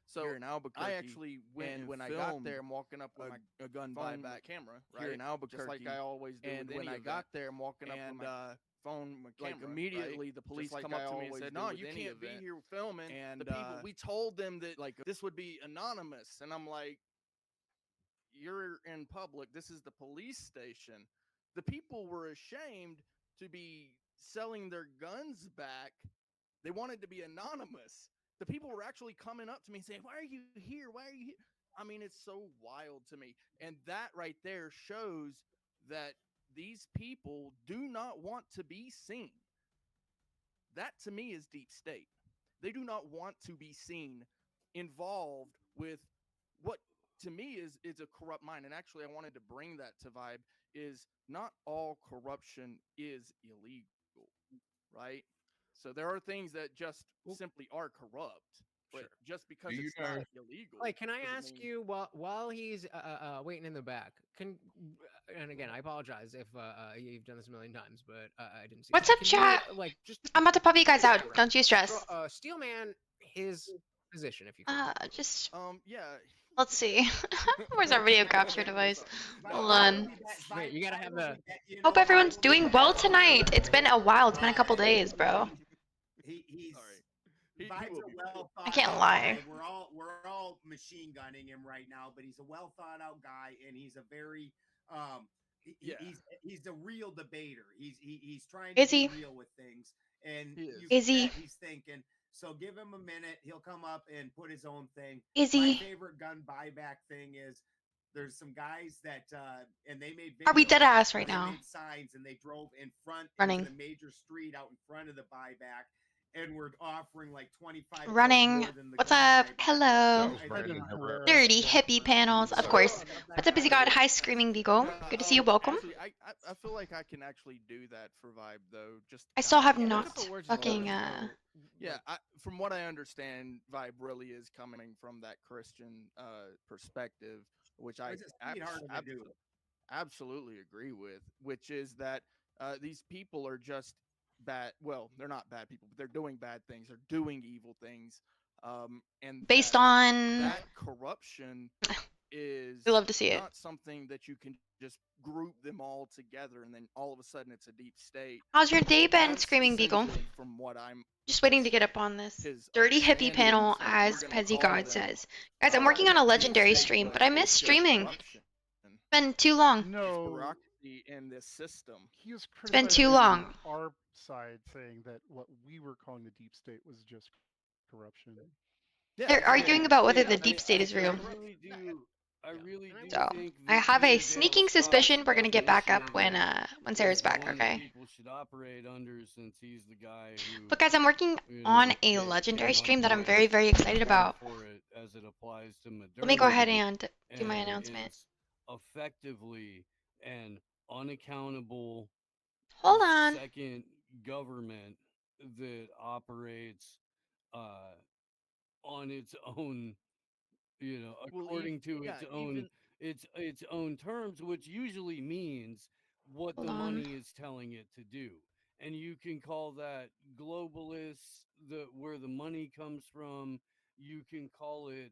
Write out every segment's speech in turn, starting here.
So here in Albuquerque. I actually went and and when I got filmed there, I'm walking up with a gun phone buyback camera, right? here in Albuquerque, Just like I always do and with when any I got event. there, I'm walking up with And my phone, my like camera, immediately, right? the police Just like come I up to me and always said, do "No, with you any can't be event. here filming." And The people we told them that like this would be anonymous, and I'm like, "You're in public. This is the police station." The people were ashamed to be selling their guns back. They wanted to be anonymous. The people were actually coming up to me saying, "Why are you here? Why are you here?" I mean, it's so wild to me. And that right there shows that these people do not want to be seen. That to me is deep state. They do not want to be seen involved with what to me is a corrupt mind. And actually I wanted to bring that to Vibe is not all corruption is illegal, right? So there are things that just simply are corrupt, but Sure. just because Do you it's not know? illegal Like, can I doesn't ask mean you while he's waiting in the back? And again, I apologize if you've done this a million times, but I didn't see What's it. up, Can you chat? like just I'm about to pop you guys out. background? Don't you stress. Steelman his position, if you could. Just yeah. let's see. Where's our video capture device? Hold on. Wait, you gotta have the. Hope everyone's doing well tonight. It's been a while. It's been a couple days, bro. He's All right. Vibes will a be well I thought can't out lie. guy. We're all machine gunning him right now, but he's a well thought out guy, and he's a very Yeah. he's a real debater. He's trying Is to be he? real with things, and He is. you Is get he? that he's thinking. So give him a minute. He'll come up and put his own thing. Is My he? favorite gun buyback thing is there's some guys that and they made Are we dead videos ass where right they now? made signs and they drove in front Running. into the major street out in front of the buyback and we're offering like 25 Running. more than the What's gun up? buyback. Hello. That was Brandon Herrera. Dirty hippie panels, of course. What's up, Busy God? Hi, Screaming Beagle. Good to see you. Welcome. Actually, I feel like I can actually do that for Vibe though. Just I still have kinda- not fucking Yeah, from what I understand, Vibe really is coming from that Christian perspective, which I It's a sweetheart of a dude. absolutely agree with. Which is that these people are just bad. Well, they're not bad people, but they're doing bad things. They're doing evil things, and based on. that corruption is We love to see it. not something that you can just group them all together and then all of a sudden it's a deep state. How's your day been, That's Screaming Beagle? essentially from what I'm Just waiting to get up on this his dirty hippie understanding, panel, so as we're gonna Pezzy call God them, says. Guys, I'm working on a deep legendary state, stream, but but I miss it's just streaming. corruption. It's been too long. It's No, bureaucracy in this system. he was It's been too criticizing long. our side, saying that what we were calling the deep state was just corruption. Yeah, They're arguing about whether the I- deep state is real. I really do So, think I that have a there's sneaking strong suspicion we're gonna get back up definition when Sarah's of back, one okay? people should operate under since he's the guy who, But guys, I'm working you on know, a came legendary on stream that I'm board very, very excited about. for it as it applies to modernity. Let me go ahead and do my announcement. It's effectively an unaccountable Hold on. second government that operates on its own, you know, Well, according to yeah, its own terms, which usually means what Hold the on. money is telling it to do. And you can call that globalists, where the money comes from. You can call it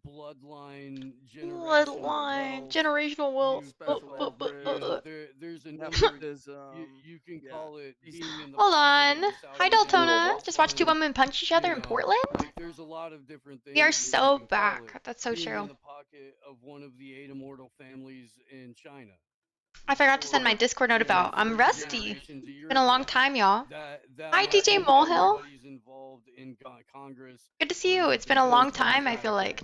bloodline, Generational wealth. Special Uh. there's a number. nepotism. You can yeah. call it These- being in the Hold pocket of on. the Hi, Saudi Deltona. Arabia Just watched two fund, women punch each other you in know, Portland. like there's a lot of different things. We are that so you can call back. it. That's so Being true. in the pocket of one of the 8 immortal families in China. I forgot to send my Discord note about. I'm rusty. Been a long time, y'all. Hi, DJ Molehill. Everybody's involved in Congress. Good to see you. It's been a long time, I feel like.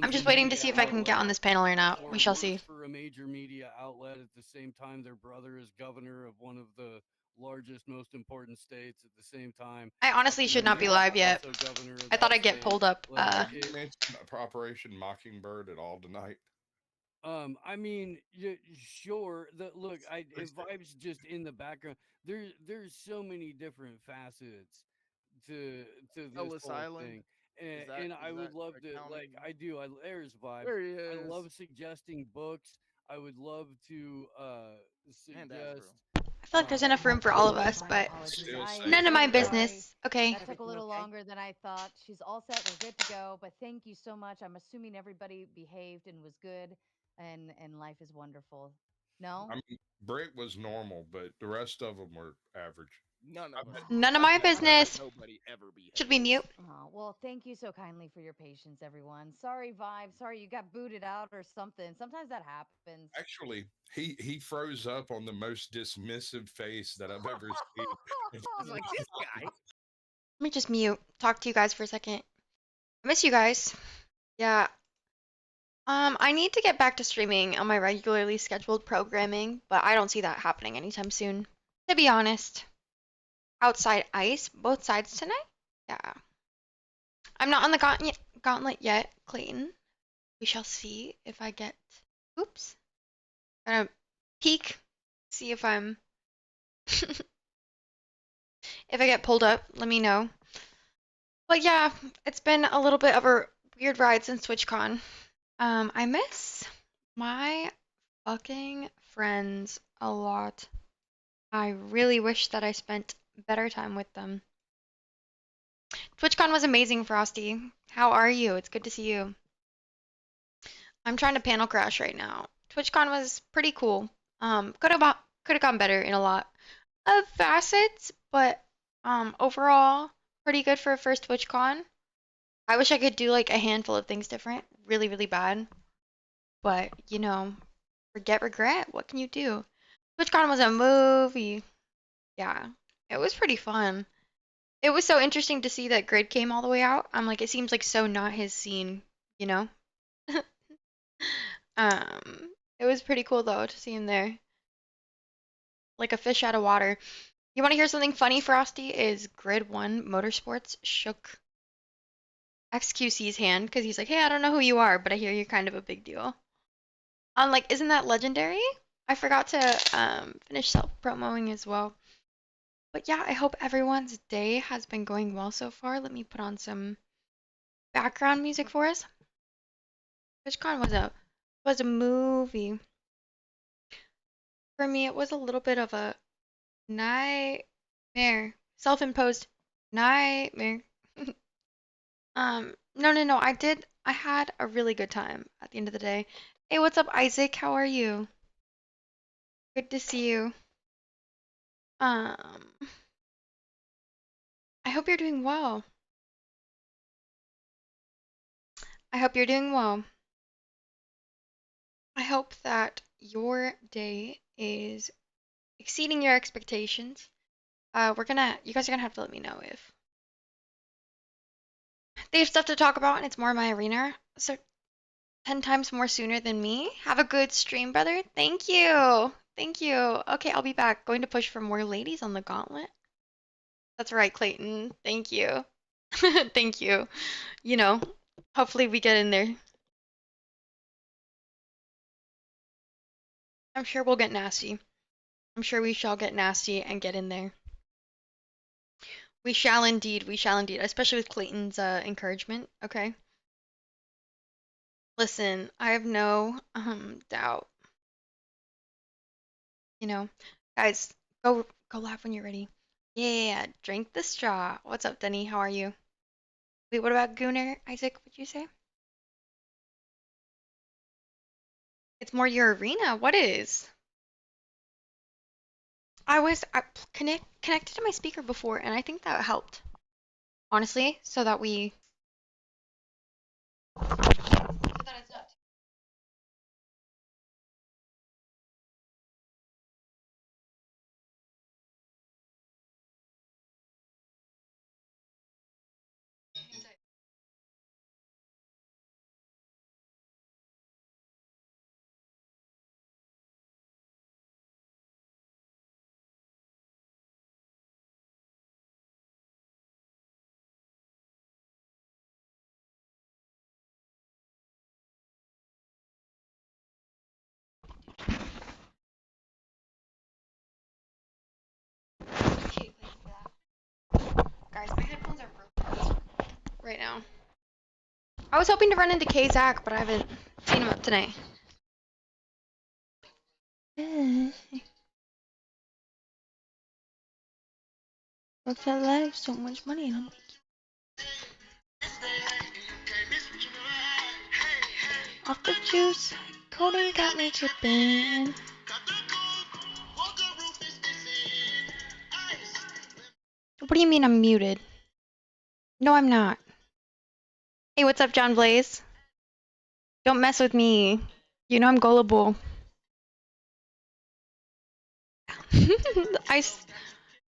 I'm just waiting to see if I can get on this panel or not. We shall see. For a major media outlet at the same time their brother is governor of one of the largest, most important states at the same time. I honestly should not be live yet. I thought I'd get pulled up. Did you mention Operation Mockingbird at all tonight? I mean, sure. Look, if Vibe's just in the background. There's so many different facets to this Ellis whole Island? thing, and I would love to like I do. There's Vibe. There he I love is. suggesting books. I would love to And suggest I feel like there's enough room for all of us, but Still safe. none of my Okay. business. Okay. That took a little longer than I thought. She's all set. We're good to go. But thank you so much. I'm assuming everybody behaved and was good, and life is wonderful. No. I mean, Britt was normal, but the rest of them were average. None of us. None of my Nobody- business. Nobody ever behaves. Should we mute? Oh, well, thank you so kindly for your patience, everyone. Sorry, Vibe. Sorry you got booted out or something. Sometimes that happens. Actually, he froze up on the most dismissive face that I've ever seen. I was like, this guy. Let me just mute. Talk to you guys for a second. I miss you guys. Yeah. I need to get back to streaming on my regularly scheduled programming, but I don't see that happening anytime soon. To be honest. Outside ice, both sides tonight? Yeah. I'm not on the gauntlet yet, Clayton. We shall see if I get. Oops. Gonna peek. See if I'm. If I get pulled up, let me know. But yeah, it's been a little bit of a weird ride since TwitchCon. I miss my fucking friends a lot. I really wish that I spent better time with them. TwitchCon was amazing, Frosty. How are you? It's good to see you. I'm trying to panel crash right now. TwitchCon was pretty cool. Could have gone better in a lot of facets, but overall pretty good for a first TwitchCon. I wish I could do like a handful of things different, really, really bad. But you know, forget regret. What can you do? TwitchCon was a movie. Yeah, it was pretty fun. It was so interesting to see that Grid came all the way out. I'm like, it seems like so not his scene, you know? It was pretty cool though to see him there. Like a fish out of water. You want to hear something funny, Frosty? Is Grid 1 Motorsports shook XQC's hand because he's like, hey, I don't know who you are, but I hear you're kind of a big deal. I'm like, isn't that legendary? I forgot to finish self-promoing as well. But yeah, I hope everyone's day has been going well so far. Let me put on some background music for us. TwitchCon was a movie. For me, it was a little bit of a nightmare. Self-imposed nightmare. No. I had a really good time at the end of the day. Hey, what's up, Isaac? How are you? Good to see you. I hope you're doing well. I hope you're doing well. I hope that your day is exceeding your expectations. You guys are gonna have to let me know if they have stuff to talk about and it's more my arena. So 10 times more sooner than me. Have a good stream, brother. Thank you. Thank you. Okay, I'll be back. Going to push for more ladies on the gauntlet. That's right, Clayton. Thank you. Thank you. You know, hopefully we get in there. I'm sure we'll get nasty. I'm sure we shall get nasty and get in there. We shall indeed, especially with Clayton's encouragement, okay? Listen, I have no doubt. You know, guys, go laugh when you're ready. Yeah, drink the straw. What's up, Denny? How are you? Wait, what about Gooner? Isaac, what'd you say? It's more your arena. What is? I connected to my speaker before, and I think that helped. Honestly, so that it's not. Guys, my headphones are broken right now. I was hoping to run into K-Zach, but I haven't seen him up tonight. Work that life, so much money, and I'm like, off the juice, codeine got me tripping. What do you mean I'm muted? No, I'm not. Hey, what's up, John Blaze? Don't mess with me. You know I'm gullible.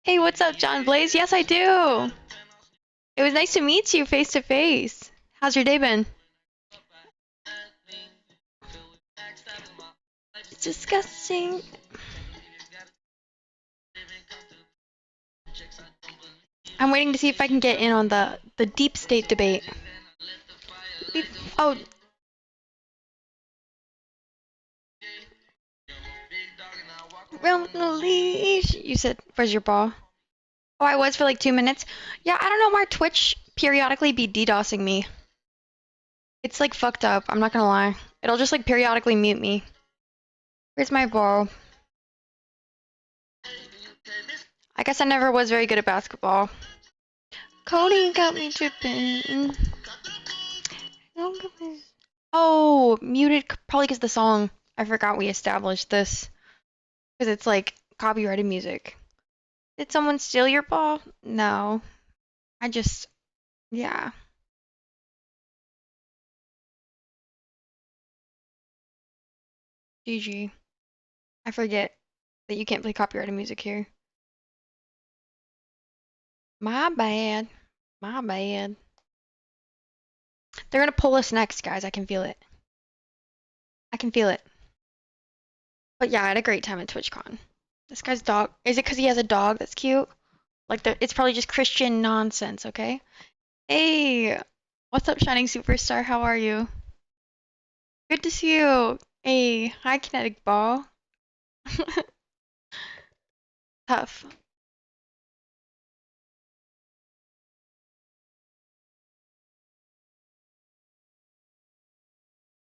Hey, what's up, John Blaze? Yes, I do. It was nice to meet you face to face. How's your day been? It's disgusting. I'm waiting to see if I can get in on the deep state debate. Oh. Round the leash. You said, where's your ball? Oh, I was for like 2 minutes. Yeah, I don't know why Twitch periodically be DDoSing me. It's like fucked up, I'm not gonna lie. It'll just like periodically mute me. Where's my ball? I guess I never was very good at basketball. Cody got me tripping. Oh, muted probably because the song. I forgot we established this. Because it's like copyrighted music. Did someone steal your ball? No. Yeah. GG. I forget that you can't play copyrighted music here. My bad. My bad. They're gonna pull us next, guys. I can feel it. I can feel it. But yeah, I had a great time at TwitchCon. This guy's dog. Is it because he has a dog that's cute? Like, it's probably just Christian nonsense, okay? Hey! What's up, Shining Superstar? How are you? Good to see you. Hey, hi, Kinetic Ball. Tough.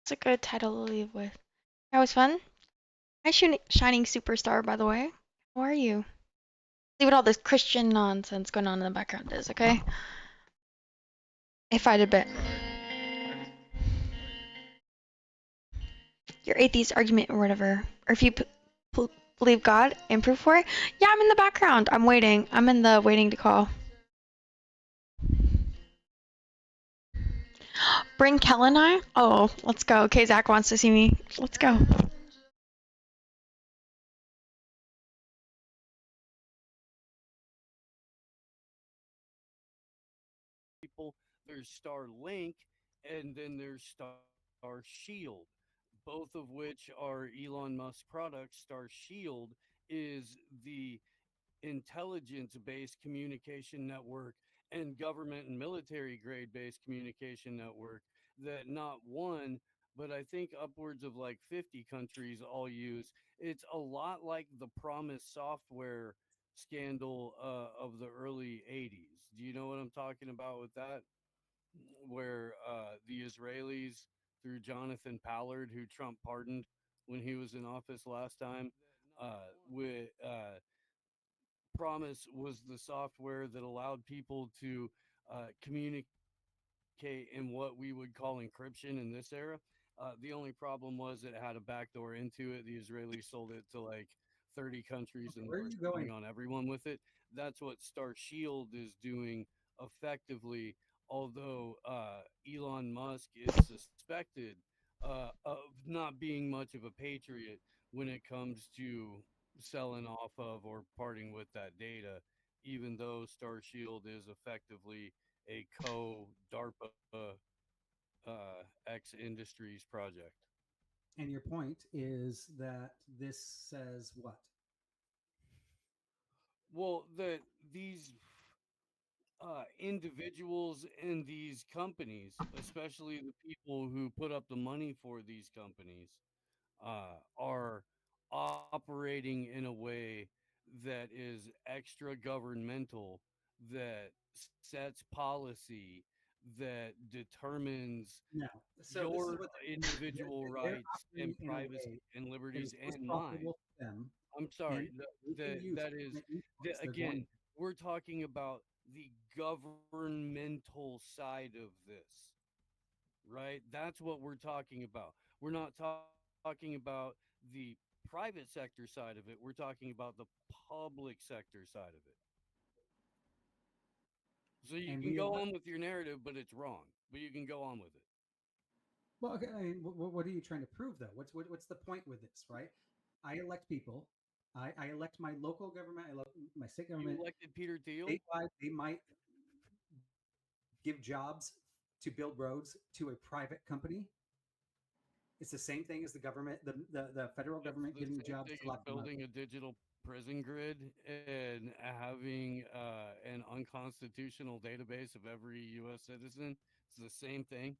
It's a good title to leave with. That was fun. Hi, Shining Superstar, by the way. How are you? See what all this Christian nonsense going on in the background is, okay? I fight a bit. Your atheist argument or whatever. Or if you believe God and proof for it. Yeah, I'm in the background. I'm waiting. I'm in the waiting to call. Bring Kel and I? Oh, let's go. Okay, Zach wants to see me. Let's go. People, there's Starlink, and then there's Star Shield, both of which are Elon Musk products. Star Shield is the intelligence-based communication network and government and military grade-based communication network that not one, but I think upwards of like 50 countries all use. It's a lot like the Promise software scandal of the early 80s. Do you know what I'm talking about with that? Where the Israelis, through Jonathan Pollard, who Trump pardoned when he was in office last time, with Promise was the software that allowed people to communicate in what we would call encryption in this era. The only problem was it had a backdoor into it. The Israelis sold it to like 30 countries and Where are were you spying going? on everyone with it. That's what Star Shield is doing effectively. Although Elon Musk is suspected of not being much of a patriot when it comes to selling off of or parting with that data, even though Star Shield is effectively a co-DARPA X Industries project. And your point is that this says what? Well, that these individuals in these companies, especially the people who put up the money for these companies, are operating in a way that is extra governmental, that sets policy, that determines No. So this is your what individual they're rights and operating in a way privacy and that is liberties most and mine. profitable for them. I'm sorry. And they can use That is government influence. They're going again. We're talking about the governmental side of this, right? That's what we're talking about. We're not talking about the private sector side of it. We're talking about the public sector side of it. So you And can we go elect- on with your narrative, but it's wrong. But you can go on with it. Well, okay. I mean, what are you trying to prove, though? What's the point with this, right? I elect people. I elect my local government. I elect my state You government. elected Peter Thiel. Statewide, they might give jobs to build roads to a private company. It's the same thing as the government, the federal government The giving same jobs thing to as Lockheed Martin. building a digital prison grid and having an unconstitutional database of every U.S. citizen. It's the same thing.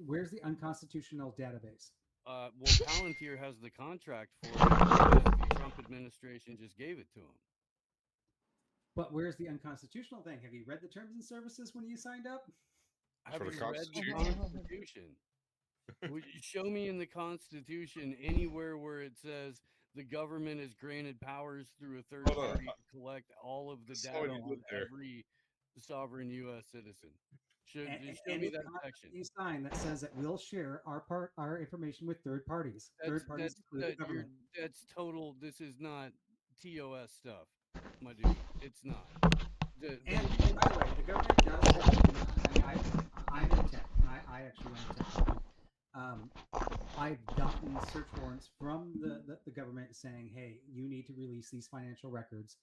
Where's the unconstitutional database? Well, Palantir has the contract for it because the Trump administration just gave it to him. But where's the unconstitutional thing? Have you read the terms and services when you signed up? Have For you the read the Constitution? Constitution? Would you show me in the Constitution anywhere where it says the government is granted powers through a third Hold on. party to collect all of the Saw data what you on did there. every sovereign U.S. citizen? Just show And me the that contract section. you sign that says that we'll share our information with third parties. Third parties include the government. That's total. This is not TOS stuff, my dude. It's not. And by the way, the government does have. I'm in tech. I actually am in tech. I've gotten search warrants from the government saying, hey, you need to release these financial records.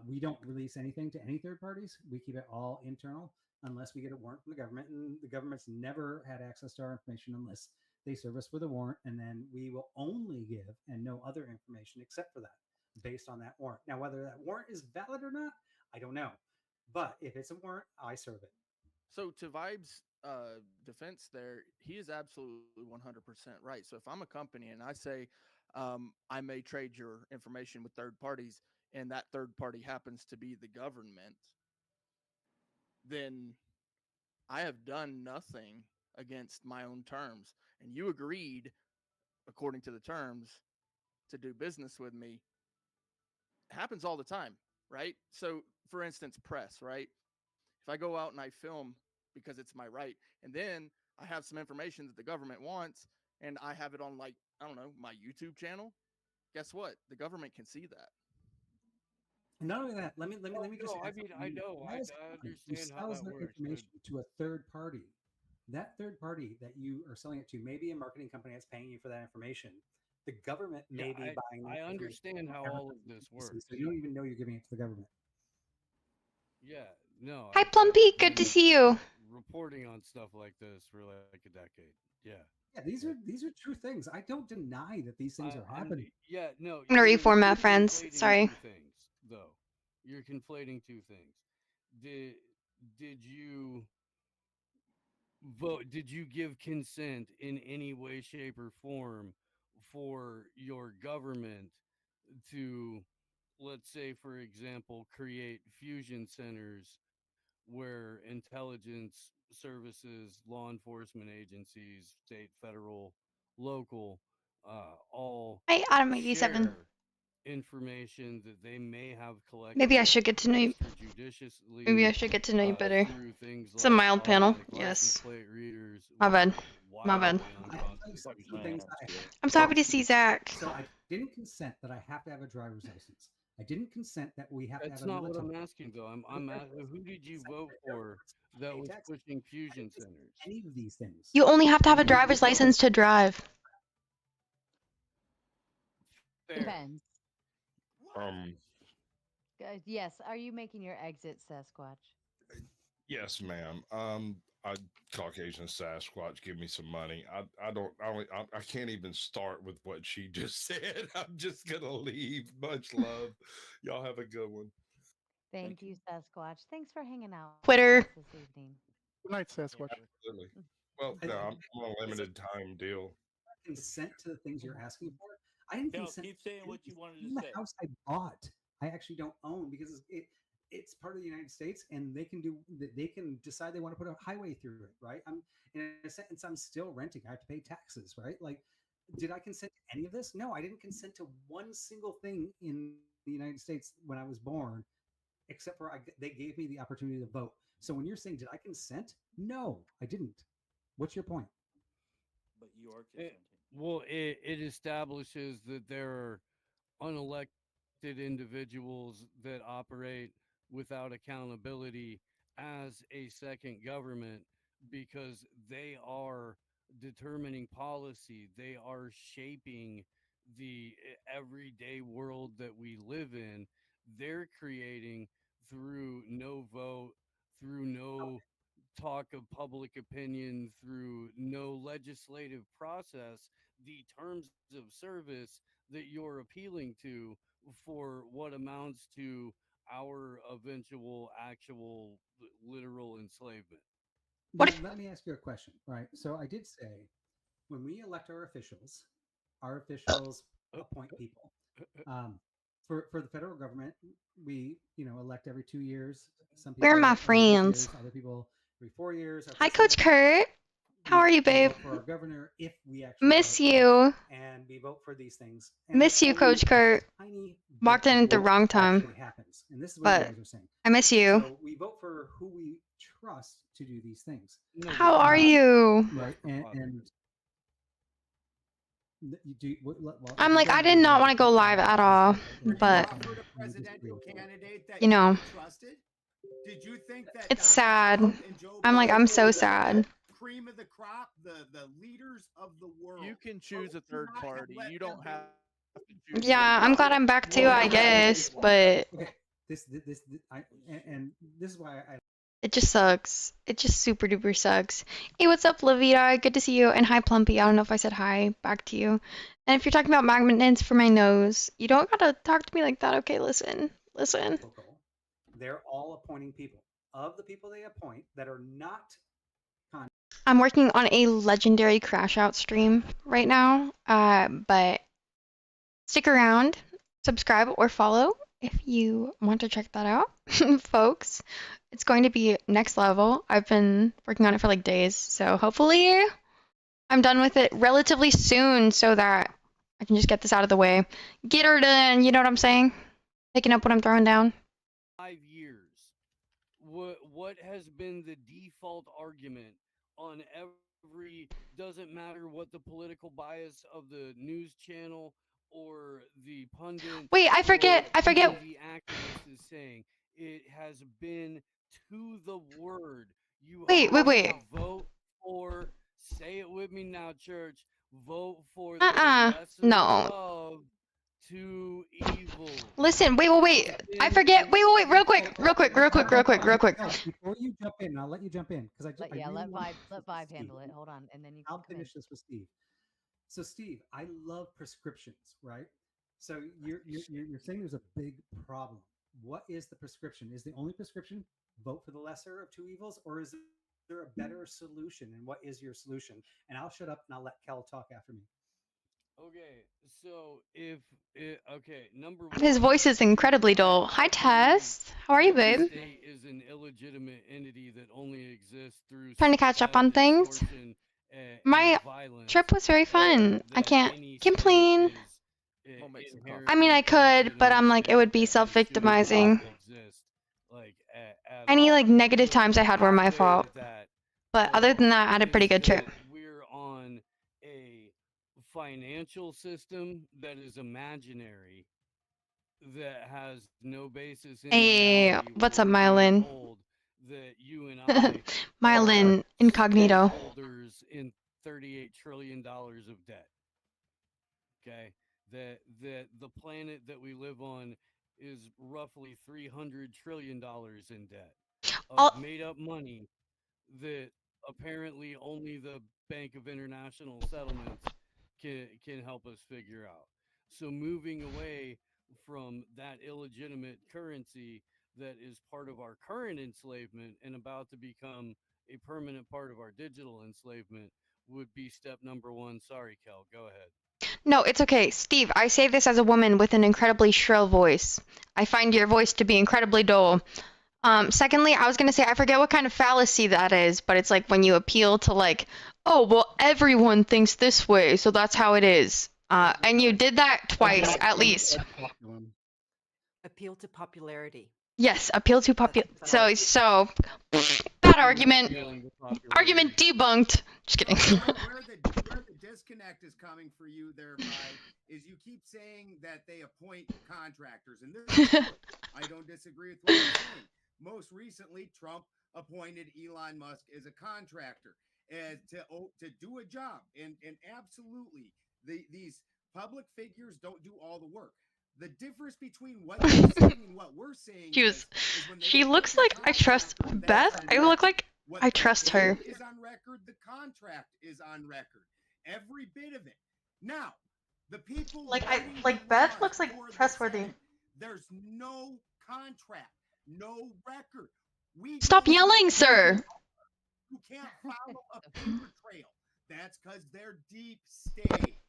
We don't release anything to any third parties. We keep it all internal unless we get a warrant from the government. And the government's never had access to our information unless they serve us with a warrant. And then we will only give and no other information except for that based on that warrant. Now, whether that warrant is valid or not, I don't know. But if it's a warrant, I serve it. So to Vibe's defense there, he is absolutely 100% right. So if I'm a company and I say I may trade your information with third parties and that third party happens to be the government, then I have done nothing against my own terms. And you agreed, according to the terms, to do business with me. It happens all the time, right? So, for instance, press, right? If I go out and I film because it's my right, and then I have some information that the government wants, and I have it on, like, I don't know, my YouTube channel, guess what? The government can see that. Not only that, let me just. No, I add mean, something. I know. I As a company who understand how sells that their works. But information to a third party. That third party that you are selling it to, maybe a marketing company that's paying you for that information. The government may be buying. I that information understand from how every all of company, this works. so you don't even know you're giving it to the government. Yeah, no. Hi, I've Plumpy. Good to been see you. reporting on stuff like this for like a decade. Yeah. Yeah, these are true things. I don't deny that these things are happening. Yeah, no. I'm gonna you're reformat, friends. conflating Sorry. two things, though. You're conflating two things. Did you vote? Did you give consent in any way, shape, or form for your government to, let's say, for example, create fusion centers where intelligence services, law enforcement agencies, state, federal, local, all Hi, Adam 87. share information that they may have collected Maybe I should get to know you. extrajudiciously, Maybe I should get to know you better. through things It's a like mild panel. automatic license Yes. plate readers, My bad. which is My bad. wildly I can tell you some of the things unconstitutional. that I have. I'm so happy to see Zach. So I didn't consent that I have to have a driver's license. I didn't consent that we have That's to have a not what I'm military. asking, though. I'm who did you vote for that was pushing fusion centers? Any of these things. You only have to have a driver's license to drive. Fair. Depends. Yes. Are you making your exit, Sasquatch? Yes, ma'am. I Caucasian Sasquatch, give me some money. I can't even start with what she just said. I'm just gonna leave. Much love. Y'all have a good one. Thank you, Sasquatch. Thanks for hanging out with Twitter. us this evening. Good night, Sasquatch. Absolutely. Well, no, I'm on a limited time deal. Consent to the things you're asking for. I didn't No, consent. keep saying what you wanted Even to the say. house I bought, I actually don't own because it's part of the United States, and they can decide they want to put a highway through it, right? I'm in a sentence. I'm still renting. I have to pay taxes, right? Like, did I consent to any of this? No, I didn't consent to one single thing in the United States when I was born, except for they gave me the opportunity to vote. So when you're saying, did I consent? No, I didn't. What's your point? But you are Well, it establishes that there are unelected individuals that operate without accountability as a second government because they are determining policy. They are shaping the everyday world that we live in. They're creating through no vote, through no talk of public opinion, through no legislative process, the terms of service that you're appealing to for what amounts to our eventual actual literal enslavement. Let me ask you a question, right? So I did say when we elect our officials appoint people. For the federal government, we elect every 2 years. Some people We're my every 6 friends. years, other people every 4 years. Hi, Coach Kurt. How are you, babe? For our governor, if we actually Miss vote, you. and we vote for these things. And Miss you, only Coach Kurt. a tiny Walked bit in of at the what wrong time. actually happens. And this is what you But guys are saying. I miss you. So we vote for who we trust to do these things. How are you? Right, and you do. I'm like, I did not want to go live at all, but Offered a presidential candidate that you know, trusted? Did you think that it's Donald sad. Trump and Joe I'm like, Biden I'm so were sad. the cream of the crop, the leaders of the world? You can choose a third not have party. let You them don't do have to choose. Yeah, I'm glad I'm back too, I guess, but Okay, this and this is why I. it just sucks. It just super duper sucks. Hey, what's up, Lavita? Good to see you. And hi, Plumpy. I don't know if I said hi back to you. And if you're talking about magnets for my nose, you don't gotta talk to me like that. Okay, listen. They're all appointing people. Of the people they appoint that are not. I'm working on a legendary crash out stream right now. But stick around, subscribe or follow if you want to check that out, folks. It's going to be next level. I've been working on it for like days, so hopefully I'm done with it relatively soon so that I can just get this out of the way. Get her done, you know what I'm saying? Picking up what I'm throwing down. 5 years. What has been the default argument on every, doesn't matter what the political bias of the news channel or the pundit. Wait, I forget. The activist is saying, it has been to the word. You Wait. vote for, say it with me now, church. Vote for the lesser No. of two evils. Listen, wait. I forget. Wait, real quick. No, before you jump in, I'll let you jump in because I Yeah, really let want Vibe Steve. handle it. Hold on, and then you can I'll come in. finish this with Steve. So Steve, I love prescriptions, right? So you're saying there's a big problem. What is the prescription? Is the only prescription vote for the lesser of two evils, or is there a better solution? And what is your solution? And I'll shut up and I'll let Kel talk after me. Okay, so number one, His voice is incredibly dull. Hi, Tess. How are you, babe? The state is an illegitimate entity that only exists through Trying to catch up on things. extortion, My violence, trip was very fun. I that can't any state complain. is, We'll make some inherently I mean, I could, but I'm like, it would be and shouldn't self-victimizing. exist, like, at Any all. like negative So times I had were my halfway fault. with that, But other than that, I had a pretty good trip. that we're on a financial system that is imaginary, that has no basis in Hey, reality, what's where up, we're being Mylin? told that you and I Mylin incognito. holders in $38 trillion of debt. Okay, that the planet that we live on is roughly $300 trillion in debt All- of made up money that apparently only the Bank of International Settlements can help us figure out. So moving away from that illegitimate currency that is part of our current enslavement and about to become a permanent part of our digital enslavement would be step number one. Sorry, Kel, go ahead. No, it's okay. Steve, I say this as a woman with an incredibly shrill voice. I find your voice to be incredibly dull. Secondly, I was gonna say I forget what kind of fallacy that is, but it's like when you appeal to like, oh, well, everyone thinks this way, so that's how it is. And you did that twice, at least. appeal to popularity. Yes, appeal to so bad argument. Argument debunked. Just kidding. where the disconnect is coming for you there, Vi, is you keep saying that they appoint contractors, and this is true. I don't disagree with what you're saying. Most recently, Trump appointed Elon Musk as a contractor to do a job, and absolutely, these public figures don't do all the work. The difference between what you're saying and what we're saying is when She looks like I trust Beth. I look like I trust her. Is on record. The contract is on record. Every bit of it. Now, the people Beth looks like trustworthy. There's no contract, no record. Stop yelling, sir. You can't follow a paper trail. That's because they're deep state.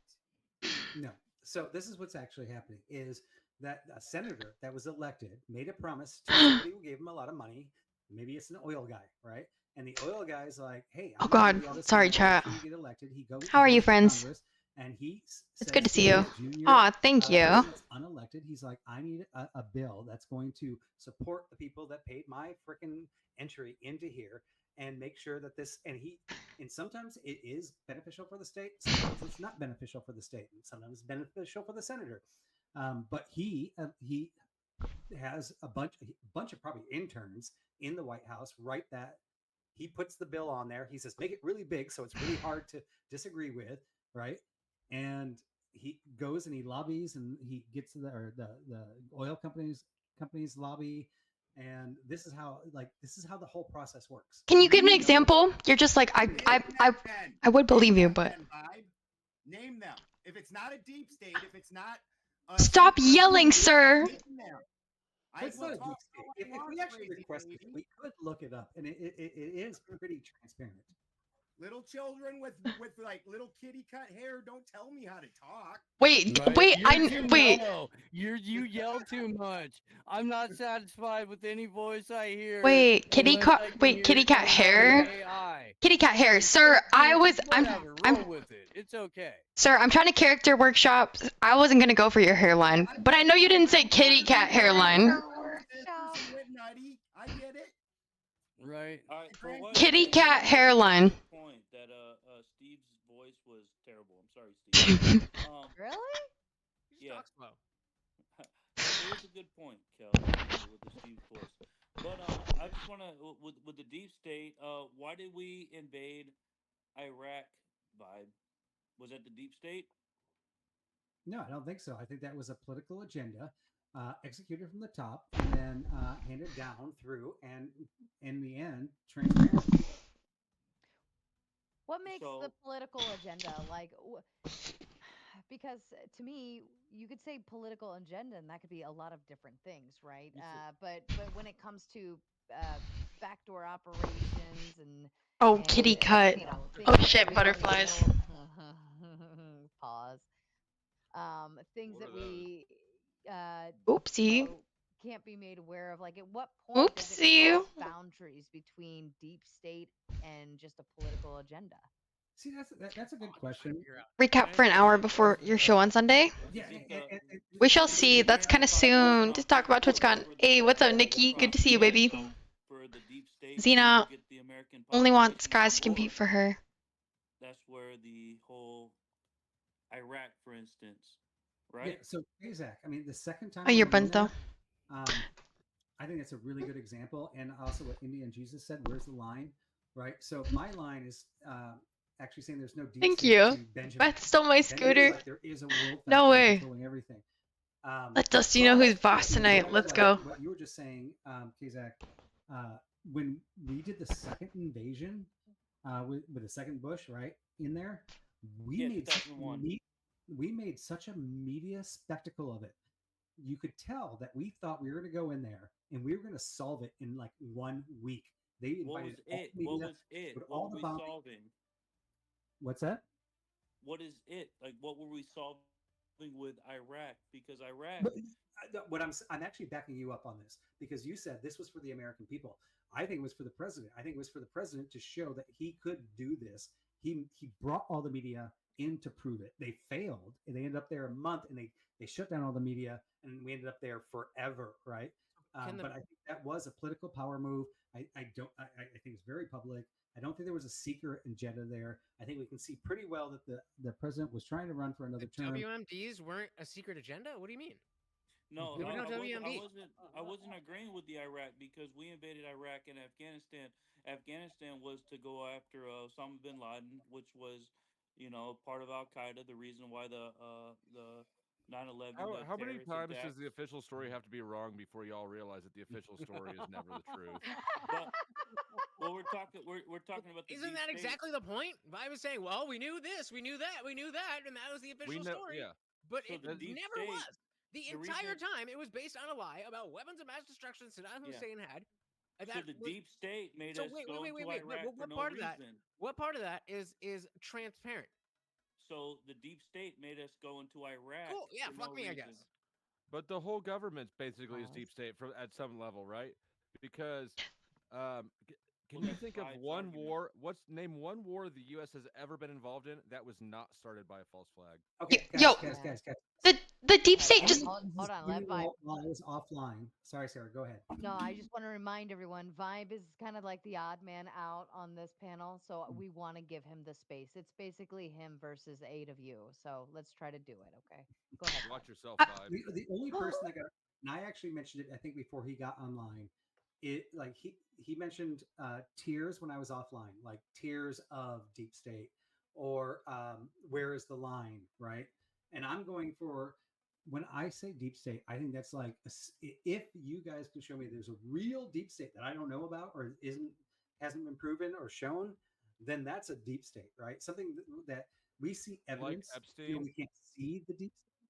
No. So this is what's actually happening is that a senator that was elected made a promise to somebody who gave him a lot of money. Maybe it's an oil guy, right? And the oil guy's like, "Hey, oh God, sorry, chat. Get elected." He goes. How are you, friends? And it's good to see you. Aw, thank you. Unelected. He's like, I need a bill that's going to support the people that paid my freaking entry into here and make sure that this. And sometimes it is beneficial for the state. Sometimes it's not beneficial for the state. And sometimes it's beneficial for the senator. But he has a bunch of probably interns in the White House. Write that. He puts the bill on there. He says, make it really big so it's really hard to disagree with, right? And he goes and he lobbies and he gets the oil companies lobby, and this is how the whole process works. Can you give an example? You're just like I would believe you, but name them. If it's not a deep state, if it's not stop yelling, sir. It's not a deep state. If we actually requested it, we could look it up, and it is pretty transparent. Little children with like little kitty cut hair don't tell me how to talk. Wait. You yell too much. I'm not satisfied with any voice I hear. Wait, kitty cat hair? Kitty cat hair. Sir, I'm with it. It's okay. Sir, I'm trying to character workshop. I wasn't going to go for your hairline, but I know you didn't say kitty cat hairline. I get it. Right. Kitty cat hairline. Point that Steve's voice was terrible. I'm sorry, Steve. Really? Yeah. It was a good point, Kel, with the Steve's voice. But I just want to with the deep state. Why did we invade Iraq? Vibe. Was that the deep state? No, I don't think so. I think that was a political agenda. Executed from the top and then handed down through, and in the end, transparent. What makes the political agenda like? Because to me, you could say political agenda, and that could be a lot of different things, right? But when it comes to backdoor operations and kitty cut. Oh shit, butterflies. Pause. Things that we oopsie can't be made aware of, like at what point does it cross boundaries between deep state and just a political agenda? See, that's a good question. Recap for an hour before your show on Sunday. Yeah, we shall see. That's kind of soon to talk about TwitchCon. Hey, what's up, Nikki? Good to see you, baby. Xena only wants guys to compete for her. That's where the whole Iraq, for instance. Right. Yeah, so Zach, I mean, the second time. Oh, you're bunt though. I think that's a really good example, and also what India and Jesus said. Where's the line, right? So my line is actually saying there's no deep. Thank you. Beth stole my scooter. Like there is a world no way. Controlling everything. Let Dusty know who's boss tonight. Let's go. What you were just saying, Zach, when we did the second invasion with the second Bush, right in there, we made such a media spectacle of it. You could tell that we thought we were going to go in there and we were going to solve it in like 1 week. They invited What was it? What were we solving? What's that? What is it? Like, what were we solving with Iraq? Because Iraq. But, I'm actually backing you up on this, because you said this was for the American people. I think it was for the president. I think it was for the president to show that he could do this he brought all the media in to prove it. They failed, and they ended up there a month, and they shut down all the media, and we ended up there forever, right? But I think that was a political power move. I think it's very public. I don't think there was a secret agenda there. I think we can see pretty well that the president was trying to run for another term. WMDs weren't a secret agenda? What do you mean? No, There were no I WMDs. wasn't agreeing with the Iraq because we invaded Iraq and Afghanistan. Afghanistan was to go after Osama bin Laden, which was, part of Al Qaeda. The reason why the 9/11. How many times does the official story have to be wrong before y'all realize that the official story is never the truth? But, well, we're talking about. Isn't that exactly the point? I was saying, well, we knew this, we knew that, and that was the official story. Yeah. But So it the deep never state- was. The entire time, it was based on a lie about weapons of mass destruction Saddam Hussein had. And So that the was- deep state made So us wait, go wait, to wait, wait, Iraq for what no part of that? reason. What part of that is transparent? So the deep state made us go into Iraq. Cool. Yeah, for fuck no me, I reason. guess. But the whole government basically is deep state at some level, right? Because can you think of one war? Name one war the U.S. has ever been involved in that was not started by a false flag? Okay, Yo, guys. the deep state just Hold on, let Vibe. While I was offline. Sorry, Sarah. Go ahead. No, I just want to remind everyone, Vibe is kind of like the odd man out on this panel, so we want to give him the space. It's basically him versus 8 of you, so let's try to do it. Okay, go ahead. Watch Vibe. yourself, Vibe. The only person that got, and I actually mentioned it, I think before he got online, he mentioned tiers when I was offline, like tiers of deep state, or where is the line, right? And I'm going for, when I say deep state, I think that's like if you guys can show me there's a real deep state that I don't know about or hasn't been proven or shown, then that's a deep state, right? Something that we see evidence. Like Epstein? We can't see the deep state.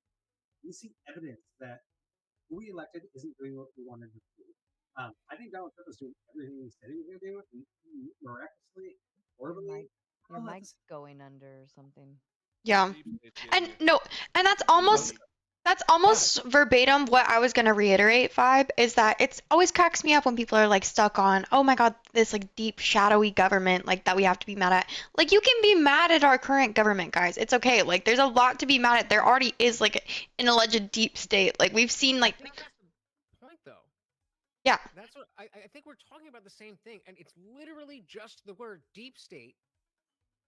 We see evidence that who we elected isn't doing what we wanted to do. I think Donald Trump is doing everything he said he was going to do, and miraculously, horribly. Your mic's going under or something. yeah. And no, and that's almost verbatim what I was gonna reiterate, Vibe, is that it's always cracks me up when people are like stuck on, oh my god, this like deep shadowy government like that we have to be mad at. Like you can be mad at our current government, guys. It's okay. Like there's a lot to be mad at. There already is like an alleged deep state. Like we've seen like That's the point, though. Yeah. That's what I think we're talking about the same thing, and it's literally just the word deep state,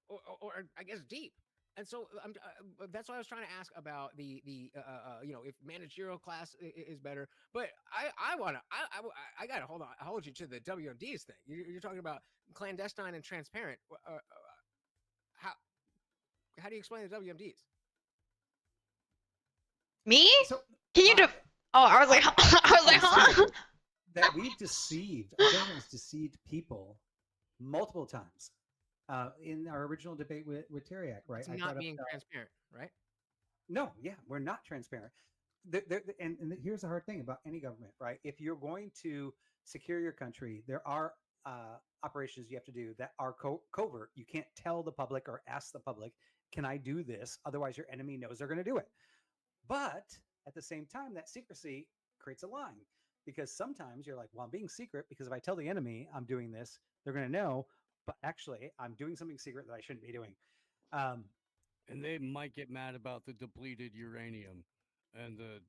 or I guess deep. And so that's why I was trying to ask about the if managerial class is better. But I gotta hold you to the WMDs thing. You're talking about clandestine and transparent. How do you explain the WMDs? me? Can you I was like huh? That we've deceived, our government's deceived people multiple times. In our original debate with Teriak, right? It's not being transparent, right? No, yeah, we're not transparent. And here's the hard thing about any government, right? If you're going to secure your country, there are operations you have to do that are covert. You can't tell the public or ask the public, can I do this? Otherwise, your enemy knows they're going to do it. But at the same time, that secrecy creates a line, because sometimes you're like, well, I'm being secret because if I tell the enemy I'm doing this, they're going to know. But actually, I'm doing something secret that I shouldn't be doing. And they might get mad about the depleted uranium and the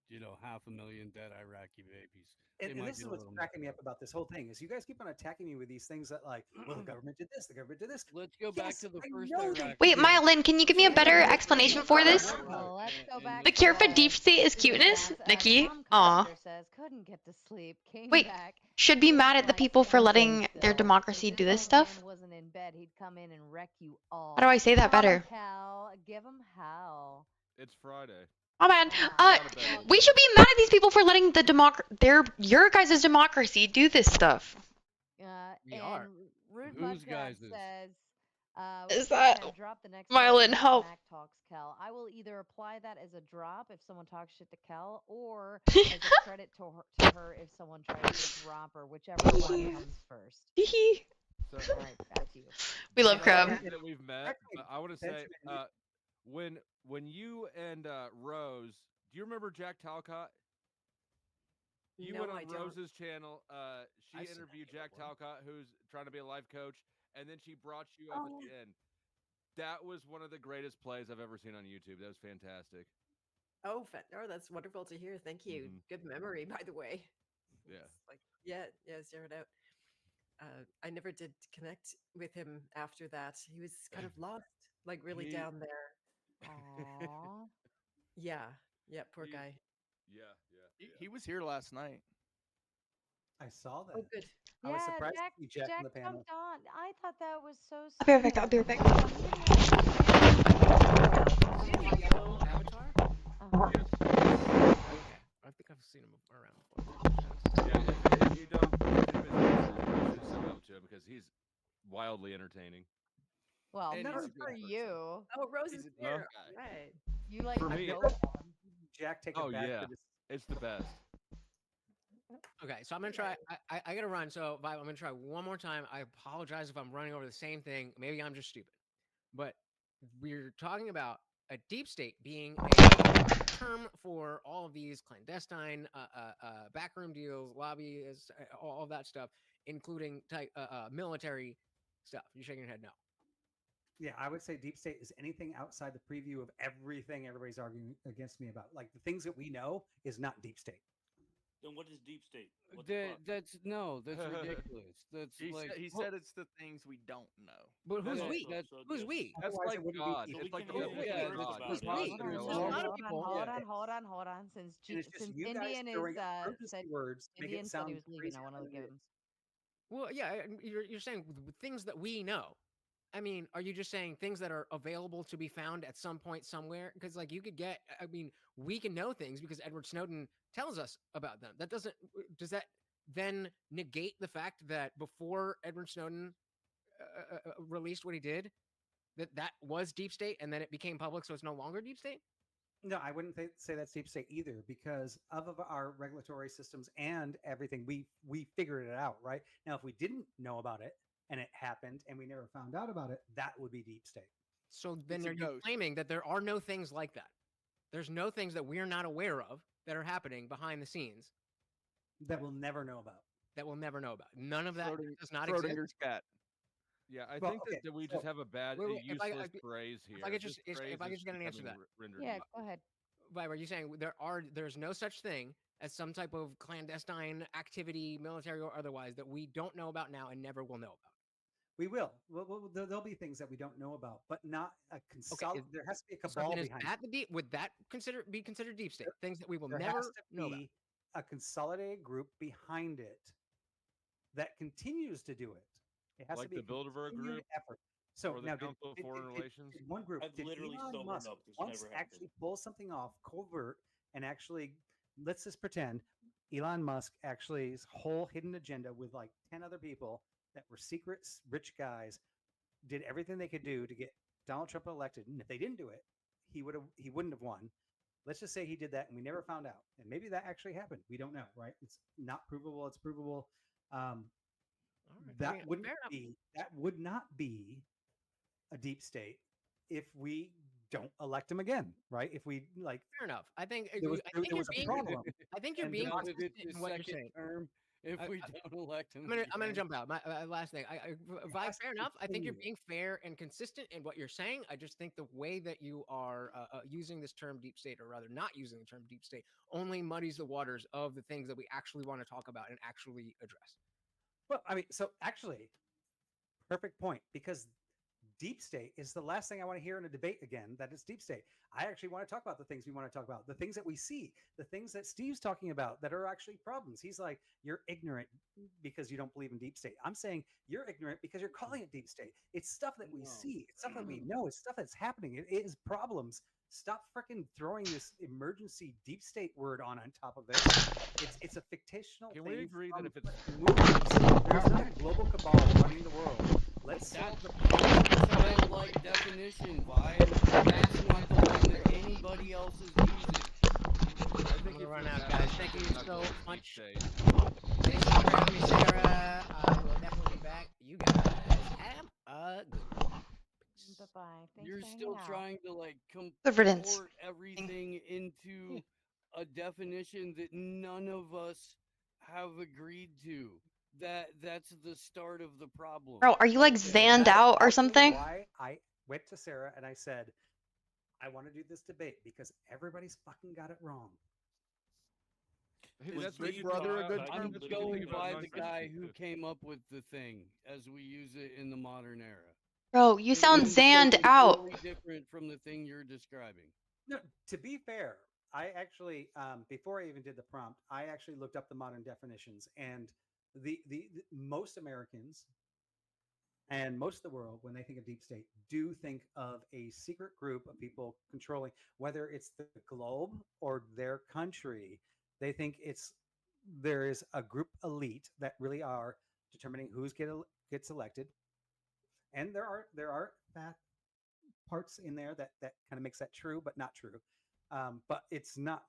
500,000 dead Iraqi babies. And this is what's cracking me up about this whole thing is you guys keep on attacking me with these things that like, well, the government did this, the government did this. Let's go back to the first Iraq. Wait, Mylin, can you give me a better explanation for this? Well, let's go back The cure for deep state is cuteness, Nikki. Aw. says couldn't get to sleep. Came Wait, back. should be mad at the people for letting their democracy do this stuff? Wasn't in bed. He'd come in and wreck you all. How do I say that better? Cal, give him hell. It's Friday. Oh man, we should be mad at these people for letting the your guys' democracy do this stuff. We are. Rude Whose Butt guys says, Is that drop the next Mylin, person help? Smack talks Kel. I will either apply that as a drop if someone talks shit to Kel, or as a credit to her if someone tries to drop her, whichever one comes first. So, All right, back to you. We love Crab. That we've met. I want to say, when you and Rose, do you remember Jack Talcott? You went on I don't. Rose's channel. She I've seen that interviewed kid Jack before. Talcott, who's trying to be a life coach, and then she brought you up at the end. That was one of the greatest plays I've ever seen on YouTube. That was fantastic. Oh, that's wonderful to hear. Thank you. Good memory, by the way. Yeah. It's like, yeah, zeroed out. I never did connect with him after that. He was kind of lost, like really down there. Aww. Yeah, poor guy. He was here last night. I saw that. Oh, good. I was Yeah, surprised Jack, to see Jack in the Jack panel. jumped on. I thought that was so I'll be right back. sweet I'll be right back. Yellow avatar? Okay, I think I've seen him around before. Yeah, if you don't you should sub up to him because he's wildly entertaining. Well, And not he's a good for person. you. Oh, Rose He's is a here. good guy. Right. You like For to me, go Jack, take it Oh back yeah, to this. it's the best. Okay, so I'm gonna try. I gotta run. So Vibe, I'm gonna try one more time. I apologize if I'm running over the same thing. Maybe I'm just stupid, but we're talking about a deep state being a term for all of these clandestine backroom deals, lobbyists, all of that stuff, including military stuff. You're shaking your head no. Yeah, I would say deep state is anything outside the preview of everything everybody's arguing against me about. Like the things that we know is not deep state. Then what is deep state? What the fuck? That's ridiculous. That's He said it's the things we don't know. But who's Yeah, we? so Who's the- we? That's Otherwise, like it wouldn't God. be- So It's we like can the all movie agree God. about It's it. like we? God. There's a Hold lot of on, people. hold on. Since And it's just since you guys Indian throwing is emergency words make Indian it said sound he was leaving. crazier I want to than give it him. Well, yeah, you're saying things that we know. I mean, are you just saying things that are available to be found at some point somewhere? Because like you could get, I mean, we can know things because Edward Snowden tells us about them. That does that then negate the fact that before Edward Snowden released what he did, that was deep state and then it became public, so it's no longer deep state? No, I wouldn't say that's deep state either because of our regulatory systems and everything. We figured it out, right? Now, if we didn't know about it and it happened and we never found out about it, that would be deep state. So then It's a are you ghost. claiming that there are no things like that? There's no things that we're not aware of that are happening behind the scenes That we'll never know about. that we'll never know about. None of that does not exist. Schrodinger's cat. Yeah, I Well, think okay, that we so- just have a bad, Wait, a wait, if I- useless I- phrase here. if I could This just- if I phrase could is just get an answer to becoming that. rendered Yeah, useless. go ahead. Vibe, are you saying there's no such thing as some type of clandestine activity, military or otherwise, that we don't know about now and never will know about? We will. There'll be things that we don't know about, but not a consolidated. There has to be a So cabal then is behind that the deep? Would that be considered deep state? Things that we will There never has to know about. be a consolidated group behind it that continues to do it. It has Like to be the a Bilderberg continued Group effort. So or the now, Council of Foreign Relations? did one group, I've did literally Elon sobered Musk up. This once never actually happened. pull something off covert and actually, let's just pretend Elon Musk actually his whole hidden agenda with like 10 other people that were secret rich guys did everything they could do to get Donald Trump elected. And if they didn't do it, he wouldn't have won. Let's just say he did that and we never found out. And maybe that actually happened. We don't know, right? It's not provable. It's provable. All right. I That mean, wouldn't fair enough. be that would not be a deep state if we don't elect him again, right? If we like Fair enough. I think there was, I think there you're was a being. problem. I think you're And being then- Not if it's consistent his in what you're second saying. term. If I- we I- don't elect him, I'm gonna again. jump out. My last thing. Vibe, has to fair enough. I think you're continue. being fair and consistent in what you're saying. I just think the way that you are using this term deep state, or rather not using the term deep state, only muddies the waters of the things that we actually want to talk about and actually address. Well, I mean, so actually, perfect point because deep state is the last thing I want to hear in a debate again. That it's deep state. I actually want to talk about the things we want to talk about, the things that we see, the things that Steve's talking about that are actually problems. He's like, you're ignorant because you don't believe in deep state. I'm saying you're ignorant because you're calling it deep state. It's stuff that we No. see, it's stuff that we know, it's stuff that's happening. It is problems. Stop freaking throwing this emergency deep state word on top of it. It's a fictional Can thing. we agree that from if it's movements. There's not a global cabal running the world. Let's That's the childlike definition, Vibe. That's not the one that anybody else is using. I think gonna if run you're out, mad guys. at Thank you it's not so gonna be deep much. state. Thanks for having me, Sarah. I will definitely be back. You guys have a good one. Peace. Bye bye. Thanks You're for hanging still out. trying to like Evidence. comport everything into a definition that none of us have agreed to. That's the start of the problem. Bro, are you like Okay, zanned that's out or actually something? Why I went to Sarah and I said, I want to do this debate because everybody's fucking got it wrong. Hey, Is that's what Big you Brother a talk good about. term? I'm That's what you going think about by the non-Christians guy who too. came up with the thing as we use it in the modern era. Bro, you It sound means zanned something out. totally different from the thing you're describing. No, to be fair, I actually, before I even did the prompt, I actually looked up the modern definitions, and the most Americans and most of the world, when they think of deep state, do think of a secret group of people controlling, whether it's the globe or their country. They think there is a group elite that really are determining gets elected, and there are that parts in there that kind of makes that true, but not true. But it's not.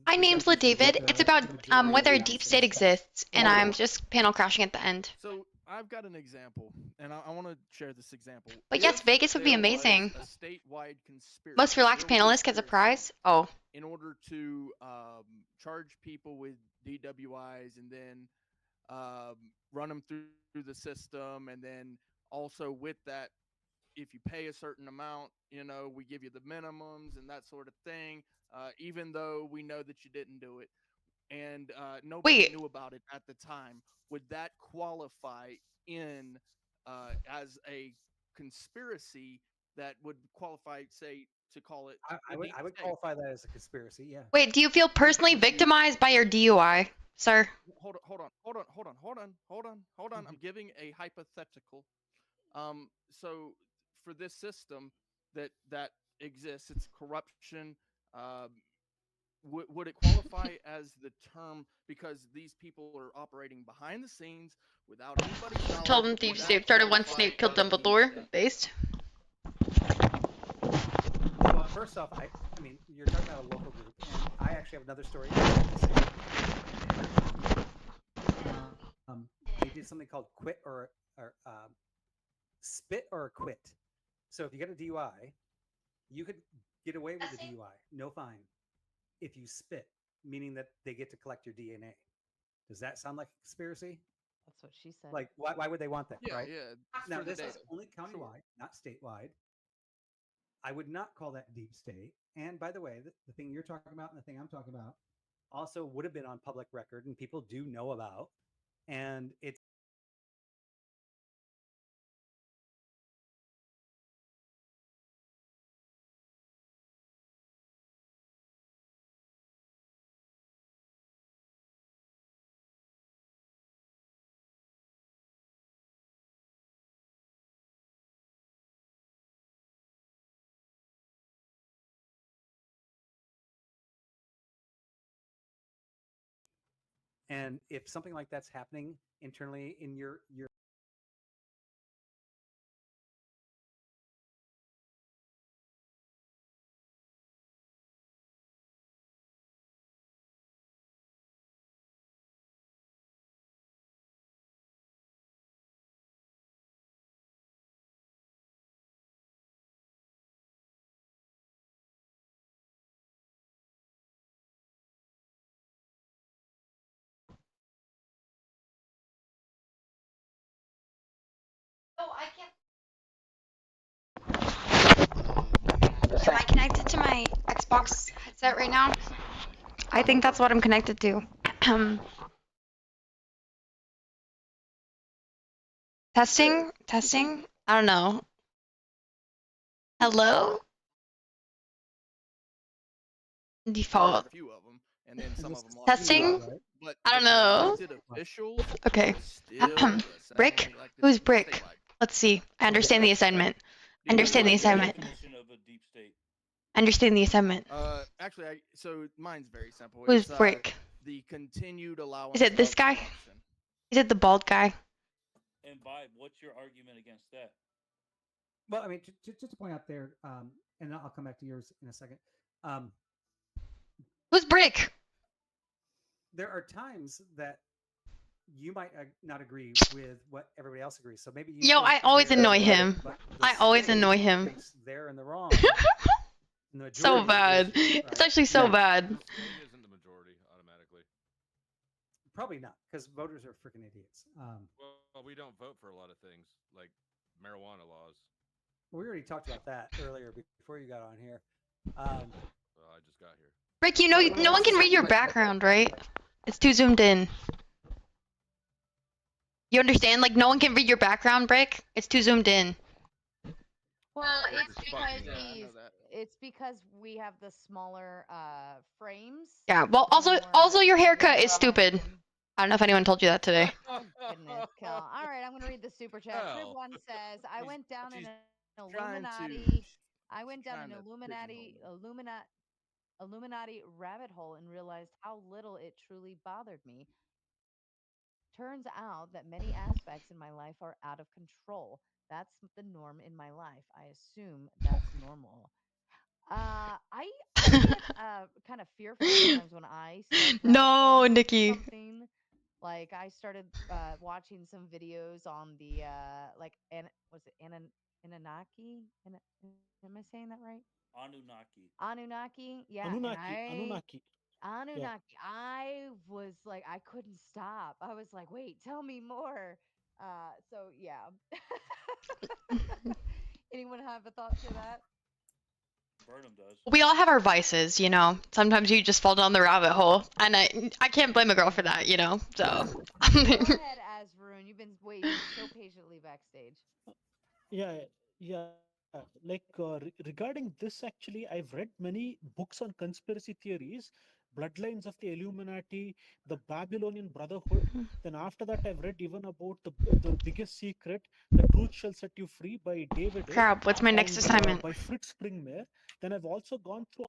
My the name's definition LaDavid. that It's the about majority of the whether a United deep States state does. exists, and I'm just panel crashing at the end. So I've got an example, and I want to share this example. But yes, If Vegas would be there was amazing. a statewide conspiracy, Most relaxed real panelists gets a conspiracy, prize. Oh, in order to charge people with DWIs and then run them through the system, and then also with that, if you pay a certain amount, we give you the minimums and that sort of thing, even though we know that you didn't do it, and nobody wait. knew about it at the time. Would that qualify in as a conspiracy that would qualify, say, to call it I the would deep I would state? qualify that as a conspiracy. Yeah. Wait, do you feel personally victimized by your DUI, sir? Hold on. I'm giving a hypothetical. So for this system that exists, it's corruption. Would it qualify as the term, because these people are operating behind the scenes without anybody's knowledge? Told him would deep that state started once qualify Snape killed as deep Dumbledore. state? Based. Well, first off, I mean, you're talking about a local group, and I actually have another story. They did something called quit or spit or quit. So if you get a DUI, you could get away with the DUI, no fine. If you spit, meaning that they get to collect your DNA. Does that sound like a conspiracy? That's what she said. Like, why would they want that, Yeah, right? yeah. Now, for the this is data. only countywide, not statewide. I would not call that deep state. And by the way, the thing you're talking about and the thing I'm talking about also would have been on public record and people do know about. And it's and if something like that's happening internally in your Oh, I can't. Am I connected to my Xbox headset right now? I think that's what I'm connected to. Testing? Testing? I don't know. Hello? Default. A few of them, and then some of them lost Testing? control. But I don't the know. elected officials Okay. are still Brick? sounding like the Who's deep Brick? statewide. Let's see. I understand the assignment. Understand the assignment. Definition of a deep state. Understand the assignment. Actually, so mine's very simple. Who's It's Brick? the continued allowance. Is it this of guy? corruption. Is it the bald guy? And Vibe, what's your argument against that? well, I mean, just to point out there, and I'll come back to yours in a second. Who's Brick? There are times that you might not agree with what everybody else agrees. So maybe you Yo, think I always they're annoy right, him. but the I always state annoy him. thinks they're in the wrong. And the So majority bad. is It's right. actually so bad. The state isn't the majority automatically. Probably not, because voters are freaking idiots. Well, we don't vote for a lot of things like marijuana laws. We already talked about that earlier before you got on here. Well, I just got here. Rick, you know, no one can read your background, right? It's too zoomed in. You understand? Like, no one can read your background, Brick. It's too zoomed in. Well, Rick it's is because fucking Yeah, I these. know that. It's because we have the smaller frames. Yeah. Well, also your haircut is stupid. I don't know if anyone told you that today. Goodness, Kel. All right, I'm gonna read the super chat. Trip Hell. One says, "I She's- went down in she's an trying to- Illuminati. I she's went down trying an to Illuminati rabbit hole and realized how little it truly bothered me. Turns out that many aspects in my life are out of control. That's the norm in my life. I assume that's normal." I get kind of fearful sometimes when I start No, rabbit holing Nikki. something. Like I started watching some videos on the like was it Anunnaki? Am I saying that right? Anunnaki. Anunnaki, yeah. Anunnaki. Anunnaki. I was like, I couldn't stop. I was like, wait, tell me more. So yeah. Anyone have a thought to that? Burnham does. We all have our vices, you know. Sometimes you just fall down the rabbit hole, and I can't blame a girl for that, you know. So. Go ahead, Asvarun. You've been waiting so patiently backstage. Yeah. Like regarding this, actually, I've read many books on conspiracy theories, bloodlines of the Illuminati, the Babylonian Brotherhood. Then after that, I've read even about the biggest secret, "The Truth Shall Set You Free" by David. Crap, what's my next assignment? By Fritz Springmeier. Then I've also gone through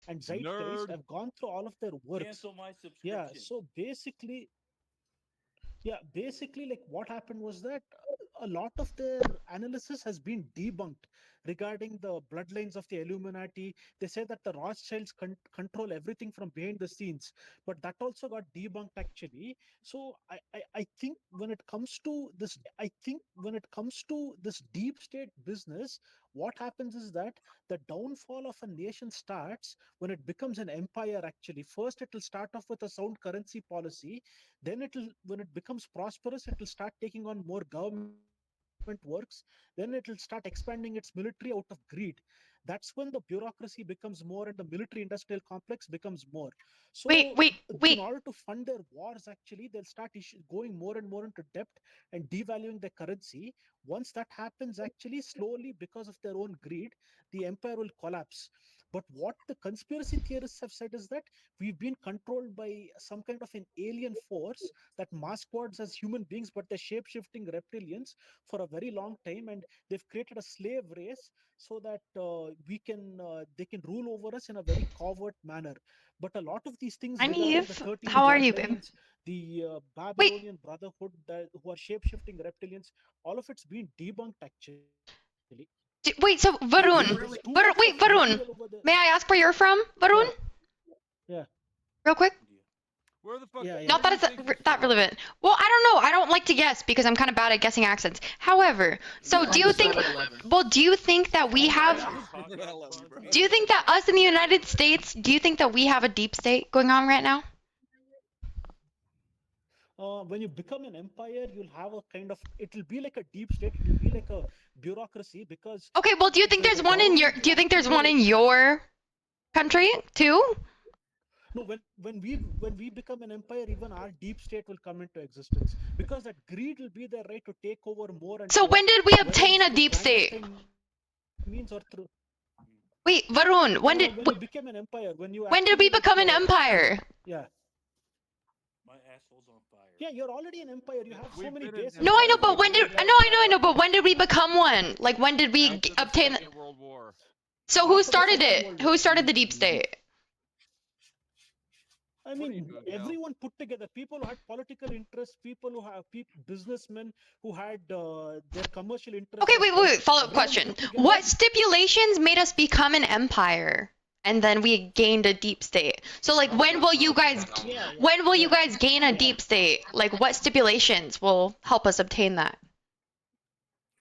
and Zeitgeist. Nerd. I've gone through all of their works. Cancel my subscription. Yeah, so basically, like what happened was that a lot of their analysis has been debunked regarding the bloodlines of the Illuminati. They say that the Rothschilds control everything from behind the scenes, but that also got debunked actually. So I think when it comes to this, deep state business, what happens is that the downfall of a nation starts when it becomes an empire. Actually, first it will start off with a sound currency policy, then when it becomes prosperous, it will start taking on more government works, then it will start expanding its military out of greed. That's when the bureaucracy becomes more and the military industrial complex becomes more. So Wait. in order to fund their wars, actually they'll start going more and more into debt and devaluing their currency. Once that happens, actually slowly, because of their own greed, the empire will collapse. But what the conspiracy theorists have said is that we've been controlled by some kind of an alien force that masquerades as human beings, but they're shape-shifting reptilians for a very long time, and they've created a slave race so that they can rule over us in a very covert manner. But a lot of these things regarding the 13 How are you, babe? bloodlines, the Babylonian Brotherhood, who are shape-shifting reptilians, all of it's been debunked actually. Wait, so Varun, Varun, may I ask where you're from, Varun? Yeah. Real quick. Where the fuck? Not that it's that relevant. Well, I don't know. I don't like to guess because I'm kind of bad at guessing accents. However, so do you think? Well, do you think that we have? Do you think that us in the United States? Do you think that we have a deep state going on right now? When you become an empire, you'll have a kind of, it'll be like a deep state, it'll be like a bureaucracy, because Okay, well, do you think there's one in your? Do you think there's one in your country too? No, when we become an empire, even our deep state will come into existence, because that greed will be there, right, to take over more and So more, when did we whether obtain it's a through deep state? clandestine means or through. Wait, Varun, when did you became an empire? When we actually, become an empire? Yeah. My asshole's on fire. Yeah, you're already an empire. You have so many bases. No, I know, but when did? I know, but when did we become one? Like, when did we obtain? Second World War. So who started it? Who started the deep state? I mean, everyone put together. People who had political interests, people who have businessmen who had their commercial interests. Okay, wait. Follow-up question. What stipulations made us become an empire? And then we gained a deep state. So like when will you guys gain a deep state? Like what stipulations will help us obtain that?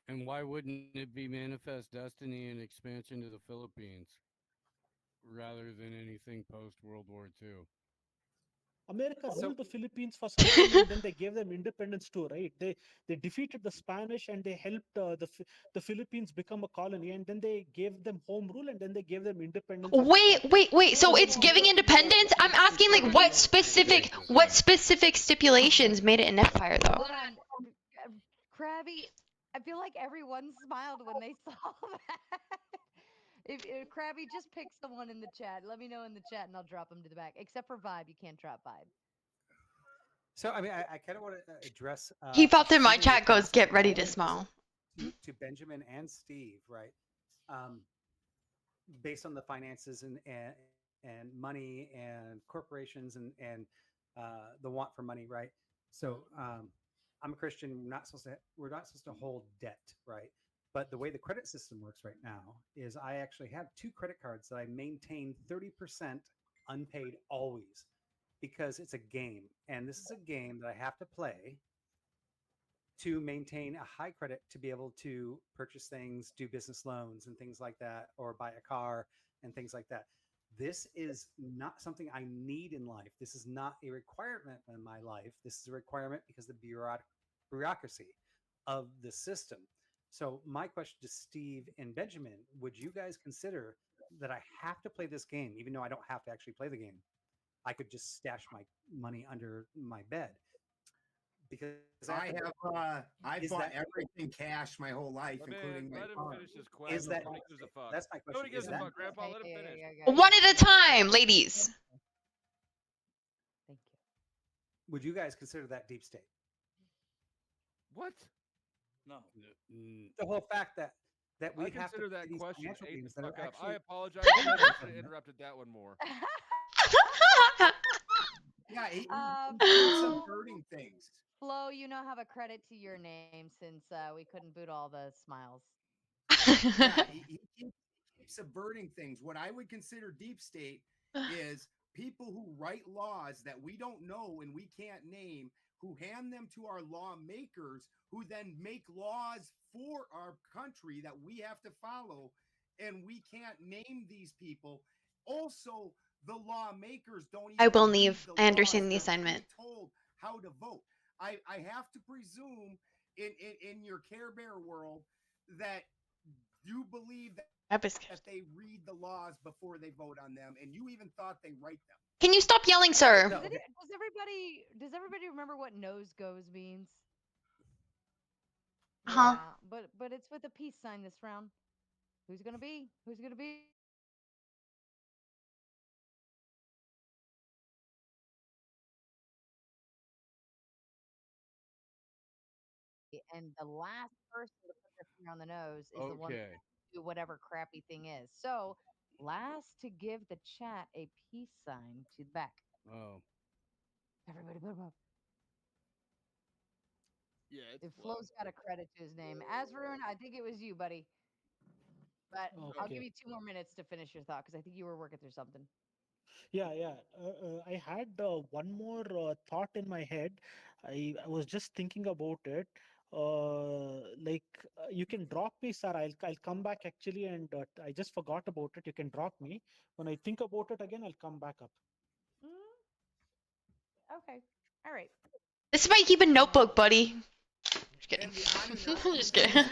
And why wouldn't it be Manifest Destiny and expansion to the Philippines rather than anything post World War II? America So- ruled the Philippines for some time, and then they gave them independence too, right? They defeated the Spanish, and they helped the Philippines become a colony, and then they gave them home rule, and then they gave them independence. after Wait, that. wait, wait. So it's giving independence? I'm asking like what specific stipulations made it an empire though? Hold on, Krabby. I feel like everyone smiled when they saw that. If Krabby, just pick someone in the chat. Let me know in the chat, and I'll drop them to the back. Except for Vibe, you can't drop Vibe. So I mean, I kind of want to address. He popped in my something chat, that goes, was "Get ready to relevant smile." to Benjamin and Steve, right? Based on the finances and money and corporations and the want for money, right? So I'm a Christian. We're not supposed to hold debt, right? But the way the credit system works right now is I actually have 2 credit cards that I maintain 30% unpaid always, because it's a game, and this is a game that I have to play to maintain a high credit to be able to purchase things, do business loans and things like that, or buy a car and things like that. This is not something I need in life. This is not a requirement in my life. This is a requirement because of the bureaucracy of the system. So my question to Steve and Benjamin, would you guys consider that I have to play this game, even though I don't have to actually play the game? I could just stash my money under my bed. Because I've is bought that- everything cash my whole life, including my let him farm. finish his question. Is that- Nobody gives a fuck. that's my question. Nobody gives Is a that- fuck, Grandpa. Let him finish. One at a time, ladies. Thank you. Would you guys consider that deep state? What? No. The whole fact that we I have to consider play that these question financial ate games the that are fuck up. actually I apologize. I should have interrupted that one more. Yeah, he Um, keeps Flo, subverting things. Flo, you now have a credit to your name since we couldn't boot all the smiles. Yeah, he keeps subverting things. What I would consider deep state is people who write laws that we don't know and we can't name, who hand them to our lawmakers, who then make laws for our country that we have to follow, and we can't name these people. Also, the lawmakers don't even I will read leave. the I understand laws. the They're assignment. told how to vote. I have to presume in your Care Bear world that you believe that they read the laws before they vote on them, and you even thought they write them. Can you stop yelling, sir? Does everybody remember what nose goes means? Huh? Yeah, but it's with a peace sign this round. Who's gonna be? Who's gonna be? And the last person to put their finger on the nose is the one Okay. to do whatever crappy thing is. So last to give the chat a peace sign to the back. Oh. Everybody put 'em up. Yeah, If Flo's got a credit to his name. Azrun, I think it was you, buddy. But I'll Okay. give you 2 more minutes to finish your thought because I think you were working through something. Yeah, yeah. I had one more thought in my head. I was just thinking about it. You can drop me, sir. I'll come back actually, and I just forgot about it. You can drop me. When I think about it again, I'll come back up. Okay. All right. This is why you keep a notebook, buddy. Just kidding. And the Anunnaki Just kidding.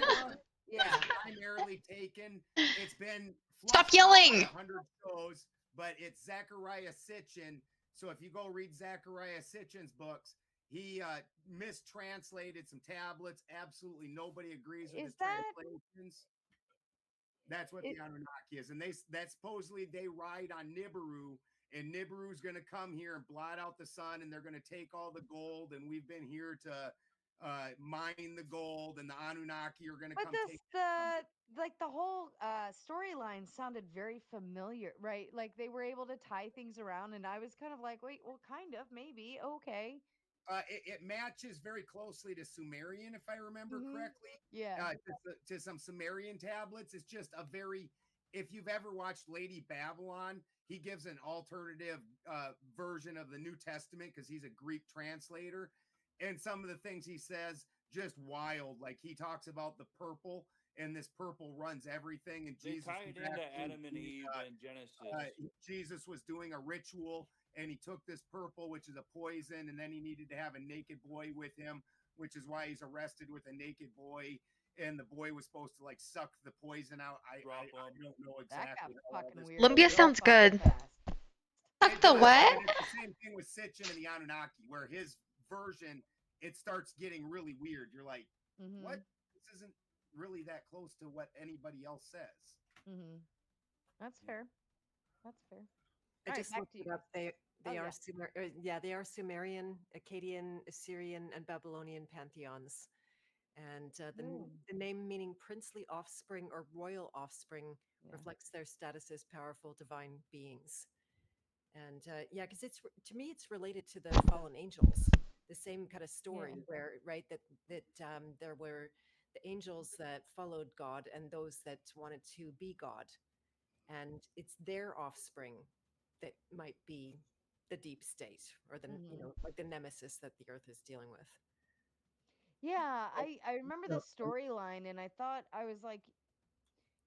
yeah, primarily taken. It's been Stop flushed out by yelling! 100 shows, but it's Zechariah Sitchin. So if you go read Zechariah Sitchin's books, he mistranslated some tablets. Absolutely nobody agrees with Is his that- translations. That's what the Anunnaki is, and that supposedly they ride on Nibiru, and Nibiru's going to come here and blot out the sun, and they're going to take all the gold, and we've been here to mine the gold, and the Anunnaki are going to But come take. the whole storyline sounded very familiar, right? Like they were able to tie things around, and I was kind of like, wait, well, kind of, maybe, okay. It matches very closely to Sumerian, if I remember correctly. Yeah. To some Sumerian tablets. It's just a very, if you've ever watched Lady Babylon, he gives an alternative version of the New Testament because he's a Greek translator. And some of the things he says, just wild. Like he talks about the purple, and this purple runs everything. And They Jesus tie it was into actually Adam and doing, Eve and Genesis. Jesus was doing a ritual, and he took this purple, which is a poison, and then he needed to have a naked boy with him, which is why he's arrested with a naked boy. And the boy was supposed to like suck the poison out. I don't know That got exactly. how all fucking this weird. Lumbia real sounds fucking good. fast. Suck the what? And it's the same thing with Sitchin and the Anunnaki, where his version, it starts getting really weird. You're like, what? This isn't really that close to what anybody else says. That's fair. That's fair. I All right, just back looked to it you. up. They Oh, are yeah. they are Sumerian, Akkadian, Assyrian, and Babylonian pantheons. And the name meaning princely offspring or royal offspring reflects their status as powerful divine beings. And because to me it's related to the fallen angels, the same kind of story where that there were the angels that followed God and those that wanted to be God, and it's their offspring that might be the deep state or the like the nemesis that the earth is dealing with. Yeah, I remember the storyline, and I thought, I was like,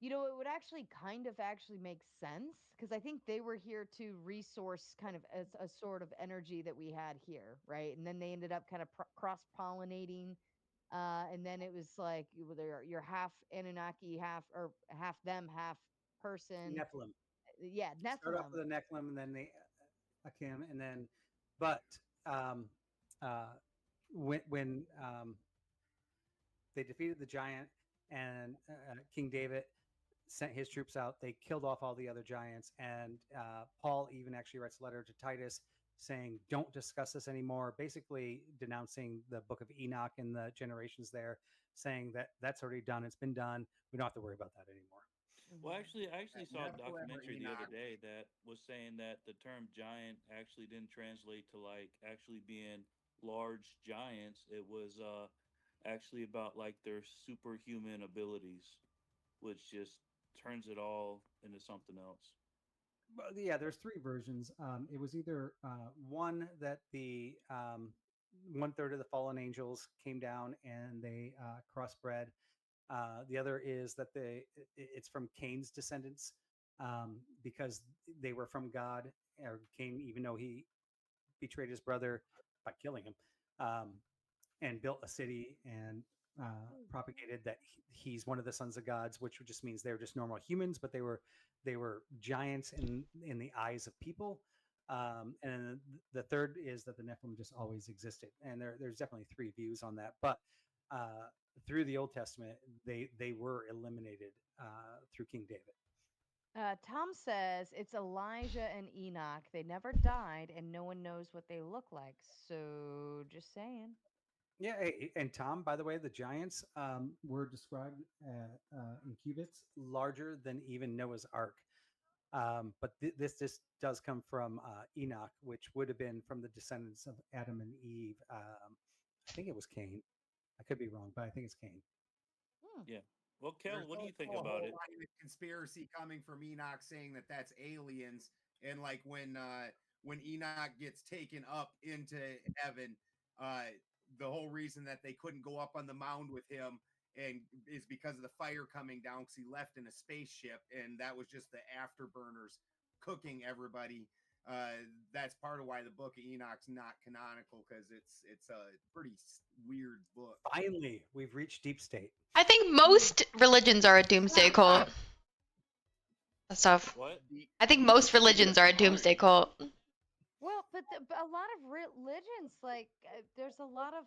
it would actually kind of actually make sense, because I think they were here to resource kind of as a sort of energy that we had here, right? And then they ended up kind of cross-pollinating, and then it was like you're half Anunnaki, half them, half person. Nephilim. Yeah, Start off Nephilim. with the Nephilim, and then the Akim, and then, but when they defeated the giant and King David sent his troops out, they killed off all the other giants, and Paul even actually writes a letter to Titus saying, don't discuss this anymore, basically denouncing the book of Enoch and the generations there, saying that that's already done, it's been done, we don't have to worry about that anymore. Well, actually, I actually saw a Nephilim or documentary the other Enoch. day that was saying that the term giant actually didn't translate to like actually being large giants. It was actually about like their superhuman abilities, which just turns it all into something else. Well, yeah, there's three versions. It was either one that the 1/3 of the fallen angels came down and they crossbred. The other is that it's from Cain's descendants, because they were from God, or Cain, even though he betrayed his brother by killing him, and built a city and propagated that he's one of the sons of gods, which just means they're just normal humans, but they were giants in the eyes of people. And the third is that the Nephilim just always existed, and there's definitely three views on that. But through the Old Testament, they were eliminated through King David. Tom says it's Elijah and Enoch. They never died, and no one knows what they look like. So, just saying. Yeah, and Tom, by the way, the giants were described in cubits larger than even Noah's Ark. But this does come from Enoch, which would have been from the descendants of Adam and Eve. I think it was Cain. I could be wrong, but I think it's Cain. Yeah. Well, Kel, There's what do you think also a about whole it? line of conspiracy coming from Enoch saying that that's aliens, and like when Enoch gets taken up into heaven, the whole reason that they couldn't go up on the mound with him and is because of the fire coming down, because he left in a spaceship, and that was just the afterburners cooking everybody. That's part of why the book of Enoch's not canonical, because it's a pretty weird book. Finally, we've reached deep state. I think most religions are a doomsday cult. Stuff. What? I think most religions are a doomsday cult. Well, but a lot of religions, like, there's a lot of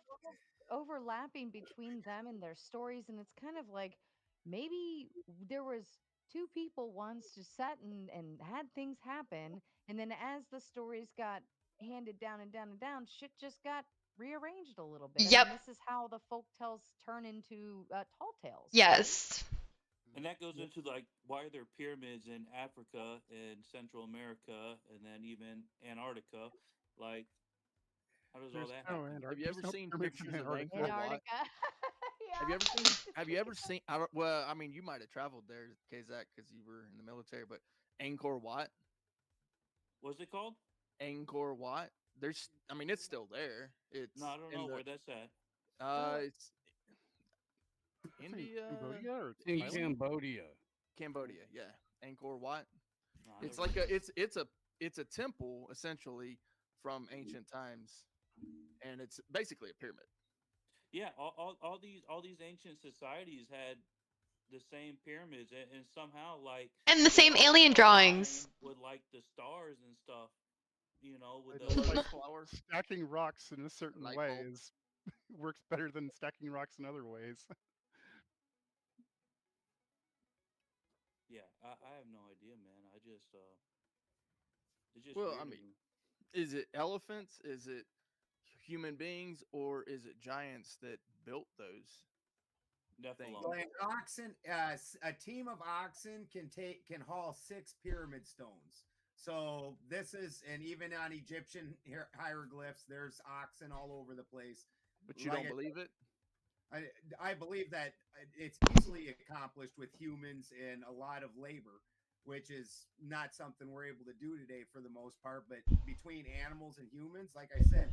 overlapping between them and their stories, and it's kind of like maybe there was two people once just sat and had things happen, and then as the stories got handed down and down and down, shit just got rearranged a little bit. I Yep. mean, this is how the folk tales turn into tall tales. Yes. And that goes into like why are there pyramids in Africa and Central America and then even Antarctica? Like, how does all that happen? Have you ever seen pictures of Angkor Wat? Antarctica. Have you ever seen? Have you ever seen? Well, I mean, you might have traveled there, Kazak, because you were in the military. But Angkor Wat. What's it called? Angkor Wat. There's. I mean, it's still there. It's. No, I don't know where that's at. It's India. Cambodia or in Thailand? Cambodia. Cambodia, yeah. Angkor Wat. No, I It's never like heard of it. it's a temple essentially from ancient times, and it's basically a pyramid. Yeah, all these ancient societies had the same pyramids, and somehow like And the they same all alien align drawings. with like the stars and stuff. You know, with It's the like flowers. stacking rocks in a certain Light way bulb. is works better than stacking rocks in other ways. yeah. I have no idea, man. I just it's just Well, weird I to mean, me. is it elephants? Is it human beings, or is it giants that built those things? Nephilim. So an oxen, a team of oxen can haul 6 pyramid stones. So this is, and even on Egyptian hieroglyphs, there's oxen all over the place. But you Like don't believe it? I believe that it's easily accomplished with humans and a lot of labor, which is not something we're able to do today for the most part. But between animals and humans, like I said,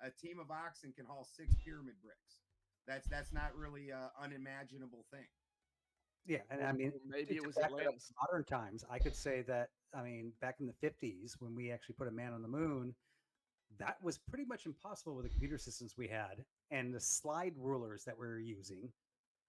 a team of oxen can haul 6 pyramid bricks. That's not really an unimaginable thing. Yeah, and I mean, maybe it to was back that up Atlantis. to modern times. I could say that. I mean, back in the 50s, when we actually put a man on the moon, that was pretty much impossible with the computer systems we had and the slide rulers that we were using.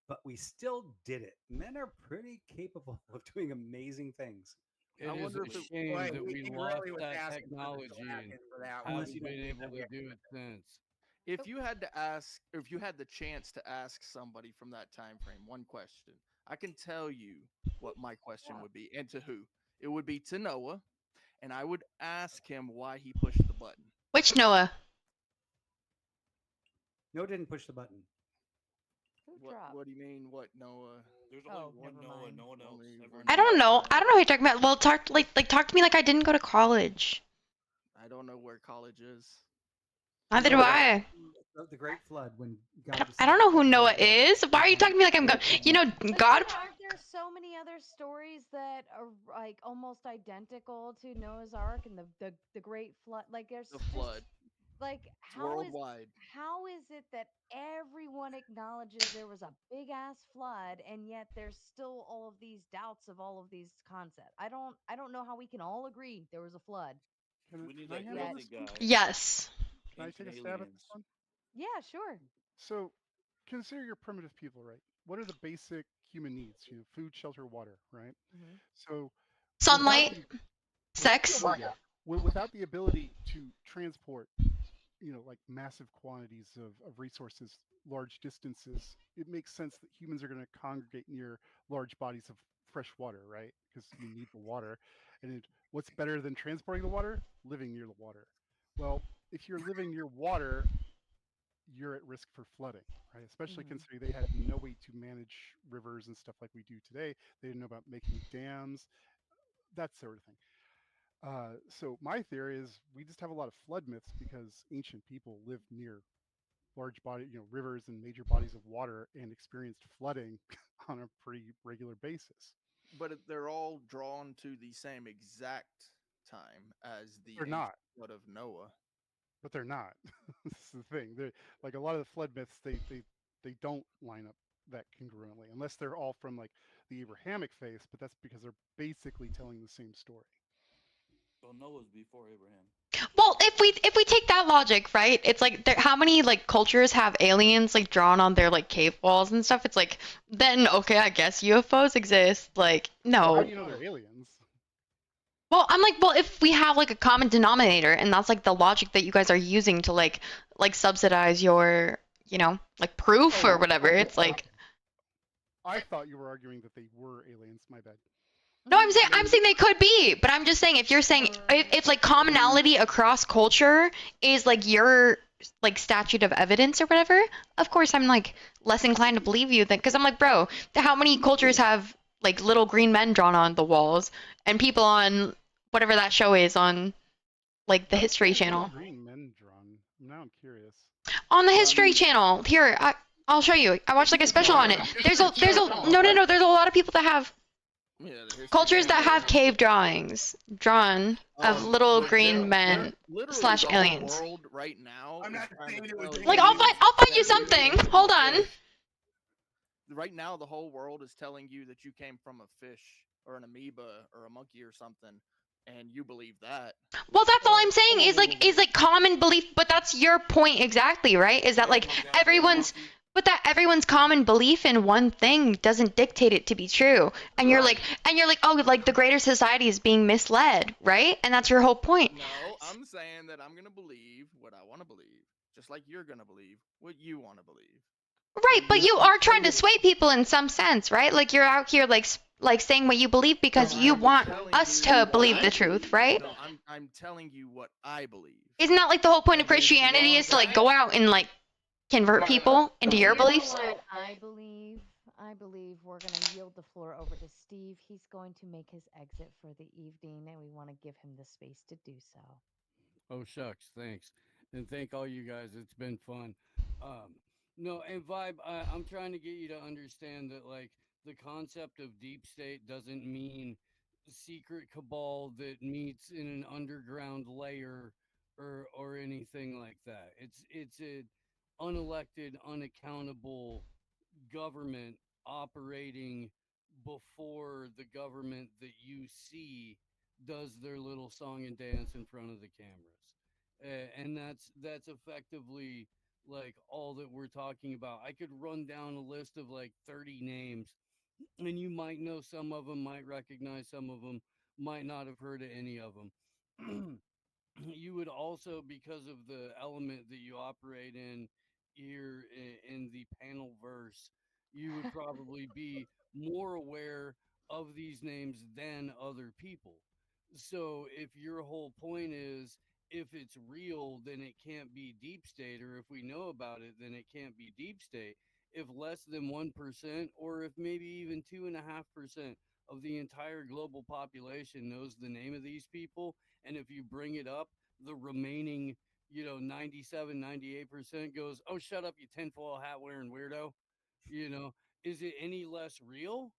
But we still did it. Men are pretty capable of doing amazing things. It I is wonder a if it- shame Well, that he we really lost was that asking for the technology back and end for that one. haven't been able to do it since. If you had to ask, if you had the chance to ask somebody from that time frame one question, I can tell you what my question would be, and to who. It would be to Noah, and I would ask him why he pushed the button. Which Noah? No, didn't push the button. Who What, dropped? what do you mean? What Noah? There's Oh, only one never Noah. mind. No one else Only ever. one I don't know. I don't know who you're talking about. Well, talk talk to me like I didn't go to college. I don't know where college is. Neither do No, I. The Great Flood, when God. I don't know who Noah is. Why are you talking to me like I'm you know, But God. aren't there so many other stories that are like almost identical to Noah's Ark and the Great Flood? Like there's The just flood. like It's worldwide. how is it that everyone acknowledges there was a big ass flood and yet there's still all of these doubts of all of these concepts? I don't know how we can all agree there was a flood. We need Can I that handle crazy this one? guy. Yes. Can I Ancient take a stab at aliens. this one? Yeah, sure. So, consider you're primitive people, right? What are the basic human needs? You know, food, shelter, water, right? Mhm. So, Sunlight. without Sex. without the ability to transport, you know, like massive quantities of resources, large distances, it makes sense that humans are going to congregate near large bodies of fresh water, right? Because you need the water. And what's better than transporting the water? Living near the water. Well, if you're living near water, you're at risk for flooding, right? Especially considering they had no way to manage rivers and stuff like we do today. They didn't know about making dams, that sort of thing. So my theory is we just have a lot of flood myths because ancient people lived near large body, you know, rivers and major bodies of water and experienced flooding on a pretty regular basis. But they're all drawn to the same exact time as the They're not. flood of Noah. But they're not. This is the thing. They're like a lot of the flood myths. They don't line up that congruently unless they're all from like the Abrahamic faith. But that's because they're basically telling the same story. So Noah's before Abraham. Well, if we take that logic, right? It's like how many like cultures have aliens like drawn on their like cave walls and stuff? It's like then okay, I guess UFOs exist. Like How no. do you know they're aliens? Well, I'm like, well, if we have like a common denominator, and that's like the logic that you guys are using to like subsidize your, you know, like proof or whatever. It's like I thought you were arguing that they were aliens. My bad. no, I'm saying they could be, but I'm just saying if you're saying if like commonality across culture is like your like statute of evidence or whatever, of course I'm like less inclined to believe you than because I'm like, bro, how many cultures have like little green men drawn on the walls and people on whatever that show is on like the History Channel. Green men drawn. Now I'm curious. On the History Channel. Here, I'll show you. I watched like a special on it. There's a there's a there's a lot of people that have Yeah, the History cultures that Channel. have cave drawings drawn of little green men Literally slash the whole aliens. world right now. I'm is not trying saying to it was tell you- Like I'll find you something. Hold on. Right now, the whole world is telling you that you came from a fish or an amoeba or a monkey or something, and you believe that. Well, that's all I'm saying is like common belief, but that's your point exactly, right? Is that like everyone's common belief in one thing doesn't dictate it to be true. And you're like oh, like the greater society is being misled, right? And that's your whole point. No, I'm saying that I'm gonna believe what I want to believe, just like you're gonna believe what you want to believe. Right, but you are trying to sway people in some sense, right? Like you're out here like saying what you believe because you want us to believe the truth, right? No, I'm telling you what I believe. Isn't that like the whole point of Christianity is to like go out and like convert people into your beliefs? What I believe we're going to yield the floor over to Steve. He's going to make his exit for the evening, and we want to give him the space to do so. Oh shucks, thanks, and thank all you guys. It's been fun. No, and Vibe, I'm trying to get you to understand that like the concept of deep state doesn't mean secret cabal that meets in an underground layer or anything like that. It's a unelected, unaccountable government operating before the government that you see does their little song and dance in front of the cameras. And that's effectively like all that we're talking about. I could run down a list of like 30 names, and you might know some of them, might recognize some of them, might not have heard of any of them. You would also, because of the element that you operate in here in the panel verse, you would probably be more aware of these names than other people. So if your whole point is if it's real, then it can't be deep state, or if we know about it, then it can't be deep state. If less than 1%, or if maybe even 2.5% of the entire global population knows the name of these people, and if you bring it up, the remaining, 97, 98% goes, oh, shut up, you tinfoil hat wearing weirdo. You know, is it any less real?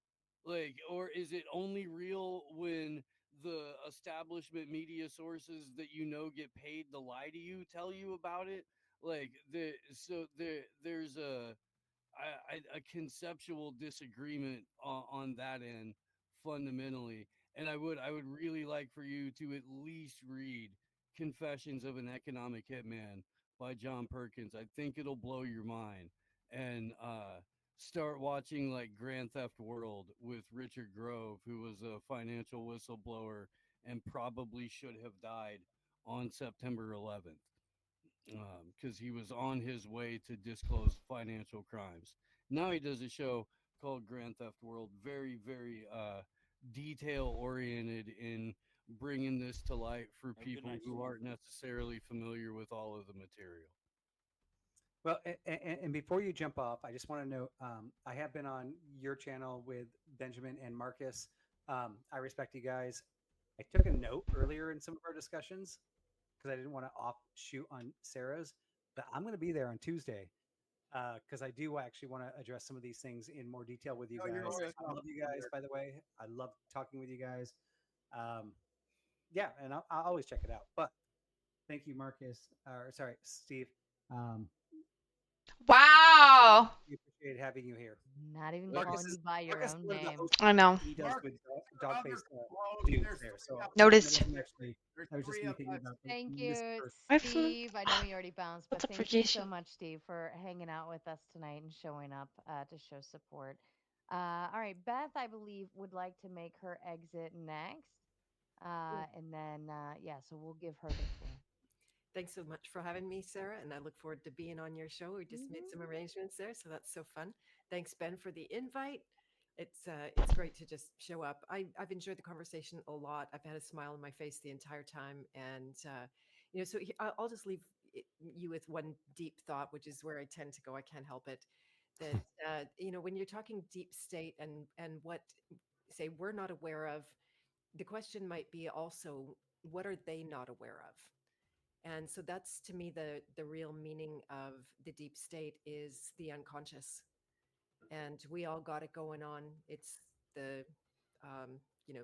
Like, or is it only real when the establishment media sources that get paid to lie to you tell you about it? Like, there's a conceptual disagreement on that end fundamentally. And I would really like for you to at least read Confessions of an Economic Hitman by John Perkins. I think it'll blow your mind. And start watching like Grand Theft World with Richard Grove, who was a financial whistleblower and probably should have died on September 11th because he was on his way to disclose financial crimes. Now he does a show called Grand Theft World, very, very detail oriented in bringing this to light for people who aren't necessarily familiar with all of the material. Well, and before you jump off, I just want to note I have been on your channel with Benjamin and Marcus. I respect you guys. I took a note earlier in some of our discussions because I didn't want to offshoot on Sarah's, but I'm going to be there on Tuesday because I do actually want to address some of these things in more detail with you guys. I love you guys, by the way. I love talking with you guys. Yeah, and I'll always check it out. But thank you, Marcus. Sorry, Steve. Wow. We appreciate having you here. Not even Marcus calling you by your Marcus own one of the name. hosts I know. He does with dog-faced dudes there. So Noticed. I was just thinking about Thank this you, person. Steve. I know you already bounced, but What's up, thank you so Jason? much, Steve, for hanging out with us tonight and showing up to show support. All right, Beth, I believe, would like to make her exit next. And then, so we'll give her the floor. Thanks so much for having me, Sarah, and I look forward to being on your show. We just made some arrangements there, so that's so fun. Thanks, Ben, for the invite. It's great to just show up. I've enjoyed the conversation a lot. I've had a smile on my face the entire time, and so I'll just leave you with one deep thought, which is where I tend to go. I can't help it. That when you're talking deep state and what say we're not aware of, the question might be also what are they not aware of? And so that's to me the real meaning of the deep state is the unconscious. And we all got it going on. It's the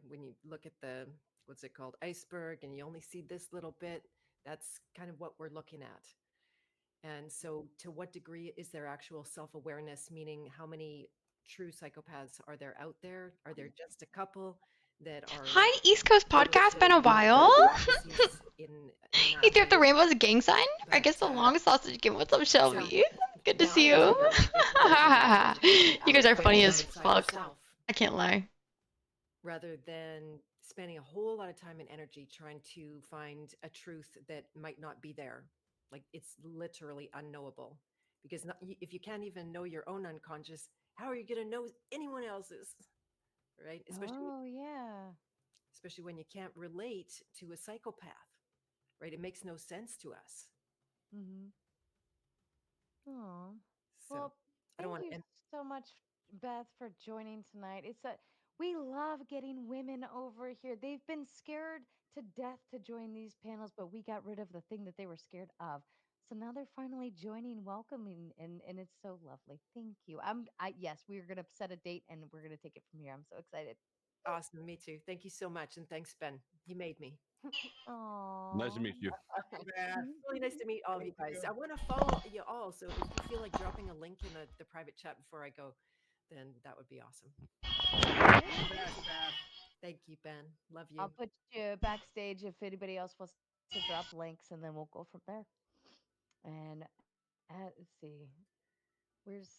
when you look at the what's it called iceberg and you only see this little bit, that's kind of what we're looking at. And so to what degree is there actual self-awareness, meaning how many true psychopaths are there out there? Are there just a couple? that are. Hi, East Coast Podcast. Been a while. You threw up the rainbow as a gang sign? I guess the long sausage game. What's up, Shelby? Good to see you. You guys are funny as fuck. I can't lie. Rather than spending a whole lot of time and energy trying to find a truth that might not be there. Like it's literally unknowable. Because if you can't even know your own unconscious, how are you going to know anyone else's? Right? Especially when you can't relate to a psychopath. Right? It makes no sense to us. Mm-hmm. Oh, So well, I don't thank want you so much, Beth, for joining tonight. We love getting women over here. They've been scared to death to join these panels, but we got rid of the thing that they were scared of. So now they're finally joining, welcoming, and it's so lovely. Thank you. Yes, we're gonna set a date and we're gonna take it from here. I'm so excited. Awesome. Me too. Thank you so much. And thanks, Ben. You made me. Oh, Nice to meet you. Really nice to meet all of you guys. I want to follow you all. So if you feel like dropping a link in the private chat before I go, then that would be awesome. Thank you, Ben. Love you. I'll put you backstage if anybody else wants to drop links, and then we'll go from there. And let's see, where's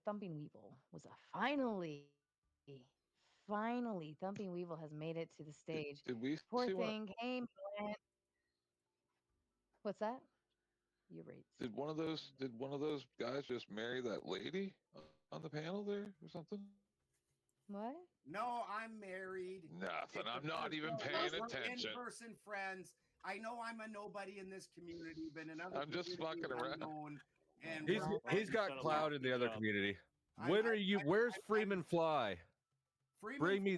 Thumping Weevil? Finally, Thumping Weevil has made it to the stage. Did we Poor see thing came. What's that? You read. Did one of those guys just marry that lady on the panel there or something? What? No, I'm married. Nothing. I'm not even paying attention. In-person friends. I know I'm a nobody in this community, but in other I'm just fucking around. And He's got clout in the other community. Where's Freeman Fly? Bring me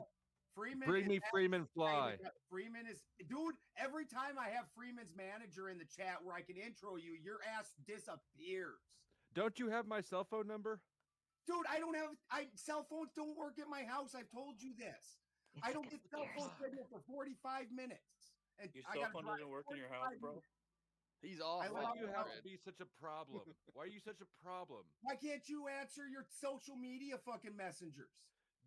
Freeman Fly. Freeman is, dude. Every time I have Freeman's manager in the chat where I can intro you, your ass disappears. Don't you have my cell phone number? Dude, cell phones don't work at my house. I've told you this. I don't get cell phone signal for 45 minutes. And Your cell phone doesn't work in your house, bro? He's off. Why do you have to be such a problem? Why are you such a problem? Why can't you answer your social media fucking messengers?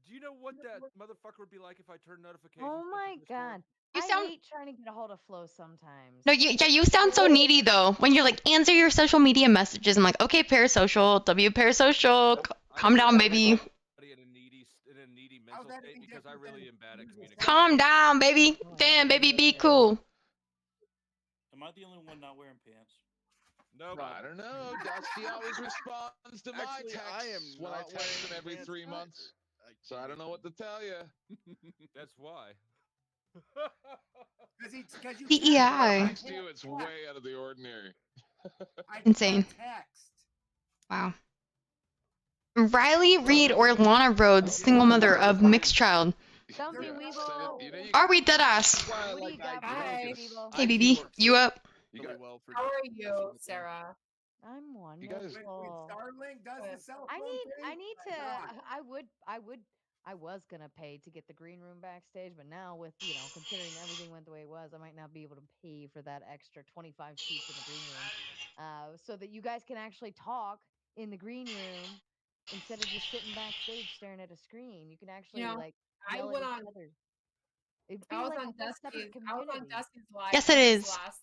Do you know what that motherfucker would be like if I turned notifications? Oh my god. You I sound- hate trying to get a hold of Flo sometimes. No, you sound so needy though. When you're like, answer your social media messages. I'm like, okay, parasocial, parasocial. Calm down, baby. In a needy mental state because I really am bad at communicating. Calm down, baby. Damn, baby, be cool. Am I the only one not wearing pants? No, I don't know. Dusty always responds to my Actually, texts I am when I not text him wearing every pants 3 either. months. So I don't know what to tell you. That's why. Because you DEI. Text you, it's way out of the ordinary. Insane. Wow. Riley Reed or Lana Rhodes, single mother of mixed child. Thumping Weevil. Are we dead ass? What do you got for Hi. us, Weevil? Hey, BB, you up? How are you, Sarah? I'm You guys- wonderful. Starlink does the cell phone thing? I need My to. God. I was gonna pay to get the green room backstage, but now with considering everything went the way it was, I might not be able to pay for that extra 25 seats in the green room, so that you guys can actually talk in the green room instead of just sitting backstage staring at a screen. You can actually I yell went at on. each other. It'd be I was like on a whole separate Dusty's. I was on community. Dusty's live. Yes, it for is. this Last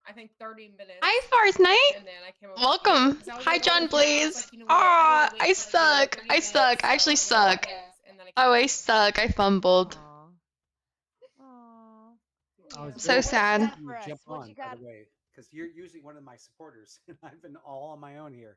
I think 30 minutes. Hi, Fars Night. And then I came over Welcome. here, 'cause I was Hi, like, John oh, yeah, I was Blaze. like, you know what, I Aw, really I wait for suck. 30 I minutes, suck. I actually so I'm like, suck. yes, and then Oh, I suck. I fumbled. I was So very sad. happy you For us, jump what on, you by got? the way, because you're usually one of my supporters, and I've been all on my own here.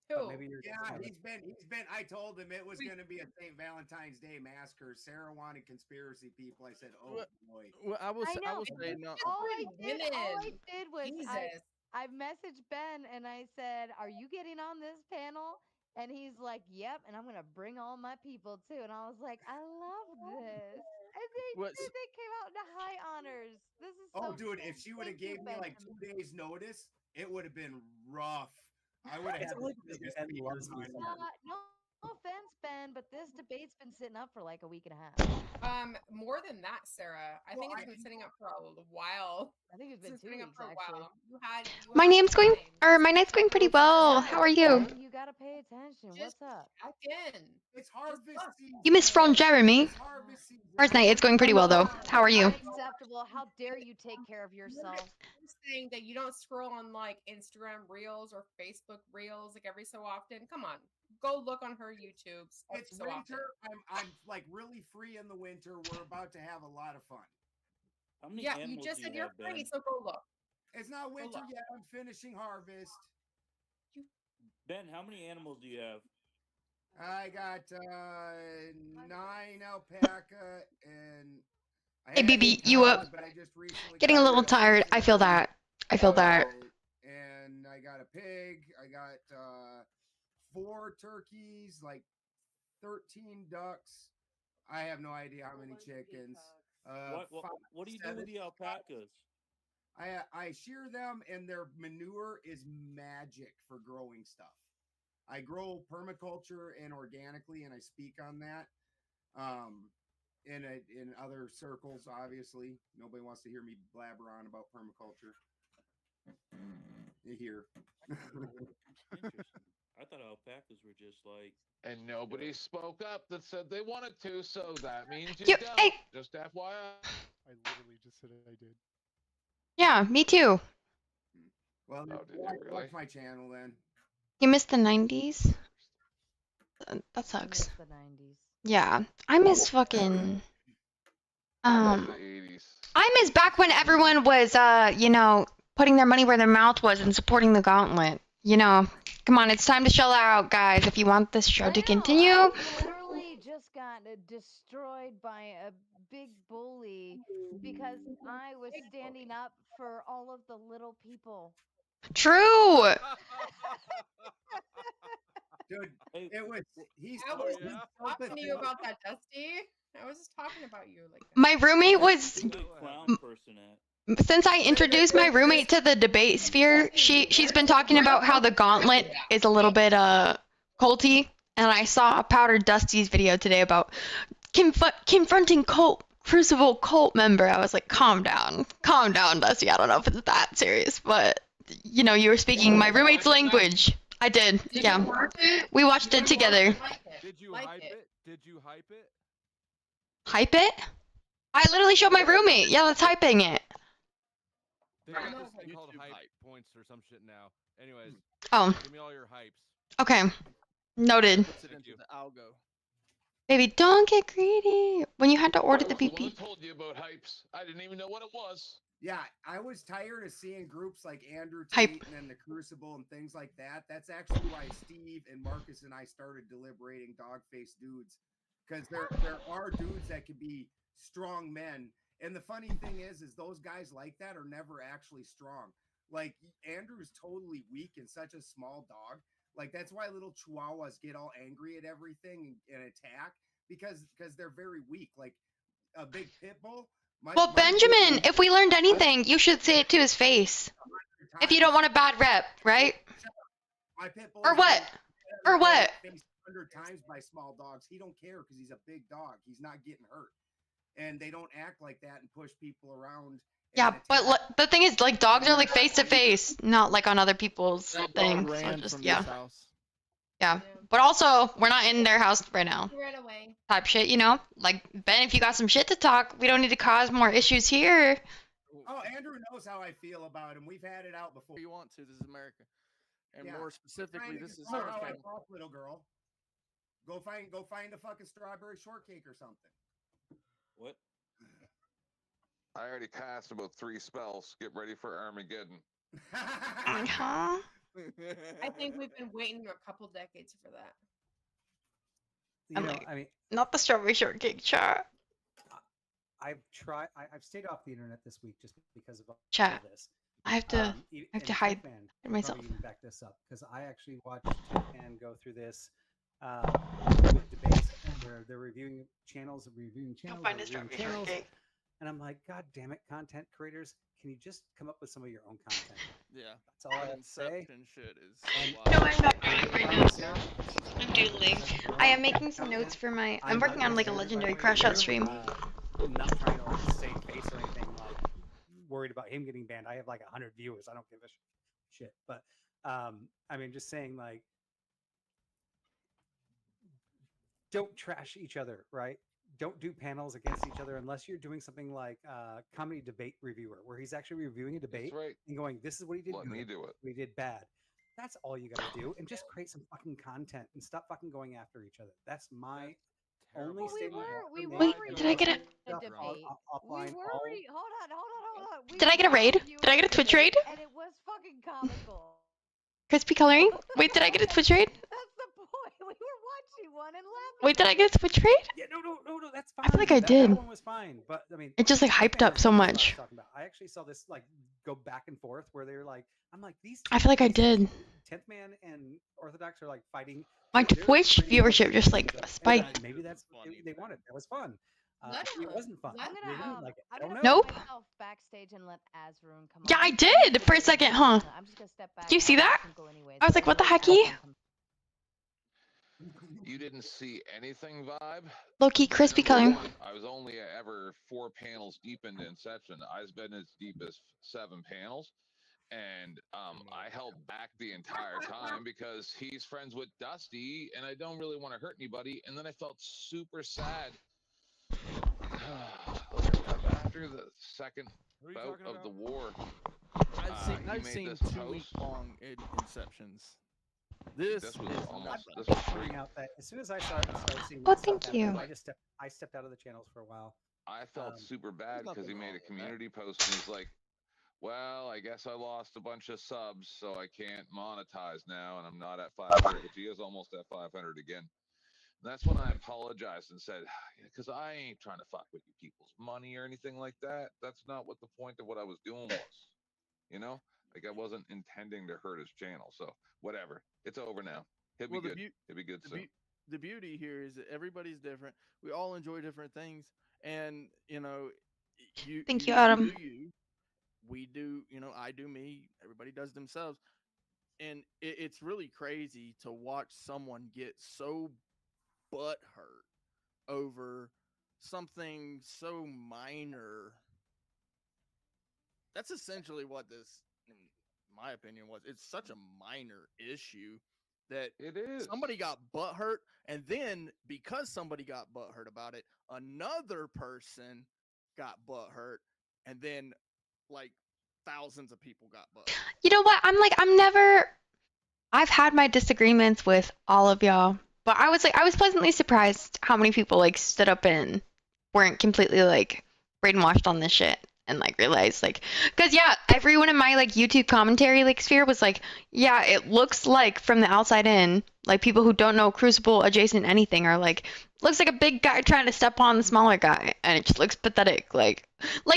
But maybe you're Yeah, he's been. I told him it was going to be a St. Valentine's Day massacre. Sarah wanted conspiracy people. I said, oh boy. Well, I will I know. say no. All I did was Jesus. I messaged Ben and I said, "Are you getting on this panel?" And he's like, "Yep." And I'm gonna bring all my people too. And I was like, "I love this." And they came out into high honors. This is Oh, so dude, cool. if she would have Thank you, gave me like Ben. 2 days notice, it would have been rough. I would have It's had only the because biggest Ben beers loves me on so me. much. No offense, Ben, but this debate's been sitting up for like a week and a half. More than that, Sarah. I think it's been sitting up for a while. I think it's been It's 2 sitting up weeks for a actually. while. You had My night's going pretty well. How are you? You guys gotta pay attention. What's up? Again, it's harvest season. You missed from Jeremy. First night, it's going pretty well though. How are you? Unacceptable. How dare you take care of yourself? I'm saying that you don't scroll on like Instagram Reels or Facebook Reels like every so often. Come on, go look on her YouTube's. every It's so often. winter. I'm like really free in the winter. We're about to have a lot of fun. How many Yeah, you animals just do said you you're have, free, Ben? so go look. It's not winter look. yet. I'm finishing harvest. Ben, how many animals do you have? I got 9 alpaca and I Hey, had BB, 8 you up? cows, but I just recently Getting a got little rid of tired. I feel that. I feel that. And I got a pig. I got 4 turkeys, like 13 ducks. I have no idea how many chickens. What do you do 7 with the alpacas? I shear them, and their manure is magic for growing stuff. I grow permaculture and organically, and I speak on that. In other circles, obviously, nobody wants to hear me blabber on about permaculture. You hear? Interesting. I thought alpacas were just like. And nobody spoke up that said they wanted to, so that means you You- don't. hey. Just FYI. I literally just said I did. Yeah, me too. Well, Oh, did you watch really? my channel then. You missed the 90s? That sucks. The 90s. Yeah, I miss fucking. The Um, 80s. I miss back when everyone was, putting their money where their mouth was and supporting the gauntlet. Come on, it's time to shell out, guys, if you want this show to continue. I literally just got destroyed by a big bully because I was standing up for all of the little people. True. Dude, it was he's I was he's just so talking to you pathetic. about that, Dusty. I was just talking about you like that. My roommate was. Who's the clown person at? Since I introduced my roommate to the debate sphere, she's been talking about how the gauntlet is a little bit culty, and I saw Powdered Dusty's video today about confronting Crucible cult member. I was like, calm down, Dusty. I don't know if it's that serious, but you were speaking my roommate's language. I did, yeah. We watched it together. Did you hype it? Did you hype it? Hype it? I literally showed my roommate. Yeah, that's hyping it. They got this thing called hype points or some shit now. Anyways. Oh. Give me all your hypes. Okay. Noted. Puts it into the algo. Baby, don't get greedy. When you had to order the I was the one BP. who told you about hypes. I didn't even know what it was. Yeah, I was tired of seeing groups like Andrew Hype. Tate and then the Crucible and things like that. That's actually why Steve and Marcus and I started deliberating dog-faced dudes, because there are dudes that can be strong men. And the funny thing is those guys like that are never actually strong. Like Andrew's totally weak and such a small dog. Like that's why little chihuahuas get all angry at everything and attack because they're very weak. Like a big pit bull. Well, Benjamin, if we learned anything, you should say it to his face. If you don't want a bad rep, right? My pit bull Or what? Or what? 100 times by small dogs. He don't care because he's a big dog. He's not getting hurt. And they don't act like that and push people around. Yeah, but the thing is, like, dogs are like face to face, not like on other people's things. So Ran just from yeah, this house. yeah. But also, we're not in their house right now. Right away. Type shit, Like Ben, if you got some shit to talk, we don't need to cause more issues here. Oh, Andrew knows how I feel about him. We've had it out before. You want to? This is America, and Yeah. more You're specifically, trying to this is control our how I family. talk, little girl. Go find a fucking strawberry shortcake or something. What? I already cast about 3 spells. Get ready for Armageddon. Huh? I think we've been waiting a couple decades for that. I mean, Not the strawberry shortcake chat. I've stayed off the internet this week just because of all Chat. this. I have to And hide Techman it myself. probably even back this up because I actually watched Techman go through this with debates where they're reviewing channels, find a reviewing strawberry channels, shortcake. and I'm like, God damn it, content creators, can you just come up with some of your own content? Yeah. That's all I have to say. Inception shit is. No, I'm not doing it right now. I'm doodling. I am making some notes for my. I'm working on like a legendary crash out stream. I'm not trying to like save face or anything. Like worried about him getting banned. I have like 100 viewers. I don't give a shit. But I mean, just saying like don't trash each other, right? Don't do panels against each other unless you're doing something like comedy debate reviewer, where he's actually reviewing a debate right. and going, "This is what he did Let good, me do it. what he did bad." That's all you got to do, and just create some fucking content and stop fucking going after each other. That's my only Well, we statement. were Wait, reviewing did I get a- a debate. Offline, We were all- hold on. We Did I get a were raid? reviewing Did I get a Twitch debate, raid? And it was fucking comical. Crispy coloring? Wait, did I get a Twitch raid? That's the point. We were watching one and laughing. Wait, did I get a Twitch raid? Yeah, no, that's fine. I feel like I That did. one was fine, but I mean, It just like hyped up so That's what I was much. talking about. I actually saw this like go back and forth where they're like, I'm like, these. I feel like I did. 10th Man and Orthodox are like fighting. My They're Twitch fighting over viewership just each like other. And spiked. maybe that's what they wanted. That was fun. Let It wasn't fun. I'm Maybe gonna, like it. I I'm don't know. gonna Nope. put myself backstage and let Azrune come Yeah, on. I did for a second, huh? I'm just gonna step back. Do you see Azrune that? can go anyways, I was but like, what the let hecky? Azrune come. You didn't see anything, Vibe? Low-key crispy Number coloring. one, I was only ever 4 panels deep into Inception. I've been as deep as 7 panels. And I held back the entire time because he's friends with Dusty, and I don't really want to hurt anybody. And then I felt super sad after the second bout of the war. I've he seen made this 2 post. week-long Inceptions. This was is almost nuts. this was Pointing free. out that as soon as I started seeing Oh, this stuff thank you. happen, I stepped out of the channels for a while. I felt super bad because he made a community post and he's like, "Well, I guess I lost a bunch of subs, so I can't monetize now, and I'm not at 500." Which he is almost at 500 again. And that's when I apologized and said, "Because I ain't trying to fuck with you people's money or anything like that. That's not what the point of what I was doing was. You know, like I wasn't intending to hurt his channel. So whatever, it's over now. He'll be Well, good. He'll be good soon." The beauty here is that everybody's different. We all enjoy different things, and you know, Thank you, Adam. do you. We do, you know, I do me. Everybody does themselves, and it's really crazy to watch someone get so butthurt over something so minor. That's essentially what this, in my opinion, was. It's such a minor issue that it is. Somebody got butthurt, and then because somebody got butthurt about it, another person got butthurt, and then like thousands of people got butthurt. You know what? I've had my disagreements with all of y'all, but I was pleasantly surprised how many people like stood up and weren't completely like brainwashed on this shit and like realized like, cause yeah, everyone in my like YouTube commentary like sphere was like, yeah, it looks like from the outside in, like people who don't know Crucible adjacent anything are like, looks like a big guy trying to step on the smaller guy, and it just looks pathetic. Like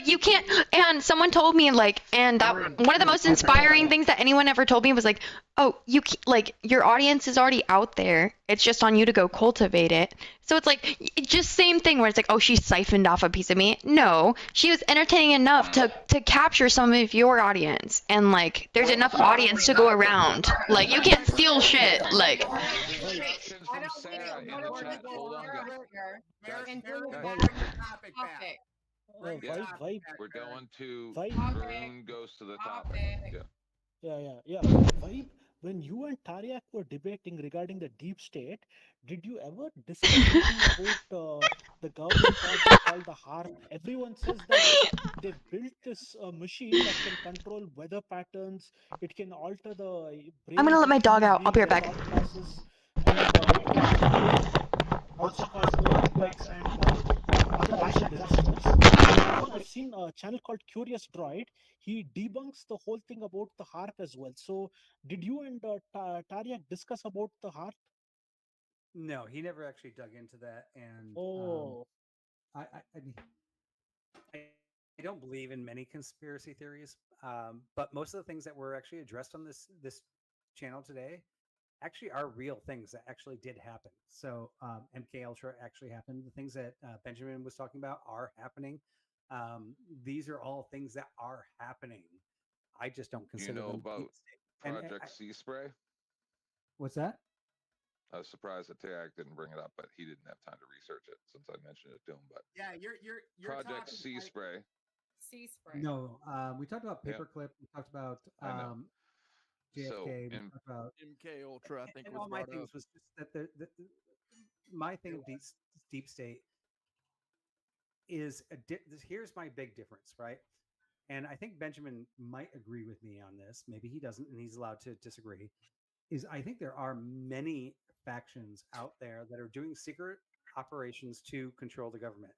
you can't. And someone told me like, and that one of the most inspiring things that anyone ever told me was like, oh, like your audience is already out there. It's just on you to go cultivate it. So it's like just same thing where it's like, oh, she siphoned off a piece of me. No, she was entertaining enough to capture some of your audience, and like there's enough audience to go around. Like you can't steal shit. Like. I don't think I don't want to go earlier and bring it back to the topic. Yeah, we're going to Vibe. Varun goes to the topic. Yeah. Yeah. Vibe, when you and Tariak were debating regarding the deep state, did you ever discuss anything about the government project called the HARP? Everyone says that they built this machine that can control weather patterns. It can alter the. I'm gonna let my dog out. I'll be right back. Also cause earthquakes and other natural disasters. I've seen a channel called Curious Droid. He debunks the whole thing about the HARP as well. So, did you and Tariak discuss about the HARP? No, he never actually dug into that, and I mean, I don't believe in many conspiracy theories, but most of the things that were actually addressed on this channel today actually are real things that actually did happen. So MK Ultra actually happened. The things that Benjamin was talking about are happening. These are all things that are happening. I just don't Do you consider know them about deep state. And Project Sea Spray? What's that? I was surprised that Tayak didn't bring it up, but he didn't have time to research it since I mentioned it to him. But Yeah, you're Project talking, Sea Spray. Sea spray. No, we talked about Yeah. Paperclip. We talked about I know. JFK. So, we and talked about MK Ultra, I think and was all my brought things up. was just that my thing of deep state is here's my big difference, right? And I think Benjamin might agree with me on this. Maybe he doesn't, and he's allowed to disagree. Is I think there are many factions out there that are doing secret operations to control the government.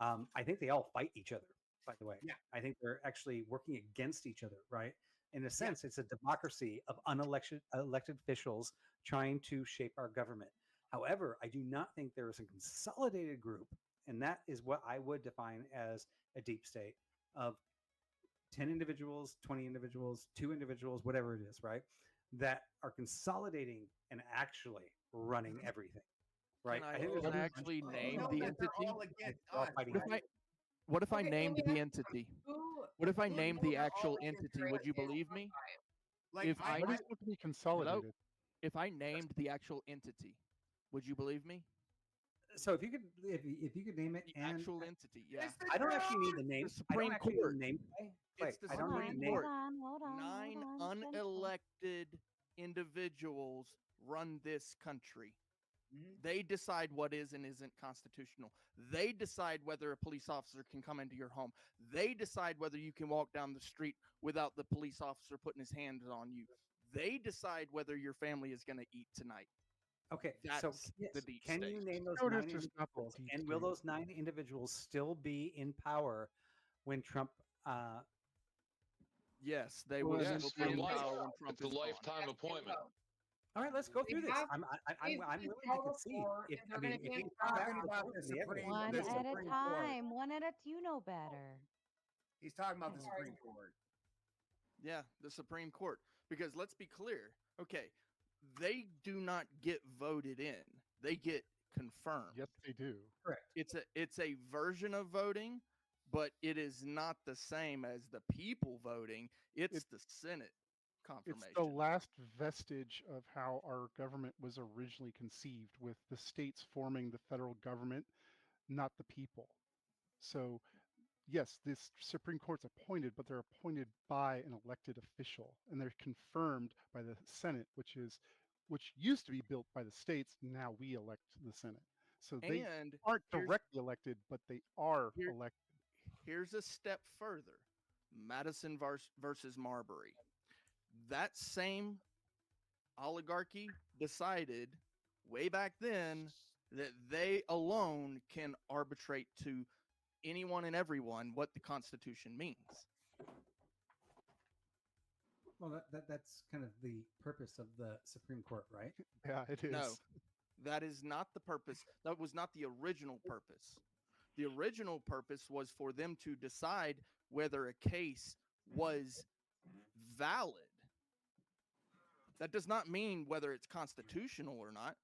I think they all fight each other, by the way. Yeah. I think they're actually working against each other, right? In a sense, it's a democracy of elected officials trying to shape our government. However, I do not think there is a consolidated group, and that is what I would define as a deep state of 10 individuals, 20 individuals, 2 individuals, whatever it is, right? That are consolidating and actually running everything, right? Can I, think can there's I a actually bunch of name them the that they're entity? all against us. What if I Okay, named let me the ask you entity? who- What if I who named those the are all actual against entity? Grant Would you is believe one me? time. Like, If I What is supposed to be consolidated? if I named the actual entity, would you believe me? So if you could name it The and actual entity, yeah. I don't actually need the name. The I don't Supreme actually need Court. the name. Clay. It's the I don't need Supreme the name. Court. Hold on, 9 unelected individuals run this country. They decide what is and isn't constitutional. They decide whether a police officer can come into your home. They decide whether you can walk down the street without the police officer putting his hands on you. They decide whether your family is going to eat tonight. Okay, That's so the yes, deep can state. you name those No, 9 that's just not the individuals? deep And will state. those 9 individuals still be in power when Trump? Yes, they Well, will then Yes, still be for in life. power when Trump It's a is gone. lifetime appointment. All right, let's go They through this. have- I'm they willing do to power concede. for, If, and they're I mean, going to if be you in have power. talking about the the evidence, Supreme- One the at a Supreme time. Court. One at a. You know better. He's talking about the Sorry. Supreme Court. Yeah, the Supreme Court. Because let's be clear. Okay, they do not get voted in. They get confirmed. Yes, they do. Correct. It's a version of voting, but it is not the same as the people voting. It's the Senate confirmation. It's the last vestige of how our government was originally conceived, with the states forming the federal government, not the people. So, yes, this Supreme Court's appointed, but they're appointed by an elected official, and they're confirmed by the Senate, which used to be built by the states. Now we elect the Senate. So they And aren't here's- directly elected, but they are Here- elected. Here's a step further. Madison versus Marbury. That same oligarchy decided way back then that they alone can arbitrate to anyone and everyone what the Constitution means. Well, that's kind of the purpose of the Supreme Court, right? Yeah, it is. No, that is not the purpose. That was not the original purpose. The original purpose was for them to decide whether a case was valid. That does not mean whether it's constitutional or not.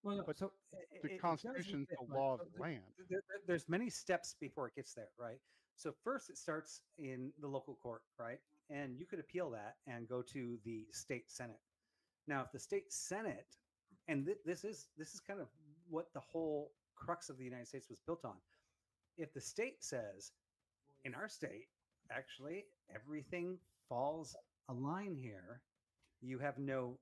Well, no, But so the it does Constitution's fit, the right? law of So the land. There's many steps before it gets there, right? So first, it starts in the local court, right? And you could appeal that and go to the state senate. Now, if the state senate, and this is kind of what the whole crux of the United States was built on. If the state says, in our state, actually everything falls a line here, you have no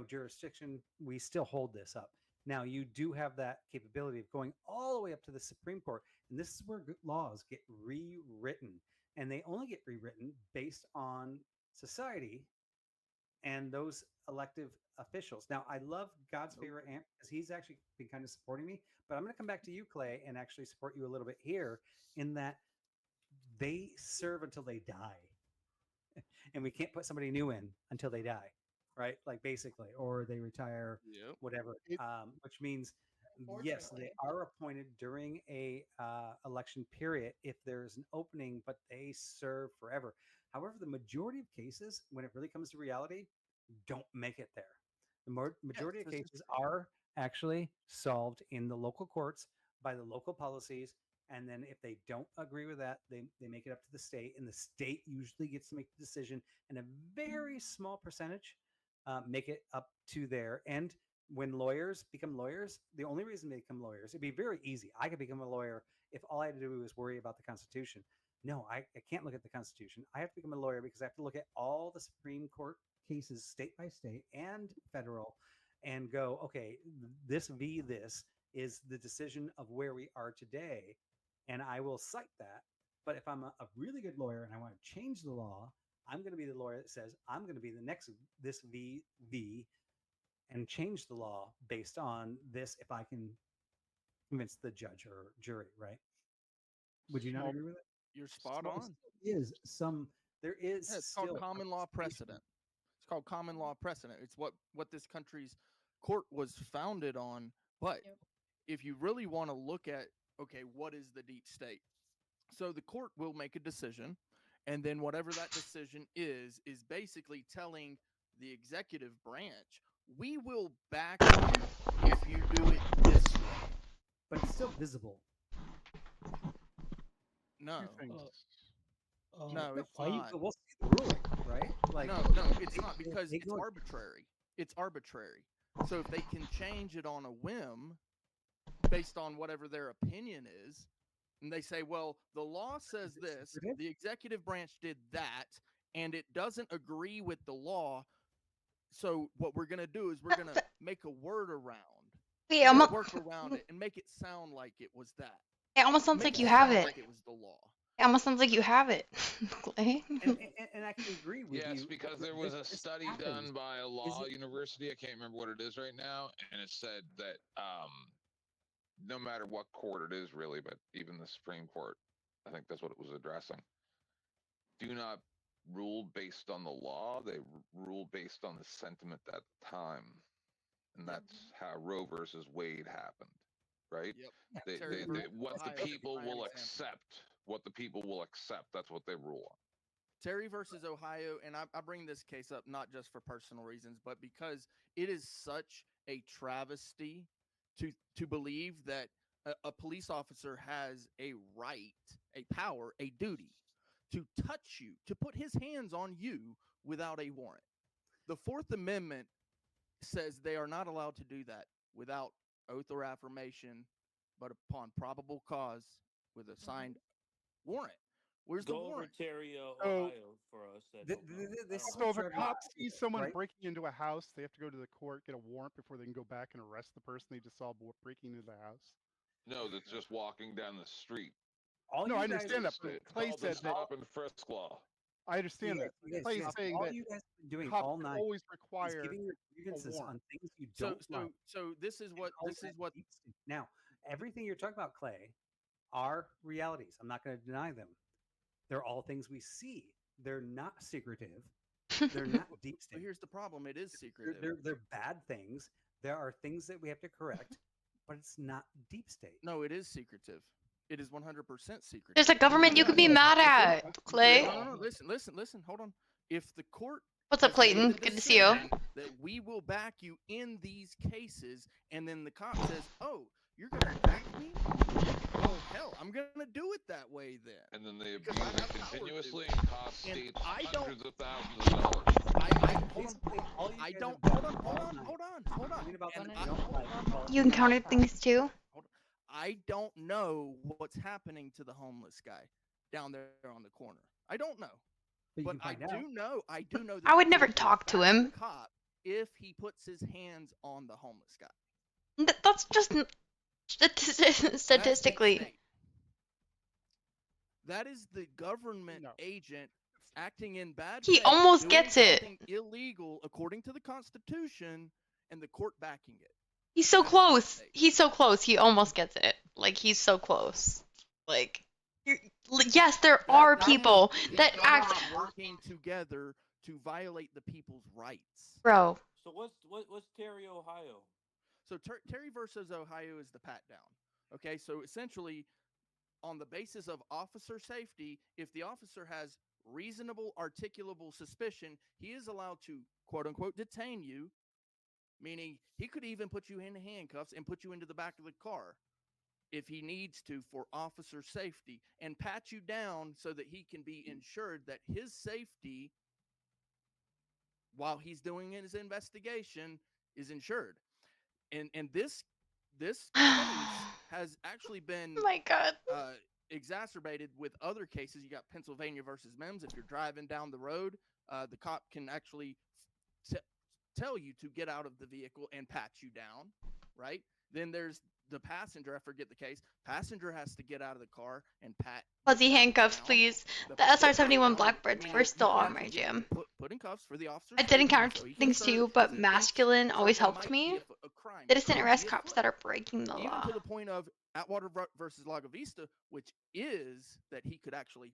jurisdiction. We still hold this up. Now, you do have that capability of going all the way up to the Supreme Court, and this is where laws get rewritten, and they only get rewritten based on society and those elective officials. Now, I love God's favorite Ant because he's actually been kind of supporting me, but I'm going to come back to you, Clay, and actually support you a little bit here in that they serve until they die, and we can't put somebody new in until they die, right? Like basically, or they retire, whatever. Which means, yes, they are appointed during a election period if there's an opening, but they serve forever. However, the majority of cases, when it really comes to reality, don't make it there. The majority of cases are actually solved in the local courts by the local policies. And then if they don't agree with that, they make it up to the state, and the state usually gets to make the decision, and a very small percentage make it up to there. And when lawyers become lawyers, the only reason they become lawyers, it'd be very easy. I could become a lawyer if all I had to do was worry about the Constitution. No, I can't look at the Constitution. I have to become a lawyer because I have to look at all the Supreme Court cases, state by state and federal, and go, okay, this this is the decision of where we are today, and I will cite that. But if I'm a really good lawyer and I want to change the law, I'm going to be the lawyer that says I'm going to be the next this and change the law based on this if I can convince the judge or jury, right? Would you not agree with it? You're spot So on. there is Yeah, it's still called common law precedent. It's called common law precedent. It's what this country's court was founded on. But if you really want to look at, okay, what is the deep state? So the court will make a decision, and then whatever that decision is basically telling the executive branch, we will back you if you do it this way. But it's still visible. No. Uh, No, it's why- not. We'll see the ruling, right? Like no, it's not, because it's arbitrary. It's arbitrary. So if they can change it on a whim based on whatever their opinion is, and they say, well, the law says this, the executive branch did that, and it doesn't agree with the law, so what we're going to do is we're going to make a word around. Wait, almost, work around it and make it sound like it was that. it almost sounds Make like you have sound it. Like it was the law. It almost sounds like you have it, Clay. And I can agree with you. Yes, because there was a This study happens. done by a law it- university. I can't remember what it is right now, and it said that no matter what court it is, really, but even the Supreme Court, I think that's what it was addressing. Do not rule based on the law; they rule based on the sentiment at the time, and that's how Roe versus Wade happened, right? Yep. What the Ohio, people prime will example. accept. What the people will accept, that's what they rule on. Terry versus Ohio, and I bring this case up not just for personal reasons, but because it is such a travesty to believe that a police officer has a right, a power, a duty to touch you, to put his hands on you without a warrant. The Fourth Amendment says they are not allowed to do that without oath or affirmation, but upon probable cause with a signed warrant. Where's the Go over warrant? Terry, So- Ohio, for us. That Th- don't know. th- th- this I is don't So know. if a Trevor, cop sees someone right? breaking into a house, they have to go to the court, get a warrant before they can go back and arrest the person they just saw breaking into the house. No, that's just walking down the street. All No, you I guys- understand that, but It's Clay called the said that. stop and frisk law. I understand that. Yes, Clay's yes, saying all that you guys have been doing cops all can night always is require giving your a grievances on warrant. things you So don't love. this is what Calling this is that what deep state. Now, everything you're talking about, Clay, are realities. I'm not going to deny them. They're all things we see. They're not secretive. They're not deep But state. here's the problem: it is They're, secretive. they're bad things. There are things that we have to correct, but it's not deep state. No, it is secretive. It is 100% secretive. There's a government you could be mad at, Clay. No, listen. Hold on. If the court What's up, has made Clayton? the Good to see you. decision that we will back you in these cases, and then the cop says, "Oh, you're gonna back me? Oh hell, I'm gonna do it that way then." And then they Because abuse I it have power to do continuously it. and cost And states I don't- hundreds of thousands of dollars. Basically, all you I guys don't. have Hold done on. all Hold on. night Hold on. is Hold on. complain about And something I- you don't like. You encountered things too? I don't know what's happening to the homeless guy down there on the corner. I don't know. But you But can I find out. do know. I do know. That I would the never court will talk to back the him. Cop, if he puts his hands on the homeless guy. That's just That's deep statistically. state. That is the government agent acting in bad He faith, almost doing gets it. something illegal according to the Constitution, and the court backing it. He's so close. He's so close. He almost gets it. Like, he's so close. Like, yes, there are people that act. Working together to violate the people's rights. Bro, So what's Terry, Ohio? So Terry versus Ohio is the pat down. Okay, so essentially, on the basis of officer safety, if the officer has reasonable, articulable suspicion, he is allowed to, quote unquote, detain you, meaning he could even put you in handcuffs and put you into the back of the car if he needs to for officer safety, and pat you down so that he can be ensured that his safety, while he's doing his investigation, is ensured. And this case has actually been oh my God. Exacerbated with other cases. You got Pennsylvania versus Mims. If you're driving down the road, the cop can actually tell you to get out of the vehicle and pat you down, right? Then there's the passenger. I forget the case. Passenger has to get out of the car and pat. Fuzzy handcuffs, please. The SR-71 Blackbirds mean, were still on my jam. Put in cuffs for the officer. I did encounter things too, but masculine always helped me. Citizen arrest cops that are breaking the Even law. to the point of Atwater versus Lago Vista, which is that he could actually.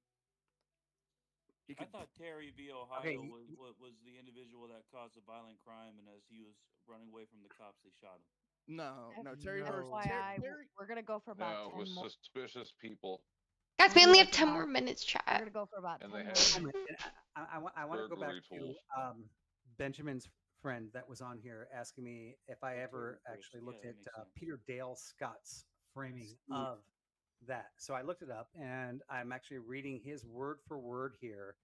I thought Terry v. Ohio was the individual that caused a violent crime, and as he was running away from the cops, they shot him. No, Terry versus FYI, we're gonna go for about No, it 10 was more. suspicious people. Guys, we only have 10 more minutes, We're chat. gonna go for about And 10 they more. had I want to go back burglary to tools. Benjamin's friend that was on here asking me if I ever actually looked at Peter Dale Scott's framing of that. So I looked it up, and I'm actually reading his word for word here.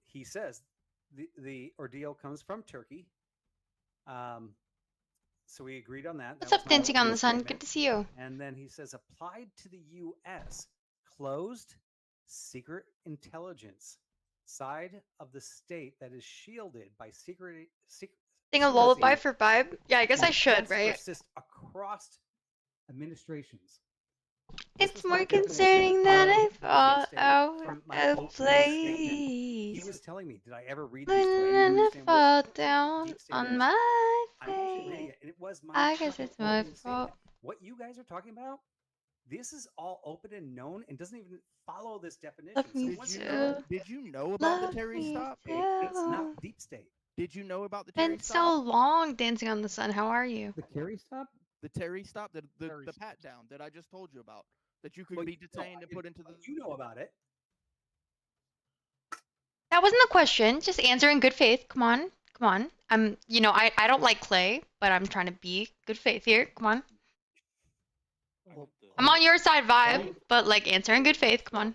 He says the ordeal comes from Turkey. So we agreed on that. What's That up, was my Dancing on the opening Sun? statement. Good to see you. And then he says, applied to the U.S., closed secret intelligence side of the state that is shielded by secret. Sing a lullaby for Vibe? Yeah, I guess I should, right? Persist across administrations. It's more concerning than I thought From out my of opening statement. He place. was telling me, did I ever read these? Do I even Gonna understand fall what down deep state on is? my I'm actually reading face. it, and it was my I guess fucking it's my opening fault. statement. What you guys are talking about, this is all open and known and doesn't even follow this definition. Love So me once too. you know Did you know about the Love Terry me stop? it's too. not deep state. Did you know about the Terry Been stop? so long, Dancing on the Sun. How are you? The Kerry stop? The Terry stop, the pat down that I just told you about, that you could be detained and put into the. You know about it. That wasn't the question. Just answer in good faith. Come on. Come on. I don't like Clay, but I'm trying to be good faith here. Come on. I'm on your side, Vibe, but like answer in good faith. Come on.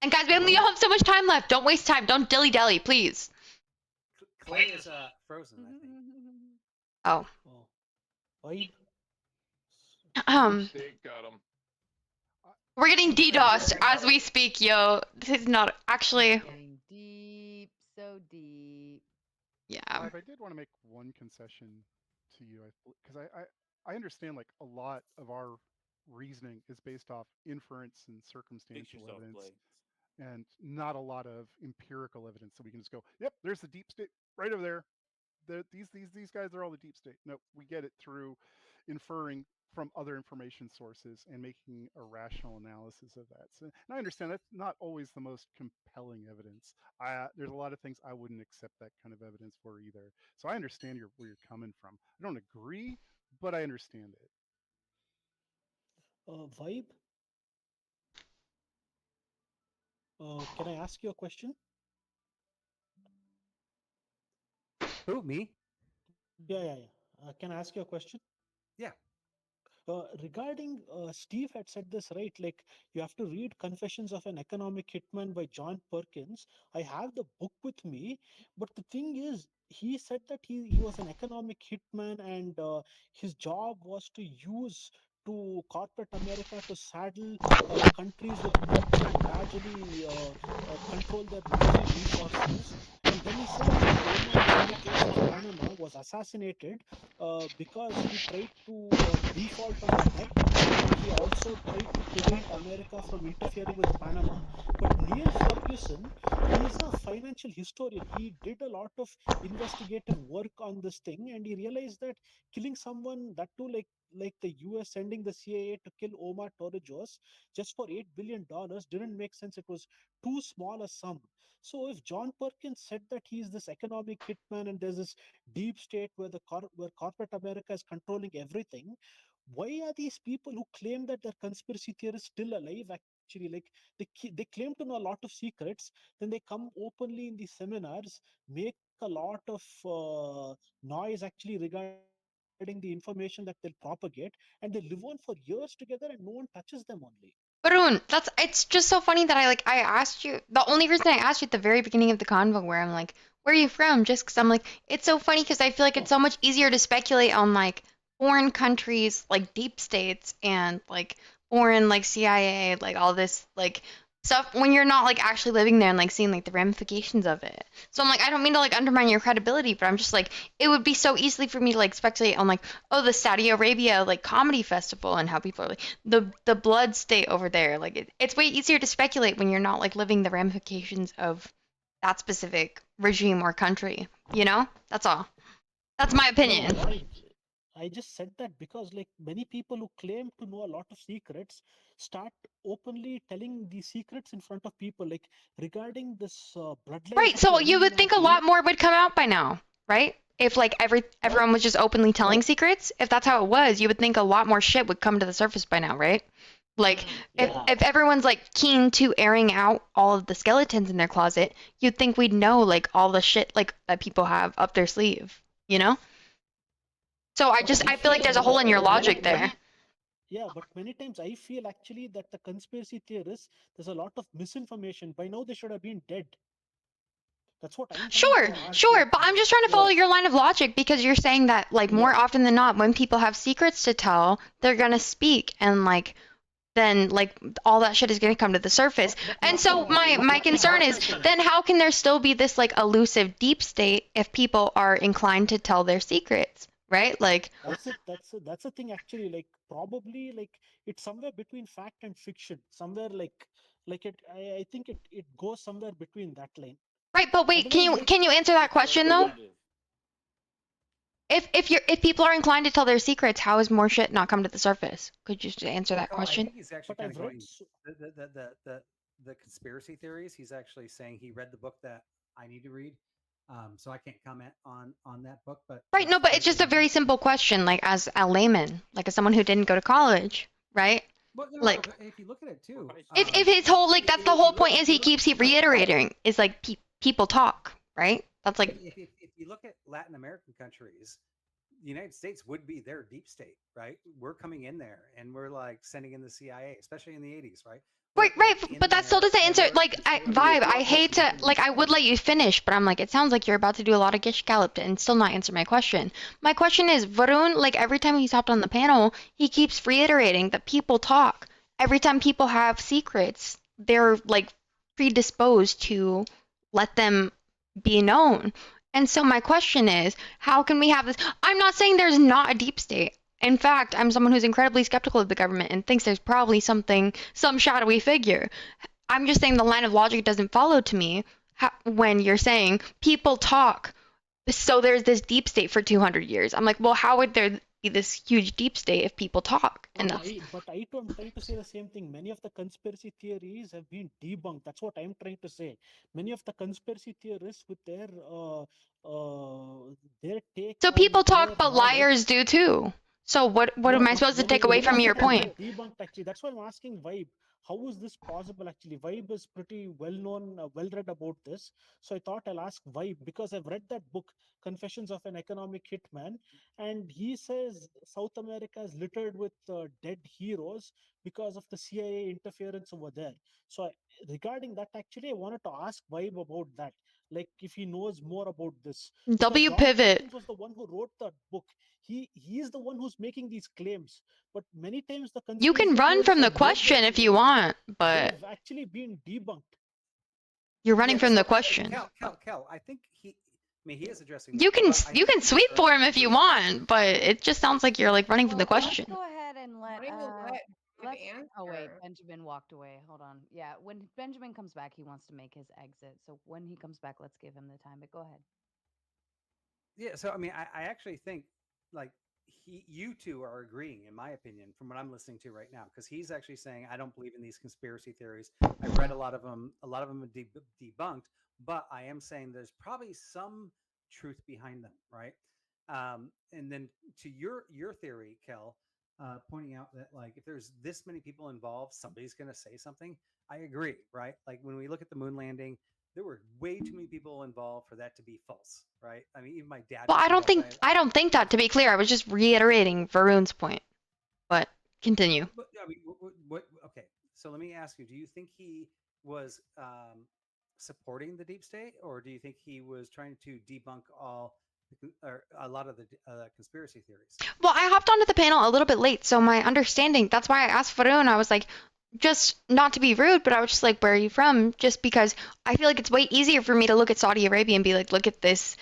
And guys, we only have so much time left. Don't waste time. Don't dilly-dally, please. Clay is frozen, I think. Oh. Why? State got him. We're getting DDoSed as we speak, yo. This is not actually. Getting deep, so deep. Yeah. If I did want to make one concession to you, because I understand like a lot of our reasoning is based off inference and circumstantial yourself, evidence, Clay. and not a lot of empirical evidence. So we can just go, yep, there's the deep state right over there. These guys are all the deep state. No, we get it through inferring from other information sources and making a rational analysis of that. So, and I understand that's not always the most compelling evidence. There's a lot of things I wouldn't accept that kind of evidence for either. So I understand where you're coming from. I don't agree, but I understand it. Vibe? Can I ask you a question? Who, me? Yeah. Can I ask you a question? Yeah. Regarding Steve had said this, right? Like you have to read Confessions of an Economic Hitman by John Perkins. I have the book with me, but the thing is, he said that he was an economic hitman, and his job was to use to corporate America to saddle countries with debts and gradually control their natural resources. And then he said that the case of Panama was assassinated because he tried to default on the debt, and he also tried to prevent America from interfering with Panama. But Neil Ferguson, he is a financial historian. He did a lot of investigative work on this thing, and he realized that killing someone, that too like the US sending the CIA to kill Omar Torrijos just for $8 billion didn't make sense. It was too small a sum. So if John Perkins said that he's this economic hitman and there's this deep state where where corporate America is controlling everything, why are these people who claim that they're conspiracy theorists still alive? Actually, like they claim to know a lot of secrets, then they come openly in these seminars, make a lot of noise actually regarding the information that they'll propagate, and they live on for years together and no one touches them only. Barun, it's just so funny that I asked you, the only reason I asked you at the very beginning of the convo where I'm like, where are you from? Just because I'm like, it's so funny because I feel like it's so much easier to speculate on like foreign countries, like deep states and like foreign like CIA, like all this like stuff when you're not like actually living there and like seeing like the ramifications of it. So I'm like, I don't mean to like undermine your credibility, but I'm just like, it would be so easily for me to like speculate on like, oh, the Saudi Arabia like comedy festival and how people are like the blood state over there. Like it's way easier to speculate when you're not like living the ramifications of that specific regime or country. You know, that's all. That's my opinion. I just said that because like many people who claim to know a lot of secrets start openly telling these secrets in front of people, like regarding this bloodline. Right. So you would think a lot more would come out by now, right? If like everyone was just openly telling secrets, if that's how it was, you would think a lot more shit would come to the surface by now, right? Like if everyone's like keen to airing out all of the skeletons in their closet, you'd think we'd know like all the shit like that people have up their sleeve, you know? So I feel like there's a hole in your logic there. Yeah, but many times I feel actually that the conspiracy theorists, there's a lot of misinformation. By now they should have been dead. That's what I'm Sure, but I'm just trying to follow your line of logic because you're saying that like more often than not, when people have secrets to tell, they're gonna speak and like then like all that shit is gonna come to the surface. And so my concern is then how can there still be this like elusive deep state if people are inclined to tell their secrets? Right? Like that's the thing actually, like probably like it's somewhere between fact and fiction. Somewhere like I think it goes somewhere between that line. Right, but wait, can you answer that question though? If people are inclined to tell their secrets, how has more shit not come to the surface? Could you just answer that question? I think he's actually kind of going the conspiracy theories. He's actually saying he read the book that I need to read. So I can't comment on that book, but right, no, but it's just a very simple question, like as a layman, like as someone who didn't go to college, right? Well, no, like if you look at it too, if his whole like that's the whole point is he keeps reiterating is like people talk, right? That's like if you look at Latin American countries, the United States would be their deep state, right? We're coming in there and we're like sending in the CIA, especially in the 80s, right? Right, but that still doesn't answer, like, Vibe, I hate to, like, I would let you finish, but I'm like, it sounds like you're about to do a lot of Gish Gallop and still not answer my question. My question is, Varun, like, every time he's hopped on the panel, he keeps reiterating that people talk. Every time people have secrets, they're, like, predisposed to let them be known. And so my question is, how can we have this? I'm not saying there's not a deep state. In fact, I'm someone who's incredibly skeptical of the government and thinks there's probably some shadowy figure. I'm just saying the line of logic doesn't follow to me when you're saying people talk, so there's this deep state for 200 years. I'm like, well, how would there be this huge deep state if people talk enough? But I'm trying to say the same thing. Many of the conspiracy theories have been debunked. That's what I'm trying to say. Many of the conspiracy theorists with their take. So people talk, but liars do too. So what am I supposed to take away from your point? Debunked actually. That's why I'm asking Vibe. How is this possible actually? Vibe is pretty well known, well read about this. So I thought I'll ask Vibe because I've read that book, Confessions of an Economic Hitman, and he says South America is littered with dead heroes because of the CIA interference over there. So regarding that, actually, I wanted to ask Vibe about that. Like if he knows more about this. W Pivot John was the one who wrote that book. He is the one who's making these claims, but many times you can run from the question if you want, but they've actually been debunked. You're running from the question. Kel, I think he is addressing. You can sweep for him if you want, but it just sounds like you're like running from the question. Let's go ahead and oh wait, Benjamin walked away. Hold on. Yeah, when Benjamin comes back, he wants to make his exit. So when he comes back, let's give him the time. But go ahead. Yeah. So I mean, I actually think like you two are agreeing, in my opinion, from what I'm listening to right now, because he's actually saying I don't believe in these conspiracy theories. I read a lot of them. A lot of them are debunked, but I am saying there's probably some truth behind them, right? And then to your theory, Kel, pointing out that like if there's this many people involved, somebody's going to say something. I agree, right? Like when we look at the moon landing, there were way too many people involved for that to be false, right? I mean, even my dad. Well, I don't think that, to be clear. I was just reiterating Varun's point. But continue. But, I mean, what? Okay, so let me ask you: do you think he was supporting the deep state, or do you think he was trying to debunk a lot of the conspiracy theories? Well, I hopped onto the panel a little bit late, so my understanding. That's why I asked Varun. I was like, just not to be rude, but I was just like, where are you from? Just because I feel like it's way easier for me to look at Saudi Arabia and be like, look at this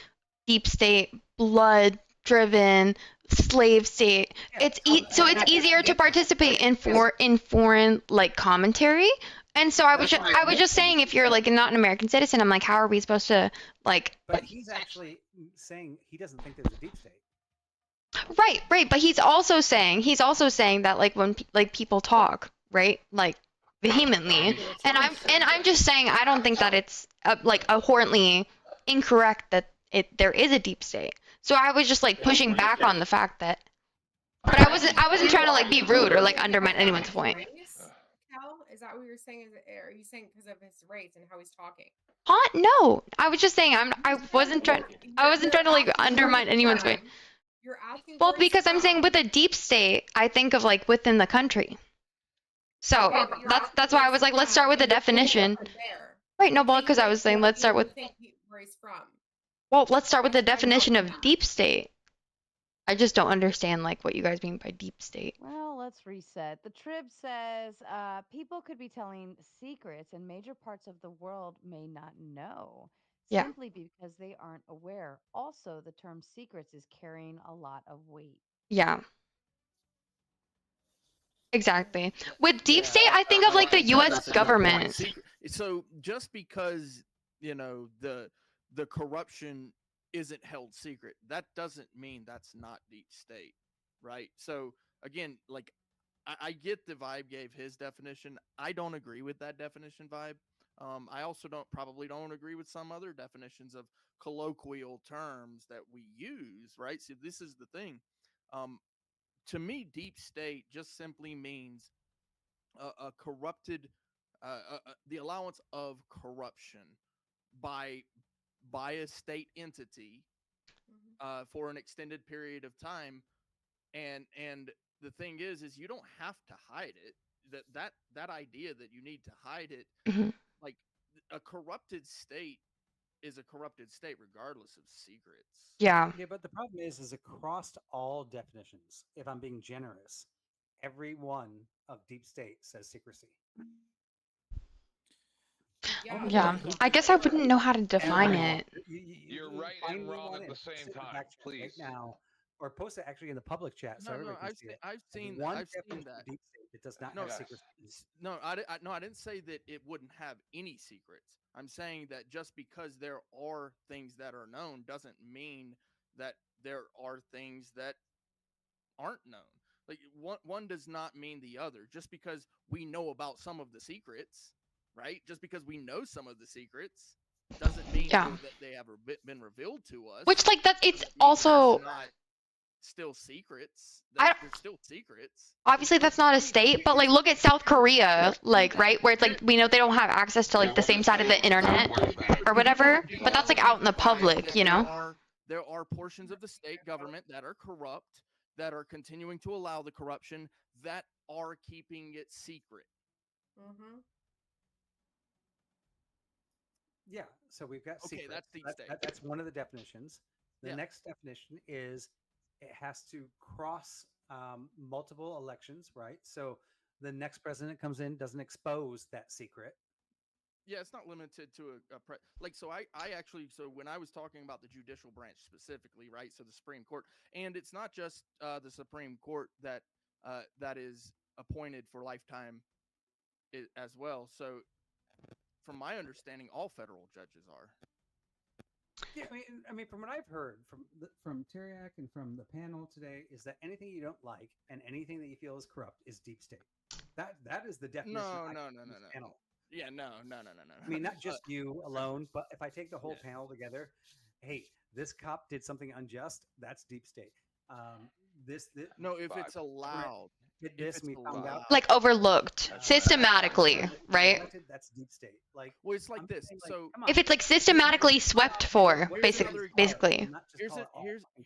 deep state, blood driven slave state. So it's easier to participate in foreign like commentary. And so I was just saying, if you're like not an American citizen, I'm like, how are we supposed to like? But he's actually saying he doesn't think there's a deep state. Right. But he's also saying that like when like people talk, right, like vehemently, and I'm just saying I don't think that it's like abhorrently incorrect that there is a deep state. So I was just like pushing back on the fact that, but I wasn't trying to like be rude or like undermine anyone's point. Cal, is that what you're saying? Are you saying because of his race and how he's talking? Huh? No, I was just saying I wasn't trying to like undermine anyone's point. You're asking. Well, because I'm saying with a deep state, I think of like within the country. So that's why I was like, let's start with the definition. Right? No, because I was saying let's start with. Where he's from. Well, let's start with the definition of deep state. I just don't understand like what you guys mean by deep state. Well, let's reset. The Trib says people could be telling secrets and major parts of the world may not know. Yeah. Simply because they aren't aware. Also, the term secrets is carrying a lot of weight. Yeah. Exactly. With deep state, I think of like the U.S. government. So just because the corruption isn't held secret, that doesn't mean that's not deep state, right? So again, like I get the Vibe gave his definition. I don't agree with that definition, Vibe. I also probably don't agree with some other definitions of colloquial terms that we use, right? So this is the thing. To me, deep state just simply means a corrupted, the allowance of corruption by a state entity for an extended period of time, and the thing is you don't have to hide it. That idea that you need to hide it, like a corrupted state is a corrupted state regardless of secrets. Yeah. Yeah, but the problem is across all definitions, if I'm being generous, every one of deep state says secrecy. Yeah. I guess I wouldn't know how to define it. You're right and wrong at the same time, please. Right now, or post it actually in the public chat so everybody can see it. I've seen One that. definition of deep state that does not have secrecy. No, I didn't say that it wouldn't have any secrets. I'm saying that just because there are things that are known doesn't mean that there are things that aren't known. Like one does not mean the other. Just because we know about some of the secrets, right? Just because we know some of the secrets doesn't mean that they have been revealed to us. Which like that it's also not still secrets. They're still secrets. Obviously that's not a state, but like look at South Korea, like right, where it's like we know they don't have access to like the same side of the internet or whatever, but that's like out in the public, you know. There are portions of the state government that are corrupt, that are continuing to allow the corruption, that are keeping it secret. Mm-hmm. Yeah, so we've got Okay, secret. that's deep state. That's one of the definitions. The Yeah. next definition is it has to cross multiple elections, right? So the next president comes in, doesn't expose that secret. Yeah, it's not limited to so I actually, so when I was talking about the judicial branch specifically, right? So the Supreme Court, and it's not just the Supreme Court that is appointed for lifetime as well. So from my understanding, all federal judges are. Yeah, I mean, from what I've heard from Teriak and from the panel today, is that anything you don't like and anything that you feel is corrupt is deep state. That is the definition. No. Panel. Yeah, no. I mean, not just you alone, but if I take the whole panel together, hey, this cop did something unjust. That's deep state. No, if it's allowed. Like overlooked systematically, right? That's deep state. Like, well, it's like this. So if it's like systematically swept for, basically.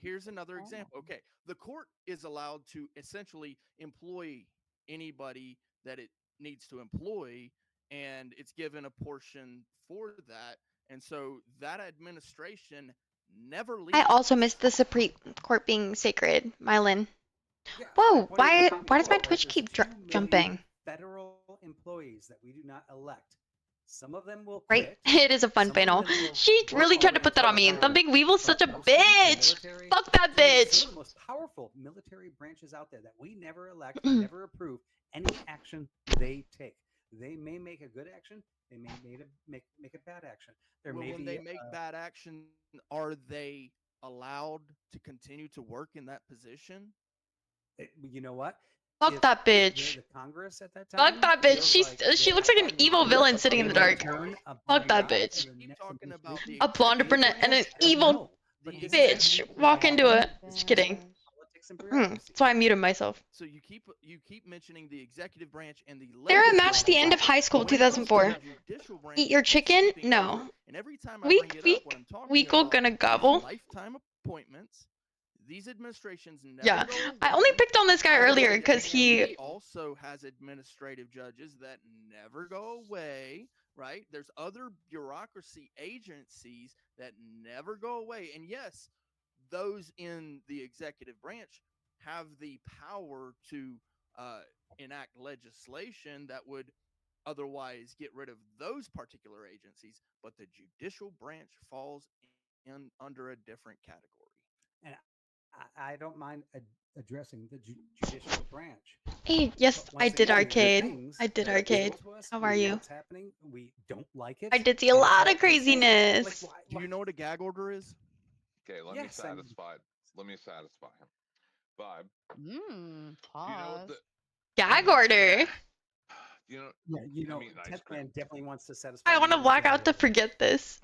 Here's another example. Okay, the court is allowed to essentially employ anybody that it needs to employ, and it's given a portion for that, and so that administration never leaves. I also missed the Supreme Court being sacred, Mylan. Whoa, why does my Twitch keep jumping? federal employees that we do not elect. Some of them will Right? quit. It is a fun Some of panel. them will She work really all tried the to way put that until on me. they're Thumping Weevil's such a but mostly the bitch. military- Fuck that some of the bitch. most powerful military branches out there that we never elect, Mm. never approve any action they take. They may make a good action. They may make a bad action. There Well, may when be they make bad action, are they allowed to continue to work in that position? you know what? Fuck If that the bitch. Congress at that Fuck time that bitch. feels like She they looks like are an evil villain sitting in the dark. Fuck that bitch. Talking about the A blonde brunette and an evil bitch walk into it. Just kidding. That's why I muted myself. So you keep mentioning the executive branch and the They're a legislative match the end of high school, When it comes to 2004. the judicial branch, Eat your chicken? skipping No. over it. And every time I bring it up, what I'm talking Weekle about gonna is gobble. lifetime appointments. These administrations never Yeah. go I away. only picked on this guy By the earlier way, because he. DMV also has administrative judges that never go away, right? There's other bureaucracy agencies that never go away. And yes, those in the executive branch have the power to enact legislation that would otherwise get rid of those particular agencies, but the judicial branch falls in under a different category. And I don't mind addressing the judicial branch. Hey, yes, But I once did again, arcade. things I did that are arcade. visible to us, How we are know you? what's happening? We don't like it. I did see a and lot of it's like, craziness. Do you know what a gag order is? Okay, let Yes, me I- satisfy him. Vibe. Mm, Do you know pause. what the Gag order. you know? Yeah, you know, I mean, ice Tenth cream. Man definitely wants to satisfy. I want to you black with out to forget this.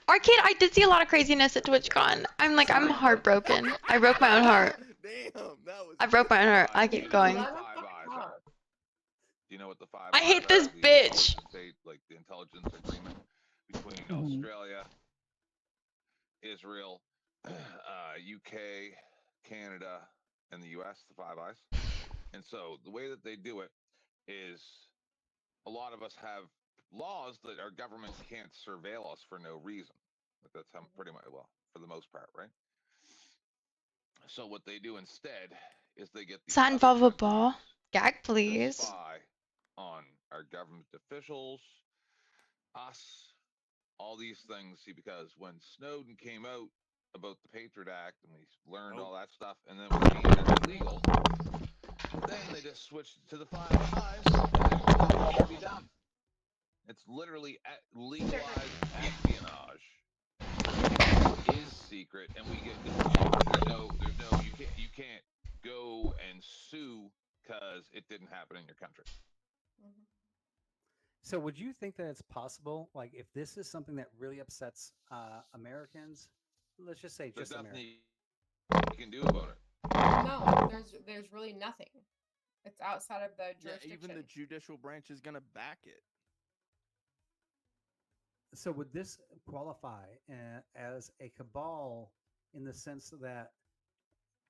Arcade, I did see a lot of craziness at TwitchCon. I'm heartbroken. I broke my own heart. Damn, that was. I broke my own heart. I keep going. Do you know what the Five I Eyes hate are? this The bitch. the intelligence agreement between Mhm. Australia, Israel, UK, Canada, and the US, the Five Eyes. And so the way that they do it is a lot of us have laws that our government can't surveil us for no reason. But that's how pretty much, well, for the most part, right? So what they do instead is they get Does the that involve a ball? Gag, please. spy on our government officials, us, all these things. See, because when Snowden came out about the Patriot Act and we learned all that stuff, and then we made it illegal, then they just switched to the Five Eyes, and it be done. It's literally legalized espionage. It is secret, and we get there's no you can't go and sue because it didn't happen in your country. So, would you think that it's possible, like, if this is something that really upsets Americans, let's just say There's just nothing Americans? you can do about it. No, there's really nothing. It's outside of the Yeah, jurisdiction. even the judicial branch is gonna back it. So, would this qualify as a cabal in the sense that,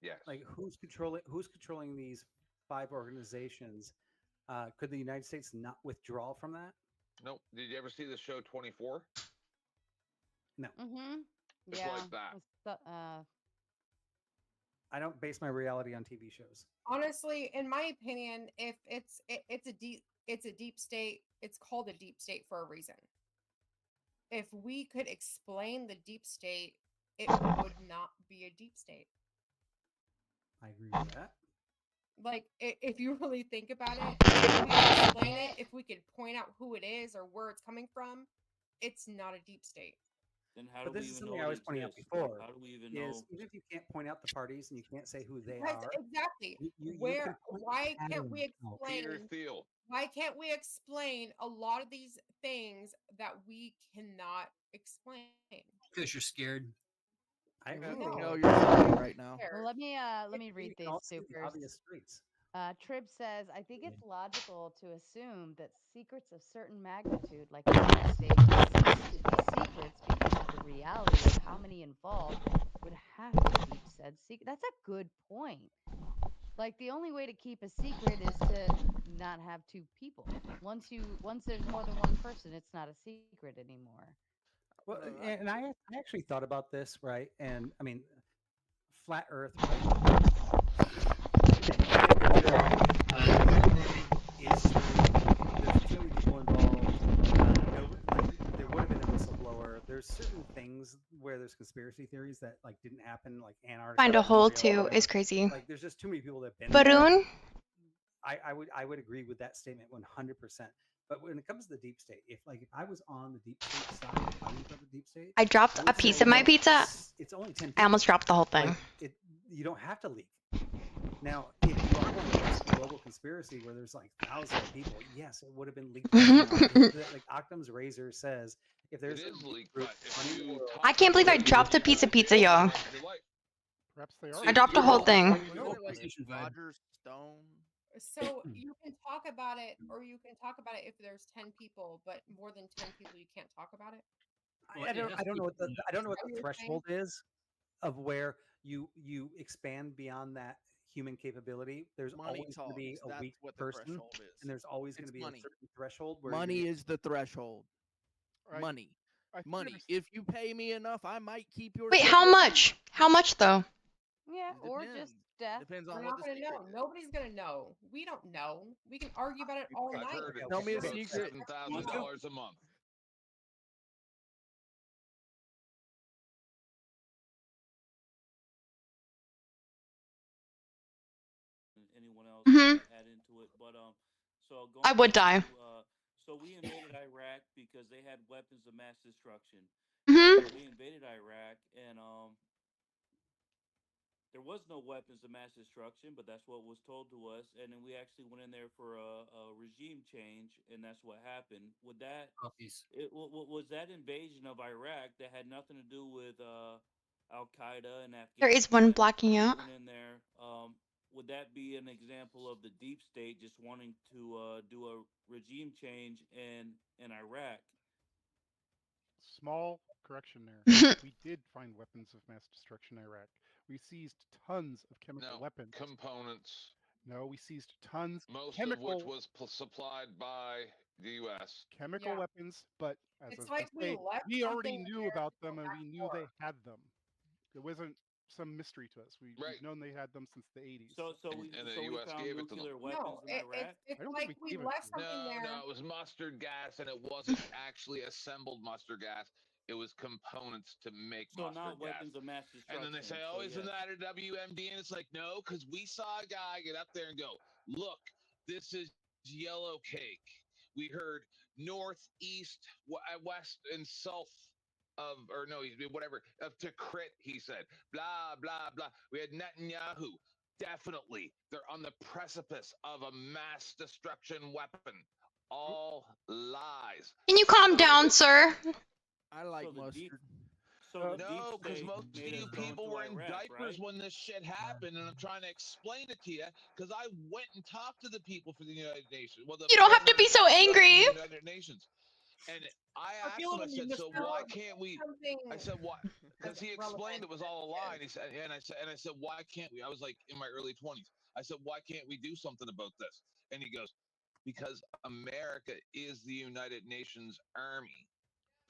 yes, like, who's controlling these five organizations? Could the United States not withdraw from that? Nope. Did you ever see the show 24? No. Mm-hmm. It's Yeah. like that. I don't base my reality on TV shows. Honestly, in my opinion, if it's a deep state, it's called a deep state for a reason. If we could explain the deep state, it would not be a deep state. I agree with that. Like, if you really think about it, if we could explain it, if we could point out who it is or where it's coming from, it's not a deep state. Then how But do this we is even something know I it was pointing out exists? before. How do we even Is know? even if you can't point out the parties and you can't say who they Because are, exactly. you Where? can point Why can't we patterns out. Peter explain? Thiel. Why can't we explain a lot of these things that we cannot explain? Because you're scared. I No. agree. No, you're lying right now. Well, let me read You can these all see the supers. obvious traits. Trib says, I think it's logical to assume that secrets of certain magnitude, like the deep state, cease to be secrets because of the reality of how many involved would have to keep said secret. That's a good point. Like, the only way to keep a secret is to not have two people. Once there's more than one person, it's not a secret anymore. Well, and I actually thought about this, right? And I mean, flat Earth, right? Is true. there's certain things where there's conspiracy theories that like didn't happen, like Antarctica. Find a hole Montreal, too is crazy. Like there's just too many people that have been there. Baroon? I would agree with that statement 100%. But when it comes to the deep state, if I was on the deep state side, fighting for the deep state, I dropped a piece of my pizza. It's only 10. I almost dropped the whole thing. Like, you don't have to leak. Now, if you are going against a global conspiracy where there's like thousands of people, yes, it would have been leaked. Like Occam's razor says, if there's I can't believe I dropped a piece of pizza, y'all. Perhaps they are. I dropped the whole thing. Roger Stone. So you can talk about it, or you can talk about it if there's 10 people, but more than 10 people, you can't talk about it. I don't know what the threshold is of where you expand beyond that human capability. There's Money always going to be talks. a That's weak what the person, threshold is. and there's always going It's to be money. a certain threshold where Money is the threshold. Right. Money. I Money. If you pay me enough, I might keep your. Wait, how much? How much though? Yeah, or just death. Depends We're on not what the gonna know. secret is. Nobody's gonna know. We don't know. We can argue about it all I've night. heard it. Tell me a About secret. $7,000 a month. Anyone else Mhm. add into it? But so going I would back die. to, so we invaded Iraq because they had weapons of mass destruction. Mhm. We invaded Iraq, and there was no weapons of mass destruction, but that's what was told to us. And then we actually went in there for a regime change, and that's what happened. Would that was that invasion of Iraq that had nothing to do with Al Qaeda and Afghanistan? There is one blacking We out. went in there. Would that be an example of the deep state just wanting to do a regime change in Iraq? Small correction there. We did find weapons of mass destruction in Iraq. We seized tons of chemical weapons. Components. No, we seized tons Most chemical of which was supplied by the U.S. chemical weapons, but as It's I was like gonna we say, left we already something knew there about to go them and back we knew they for. had them. It wasn't some mystery to us. We've known they had them since the 80s. So we And the so we U.S. found gave it to them. nuclear weapons in Iraq. It's I don't like think we gave it left to them. something there. No, it was mustard gas, and it wasn't actually assembled mustard gas. It was components to make So mustard not gas. weapons of mass destruction. And then they say, "Oh, so isn't yes. that a WMD?" And it's like, no, because we saw a guy get up there and go, "Look, this is yellow cake." We heard north, east, west, and south of, or no, whatever, of Tikrit, he said, blah, blah, blah. We had Netanyahu. Definitely, they're on the precipice of a mass destruction weapon. All lies. Can you calm down, sir? I like So the mustard. deep- So the No, deep because state most of made you us go people into were in Iraq, diapers right? when this shit happened, and I'm trying to explain it to you because I went and talked to the people for the United Nations. Well, the You don't have to be so President of the angry. United Nations, and I I asked feel him. I like said, you "So missed why out can't we?" something I said, "Why?" Because he explained relevant it was all a lie, and he said, and I said, "Why can't we?" I was like in my early 20s. I said, "Why can't we do something about this?" And he goes, "Because America is the United Nations Army.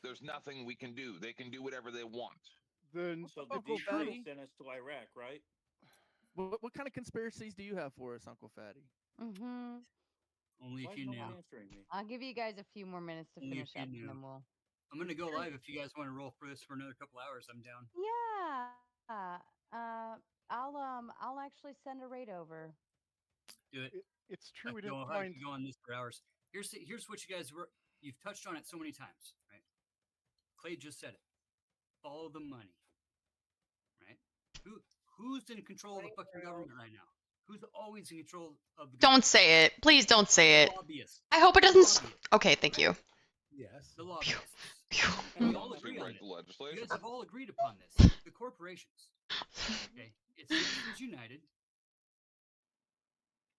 There's nothing we can do. They can do whatever they want." So the Uncle deep Fatty? state sent us to Iraq, right? What kind of conspiracies do you have for us, Uncle Fatty? Mm-hmm. Only Why if is you no knew. one answering me? I'll give you guys a few more minutes to Only finish if you up, and knew. then we'll. I'm gonna go live if you guys want to roll for this for another couple hours. I'm down. Yeah. I'll actually send a raid over. Do it. It's true I we could didn't go, I find. could go on this for hours. Here's what you guys were. You've touched on it so many times, right? Clay just said it. Follow the money, right? Who's in control of the fucking government right now? Who's always in control of the Don't say it. Please don't say it. lobbyists? I hope it doesn't. Lobbyists, Okay, thank you. Yes. the lobbyists. And we all To agree on write it. the You legislation. guys have all agreed upon this. The corporations. Okay, it's Citizens United.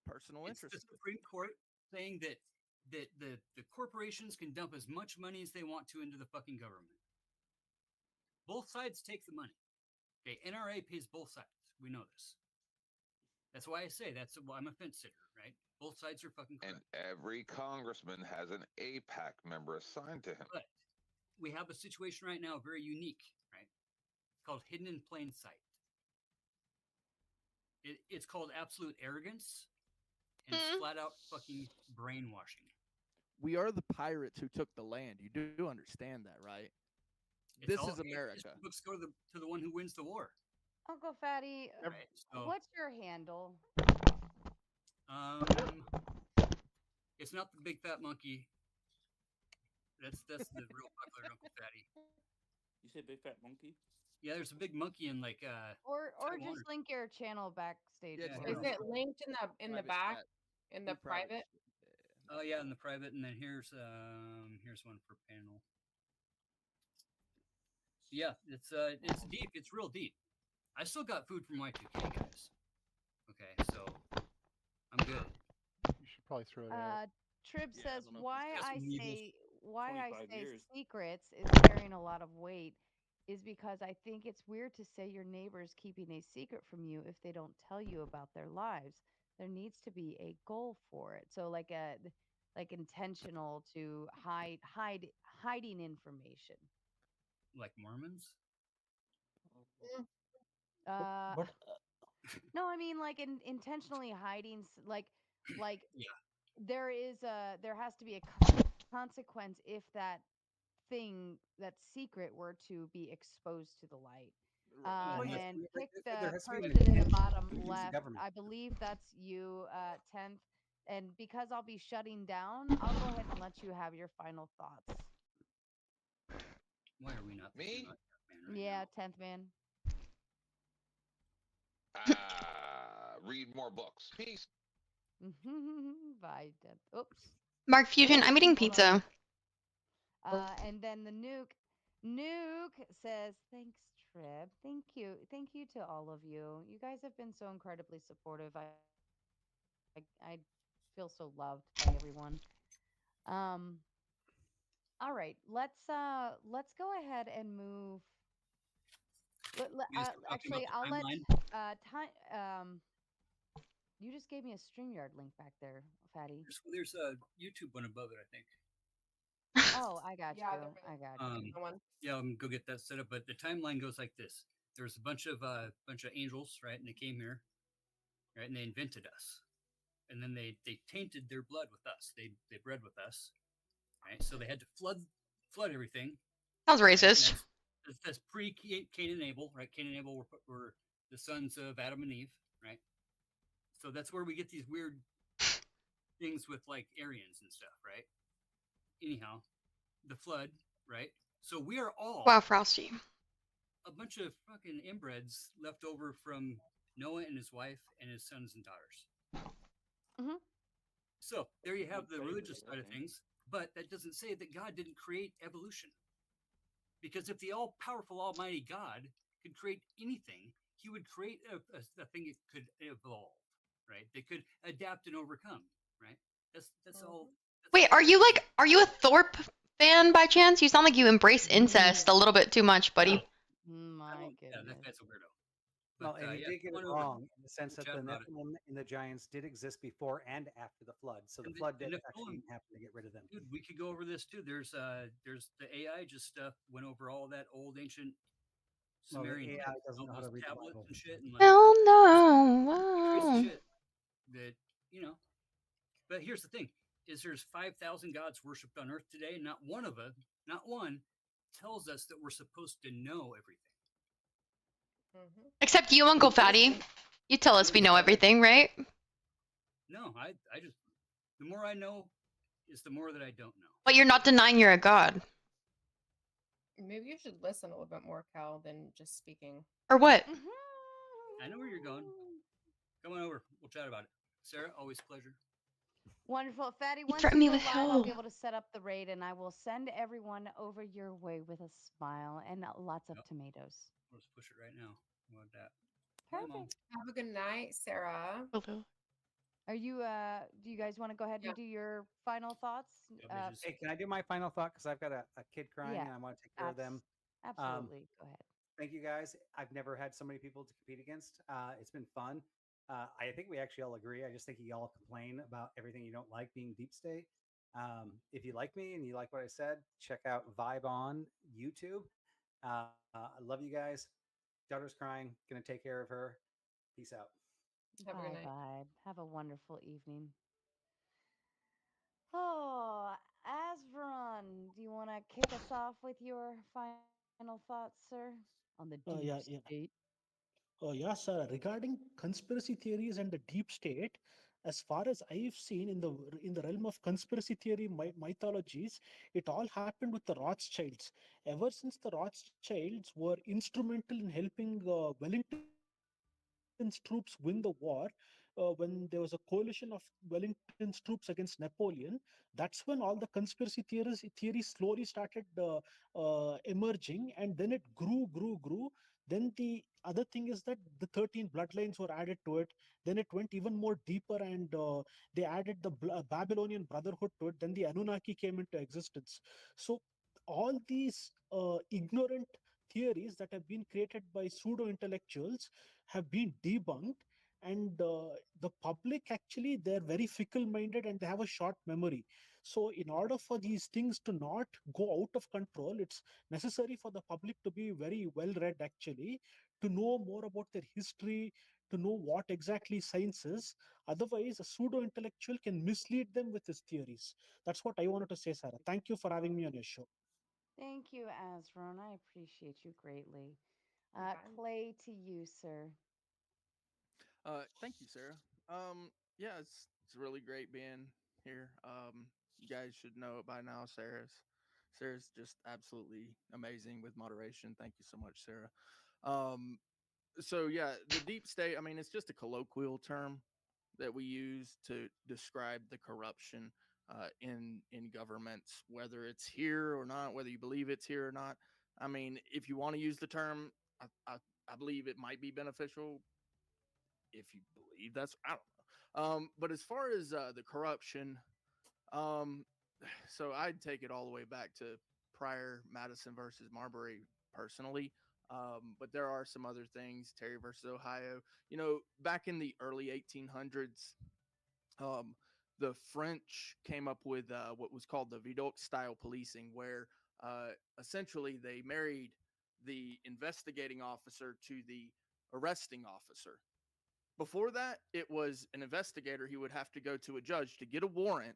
Personal It's interest. the Supreme Court saying that the corporations can dump as much money as they want to into the fucking government. Both sides take the money. Okay, NRA pays both sides. We know this. That's why I say that's why I'm a fence sitter, right? Both sides are fucking correct. And every congressman has an APAC member assigned to him. But we have a situation right now very unique, right? It's called hidden in plain sight. It's called absolute arrogance and it's flat out fucking brainwashing. We are the pirates who took the land. You do understand that, right? It's This all, is America. books go to the one who wins the war. Uncle Fatty, Right, so- what's your handle? It's not the big fat monkey. That's the real popular Uncle Fatty. You say big fat monkey? Yeah, there's a big monkey in like Or Taiwan. just link your channel backstage. Yeah, for just Is us. it linked in the back in the private? Oh yeah, in the private, and then here's one for panel. Yeah, it's deep. It's real deep. I still got food from Y2K guys. Okay, so I'm good. You should probably throw it out. Trib Yeah, I says don't know if why it's got I some needles. say why I 25 say years. secrets is carrying a lot of weight is because I think it's weird to say your neighbor's keeping a secret from you if they don't tell you about their lives. There needs to be a goal for it. So like intentional to hiding information. Like Mormons. Uh But no, I mean like intentionally hiding like Yeah. there has to be a consequence if that thing, that secret, were to be exposed to the light. Well, yes, And there- pick there the has to be an person in the intention bottom to use the left. government. I believe that's you, 10th. And because I'll be shutting down, I'll go ahead and let you have your final thoughts. Why are we not Me? Yeah, 10th man. Read more books. Peace. Bye, 10th. Oops. Mark Fusion, I'm eating pizza. And then the Nuke says, thanks, Trib. Thank you. Thank you to all of you. You guys have been so incredibly supportive. I feel so loved by everyone. All right, let's go ahead and move. You guys were talking Actually, about I'll the let timeline? you just gave me a StreamYard link back there, Fatty. There's a YouTube one above it, I think. Oh, I got you. I got you. Yeah, I'm go get that set up. But the timeline goes like this: there's a bunch of angels, right? And they came here, right? And they invented us, and then they tainted their blood with us. They bred with us, right? So they had to flood everything. Sounds Right? racist. That's pre Cain and Abel, right? Cain and Abel were the sons of Adam and Eve, right? So that's where we get these weird things with like Aryans and stuff, right? Anyhow, the flood, right? So we are all Wow, Frosty. a bunch of fucking inbreds left over from Noah and his wife and his sons and daughters. Mm-hmm. So there you have the religious side of things, but that doesn't say that God didn't create evolution. Because if the all-powerful Almighty God could create anything, He would create a thing that could evolve, right? That could adapt and overcome, right? That's all. Wait, are you a Thorpe fan by chance? You sound like you embrace incest a little bit too much, buddy. My Yeah, that guy's a weirdo. Well, But, and he yeah, did get come it on over. wrong in the sense that Chat the about it. Nephilim and the giants did exist before and after the flood. So the And flood the did Nephilim- actually happen to get rid of them. Dude, we could go over this too. There's the AI just went over all that old ancient Well, the Sumerian AI texts, doesn't all know how to those read the tablets Bible. and shit, and like Hell no. crazy Wow. shit that But here's the thing: is there's 5,000 gods worshipped on Earth today, and not one tells us that we're supposed to know everything. Except you, Uncle Fatty. You tell us we know everything, right? No, I just the more I know is the more that I don't know. But you're not denying you're a god. Maybe you should listen a little bit more, Cal, than just speaking. Or what? I know where you're going. Come on over. We'll chat about it. Sarah, always a pleasure. Wonderful. Fatty, You once threaten you me go with live, I'll be hell. able to set up the raid and I will send everyone over your way with a smile and lots of tomatoes. Let's push it right now. How about that? Perfect. Have a good night, Sarah. Are you do you guys want to go ahead and do your final thoughts? Hey, can I do my final thought? Because I've got a kid crying Yeah, and I want to take care of them. Absolutely. Go ahead. Thank you guys. I've never had so many people to compete against. It's been fun. I think we actually all agree. I just think you all complain about everything you don't like being deep state. If you like me and you like what I said, check out Vibe on YouTube. I love you guys. Daughter's crying. Gonna take care of her. Peace out. Have a good Bye, night. Vibe. Have a wonderful evening. Oh, Asveron, do you want to kick us off with your final Final thoughts, sir, on the Uh, deep yeah, yeah. state? Yeah, sir. Regarding conspiracy theories and the deep state, as far as I've seen in the realm of conspiracy theory mythologies, it all happened with the Rothschilds. Ever since the Rothschilds were instrumental in helping Wellington's troops win the war, when there was a coalition of Wellington's troops against Napoleon, that's when all the conspiracy theories slowly started emerging, and then it grew. Then the other thing is that the 13 bloodlines were added to it. Then it went even more deeper, and they added the Babylonian Brotherhood to it. Then the Anunnaki came into existence. So all these ignorant theories that have been created by pseudo intellectuals have been debunked, and the public, actually, they're very fickle minded and they have a short memory. So in order for these things to not go out of control, it's necessary for the public to be very well read, actually, to know more about their history, to know what exactly science is. Otherwise, a pseudo intellectual can mislead them with his theories. That's what I wanted to say, Sarah. Thank you for having me on your show. Thank you, Azron. I appreciate you greatly. Clay, to you, sir. Thank you, Sarah. Yeah, it's really great being here. You guys should know it by now. Sarah's just absolutely amazing with moderation. Thank you so much, Sarah. Um, so yeah, the deep state. I mean, it's just a colloquial term that we use to describe the corruption in governments, whether it's here or not, whether you believe it's here or not. I mean, if you want to use the term, I, I, I believe it might be beneficial if you believe that's, I don't know. But as far as the corruption, um, so I'd take it all the way back to prior Madison versus Marbury personally. But there are some other things, Terry versus Ohio. You know, back in the early 1800s, um, the French came up with what was called the Vidocq style policing, where essentially they married the investigating officer to the arresting officer. Before that, it was an investigator. He would have to go to a judge to get a warrant,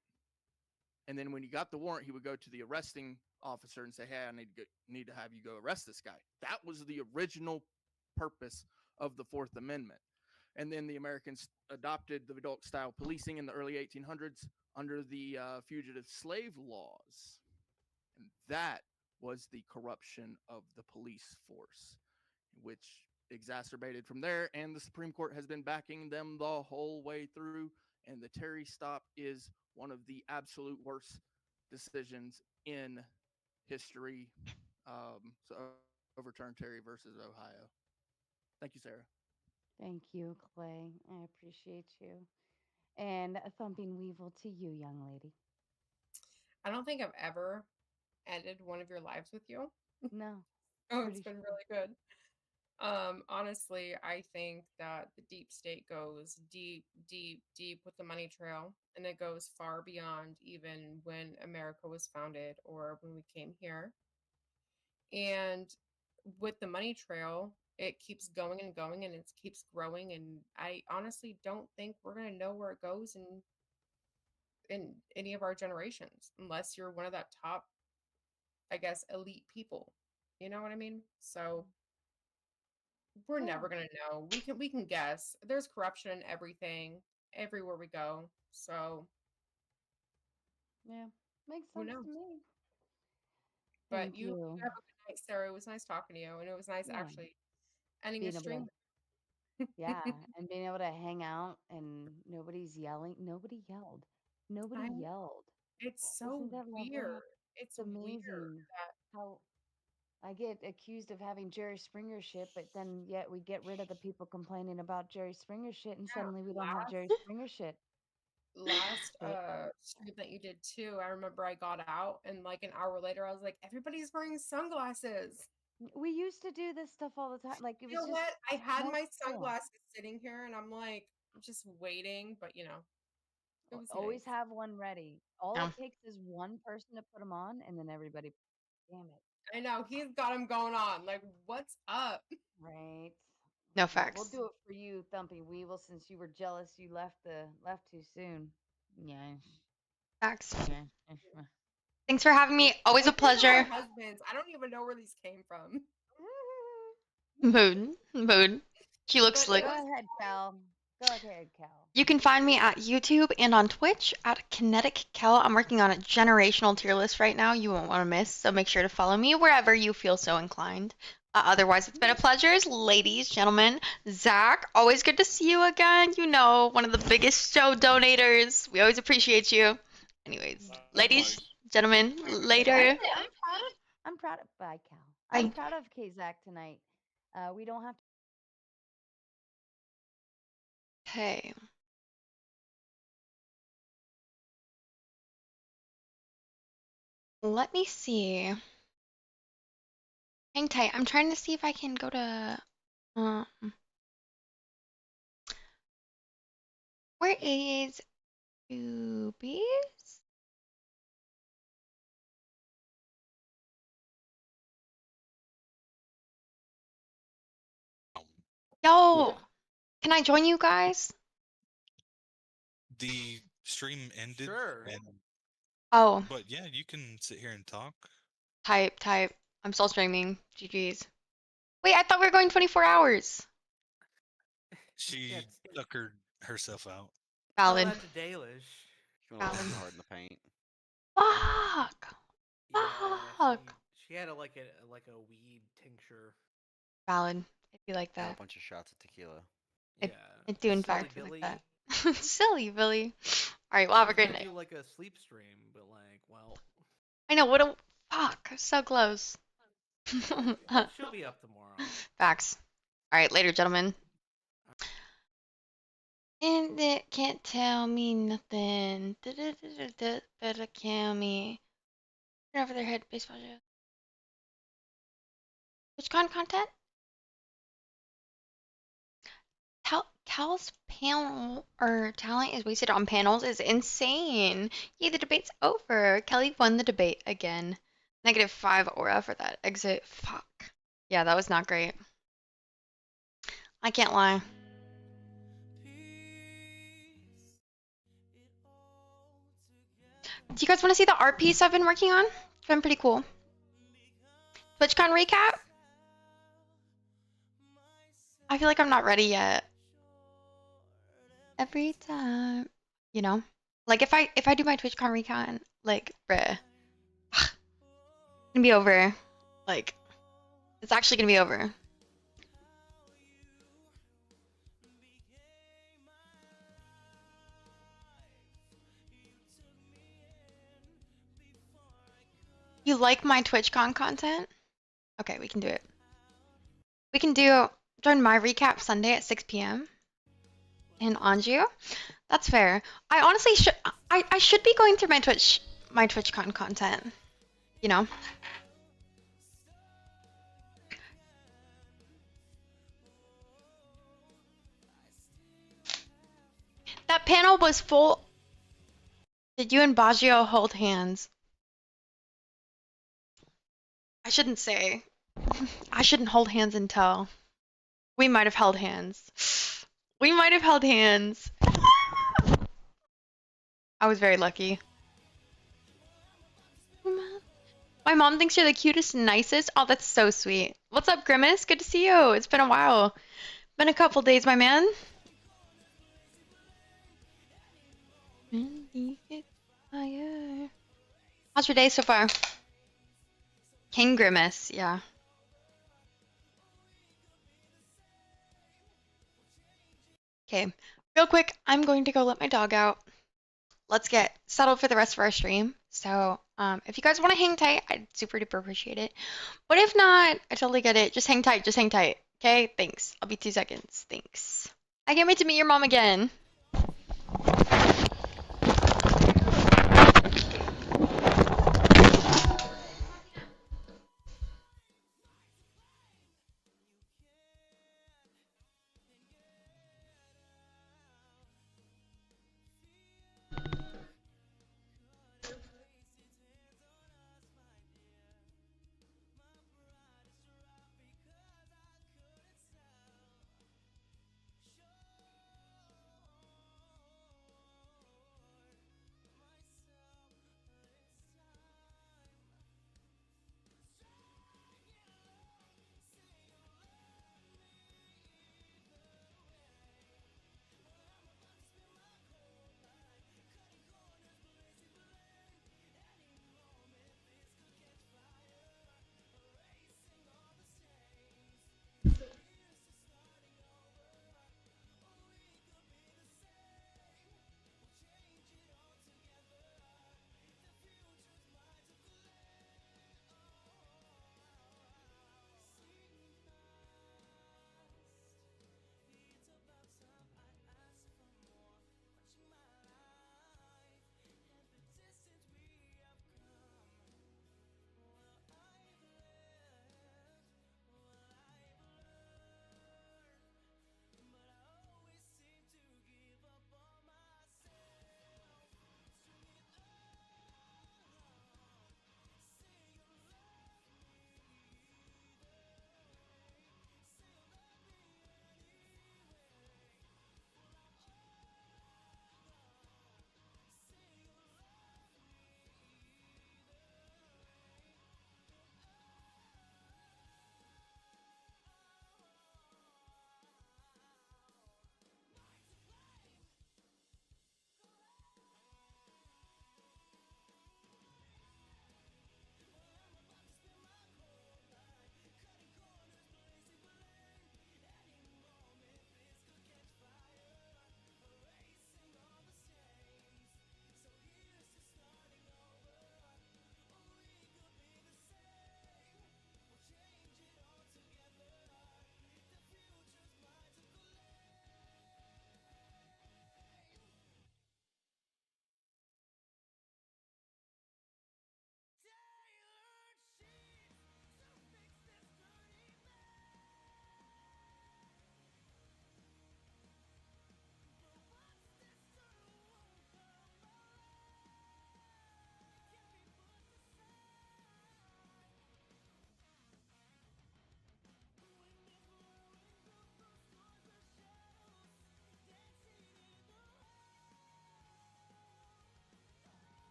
and then when he got the warrant, he would go to the arresting officer and say, "Hey, I need to have you go arrest this guy." That was the original purpose of the Fourth Amendment. And then the Americans adopted the Vidocq style policing in the early 1800s under the fugitive slave laws, and that was the corruption of the police force, which exacerbated from there. And the Supreme Court has been backing them the whole way through. And the Terry stop is one of the absolute worst decisions in history. So overturn Terry versus Ohio. Thank you, Sarah. Thank you, Clay. I appreciate you. And a thumping weevil to you, young lady. I don't think I've ever ended one of your lives with you. No. Oh, Pretty it's been sure. really good. Honestly, I think that the deep state goes deep, deep, deep with the money trail, and it goes far beyond even when America was founded or when we came here. And with the money trail, it keeps going and going and it keeps growing. And I honestly don't think we're gonna know where it goes in any of our generations, unless you're one of that top, I guess, elite people. You know what I mean? So we're never gonna know. We can guess. There's corruption in everything, everywhere we go. So Yeah, makes who sense knows? to me. But Thank you you. have a good night, Sarah. It was nice talking to you, and it was nice Yeah. actually ending your Being able stream. to, yeah, and being able to hang out and nobody's yelling. Nobody yelled. Nobody I yelled. It's so Isn't that lovely? weird. It's It's weird amazing that how I get accused of having Jerry Springer shit, but then yet we get rid of the people complaining about Jerry Springer shit, and yeah, suddenly we don't have Jerry Springer shit. last Yeah. stream that you did too, I remember I got out and like an hour later I was like, everybody's wearing sunglasses. We used to do this stuff all the time. Like it You was know just what? I had no my fun. sunglasses sitting here and I'm like just waiting, but it was Always nice. have one ready. All Yeah. it takes is one person to put them on, and then everybody. Damn it. I know he's got him going on. Like, what's up? Right. No We'll facts. do it for you, Thumpy Weevil, since you were jealous you left too soon. Yeah. Facts. Yeah. Thanks for having me. Always a Like, these are our pleasure. husbands. I don't even know where these came from. Mood. He looks But slick. Go ahead, Cal. Go ahead, Cal. You can find me at YouTube and on Twitch at Kinetic Kel. I'm working on a generational tier list right now you won't want to miss, so make sure to follow me wherever you feel so inclined. Otherwise, it's been a pleasure, ladies, gentlemen. Zach, always good to see you again. You know, one of the biggest show donators. We always appreciate you. Anyways, ladies, gentlemen, later. I'm proud of bye, Cal. Bye. I'm proud of Kazak tonight. We don't have to. Okay. Let me see. Hang tight. I'm trying to see if I can go to where is Boobies? Yo, can I join you guys? The stream ended. Sure. Oh. But yeah, you can sit here and talk. Type. I'm still streaming. GG's. Wait, I thought we were going 24 hours. She tuckered herself out. Valid. That's a Dalish. She went a little Valid. too hard in the paint. Fuck. Yeah, Fuck. she had a a weed tincture. Valid. It'd be like Had that. a bunch of shots of tequila. It do in Silly fact be Billy. like that. Silly Billy. All right, well have a great Gonna night. do like a sleep stream, but like, well, I know, what a fuck. So close. she'll be up tomorrow. Facts. All right, later, gentlemen. And it can't tell me nothing. Better kill me. Turn over their head, baseball joke. Which content? Cal's panel or talent is wasted on panels is insane. Yeah, the debate's over. Kelly won the debate again. -5 aura for that exit. Fuck. Yeah, that was not great. I can't lie. Do you guys want to see the art piece I've been working on? It's been pretty cool. TwitchCon recap? I feel like I'm not ready yet. Every time, you know, like if I do my TwitchCon recon, like, bruh, it's gonna be over. Like, it's actually gonna be over. You like my TwitchCon content? Okay, we can do it. We can do join my recap Sunday at 6 p.m. in Anju. That's fair. I honestly should I should be going through my TwitchCon content. You know? That panel was full. Did you and Baggio hold hands? I shouldn't say. I shouldn't hold hands until. We might have held hands. We might have held hands. I was very lucky. My mom thinks you're the cutest and nicest. Oh, that's so sweet. What's up, Grimace? Good to see you. It's been a while. Been a couple days, my man. How's your day so far? King Grimace, yeah. Okay, real quick, I'm going to go let my dog out. Let's get settled for the rest of our stream. So, if you guys want to hang tight, I'd super duper appreciate it. But if not, I totally get it. Just hang tight, just hang tight. Okay, thanks. I'll be 2 seconds. Thanks. I can't wait to meet your mom again.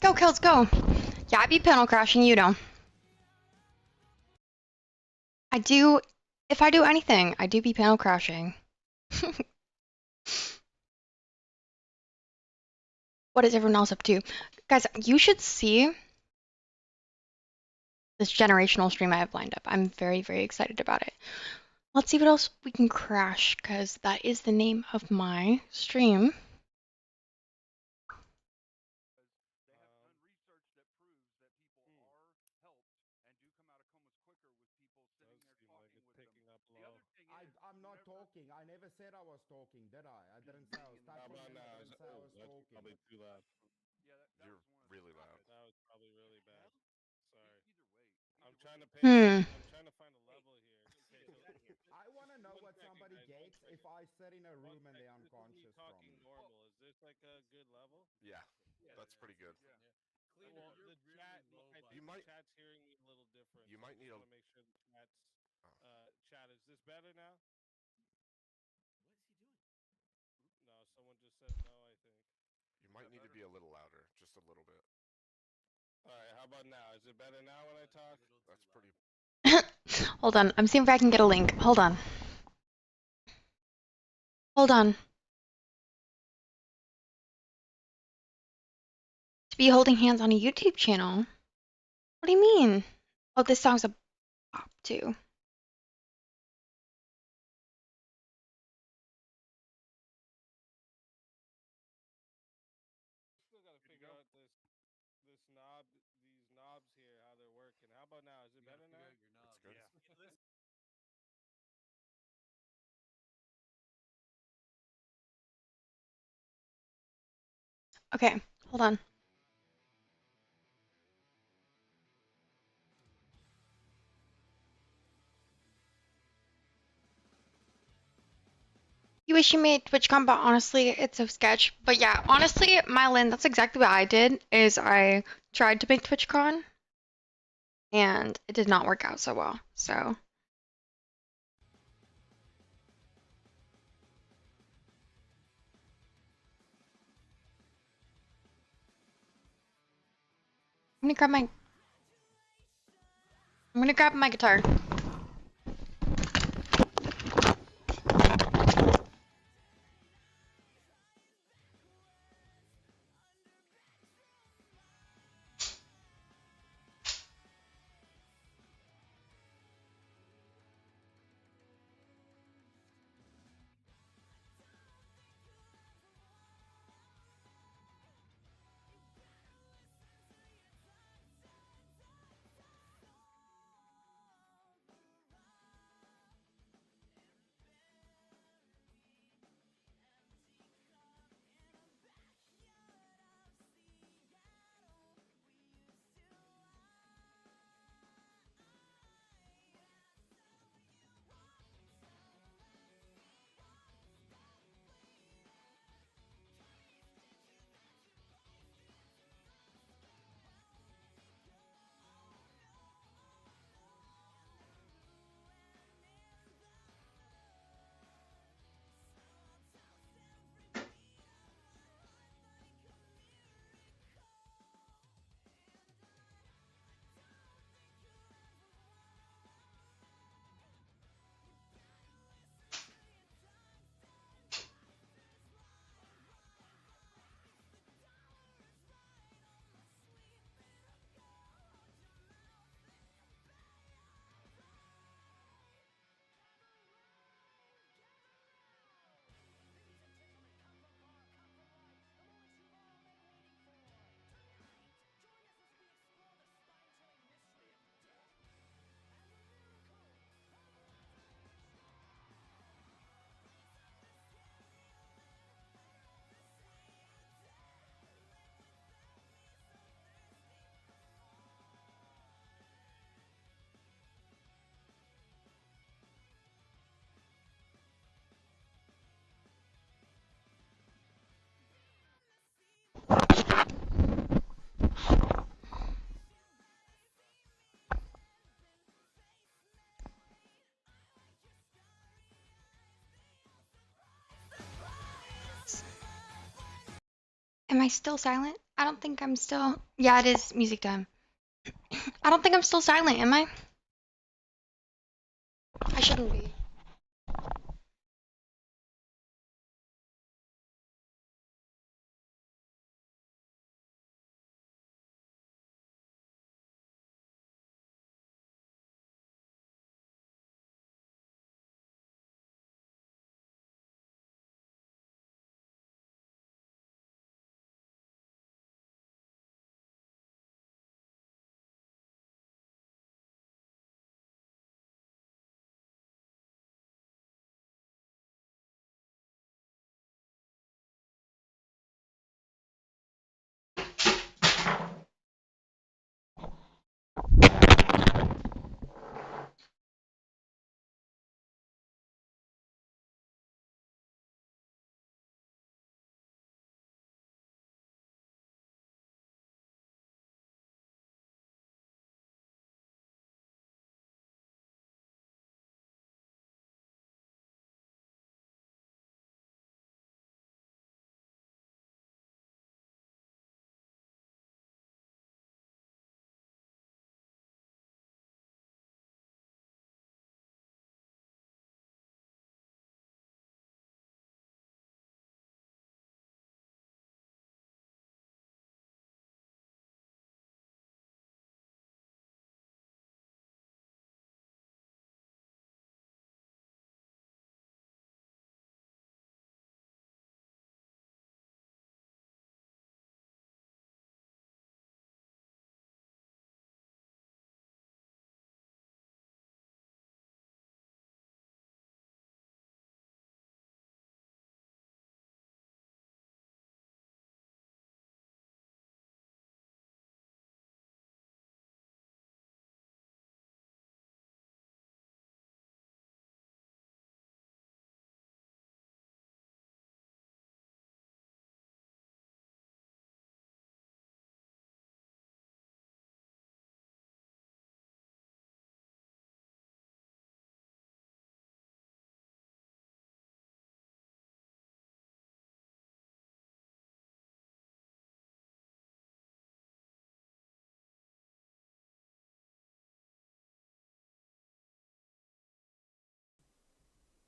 Go, Kills, go. Yeah, I be panel crashing, you know. I do, if I do anything, I do be panel crashing. What is everyone else up to? Guys, you should see this generational stream I have lined up. I'm very, very excited about it. Let's see what else we can crash, because that is the name of my stream. I'm not talking. I never said I was talking, did I? I didn't say I was talking. I didn't say I was talking. Probably too loud. You're really loud. That was probably really bad. Sorry. I'm trying to pay. I'm trying to find a level here. Okay, so I want to know what somebody gets if I sit in a room and they're unconscious from me. normal. Is this like a good level? Yeah, that's pretty good. Well, the chat, You might- chat's hearing me a little different. You might so I need just a- wanna make sure the chat's chat. Is this better now? No, someone just said no. I think You might need to be a little louder, just a little bit. All right, how about now? Is it better now when I talk? That's pretty. Hold on, I'm seeing if I can get a link. Hold on. Hold on. To be holding hands on a YouTube channel? What do you mean? Oh, this song's a bop too. Still gotta figure out this knob, these knobs here, how they're working. How about now? Is it better now? It's good. Yeah. Okay, hold on. You wish you made TwitchCon, but honestly, it's so sketch. But yeah, honestly, Mylin, that's exactly what I did, is I tried to make TwitchCon, and it did not work out so well, so. I'm gonna grab my guitar. Am I still silent? I don't think I'm still. Yeah, it is music time. I don't think I'm still silent, am I? I shouldn't be.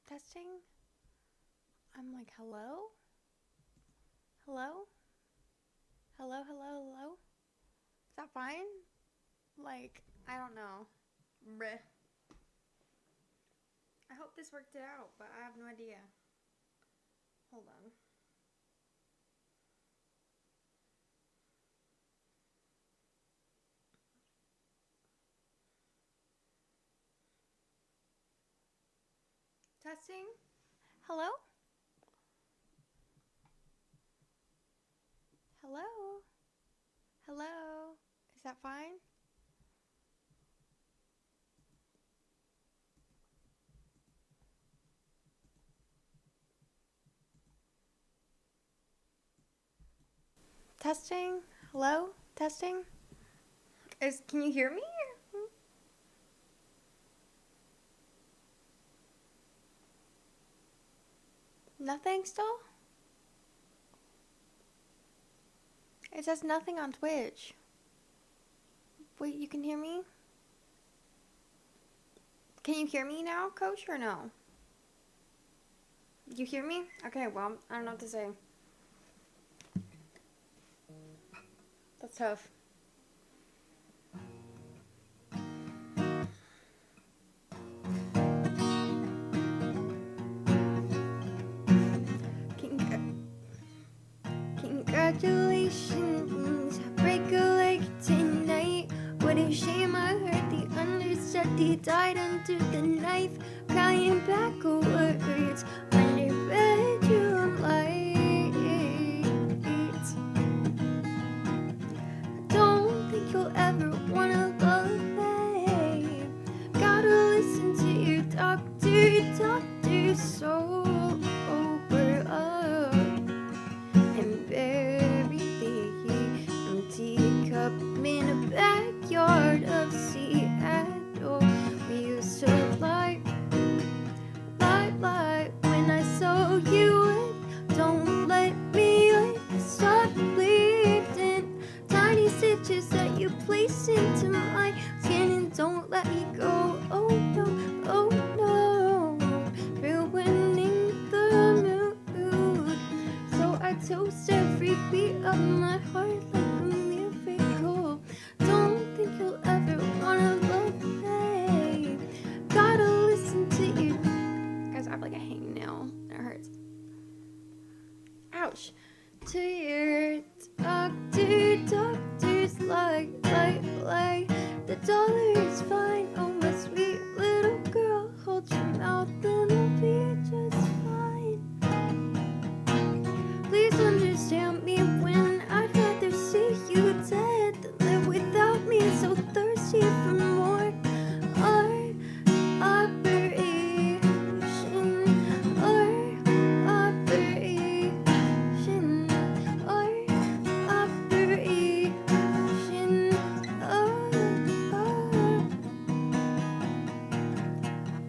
Testing? I'm like, hello? Hello? Hello, hello, hello? Is that fine? Like, I don't know. Bleh. I hope this worked it out, but I have no idea. Hold on. Testing? Hello? Hello? Hello? Is that fine? Testing? Hello? Testing? Can you hear me? Nothing still? It says nothing on Twitch. Wait, you can hear me? Can you hear me now, Coach, or no? You hear me? Okay, well, I don't know what to say. That's tough. Congratulations, break a leg tonight. What a shame, I heard the understudy died under the knife. Crying backwards under bedroom lights. I don't think you'll ever wanna love me. Gotta listen to your doctor, sober up. And bury the empty cup in a backyard of Seattle. We used to lie when toast every beat of my heart like a miracle. Don't think you'll ever wanna love me. Gotta listen to you. Guys, I have like a hangnail. It hurts. Ouch. To your doctor's like. The dollar is fine. Oh, my sweet little girl, hold your mouth and it'll be just fine. Please understand me when I'd rather see you dead than live without me. So thirsty for more operation,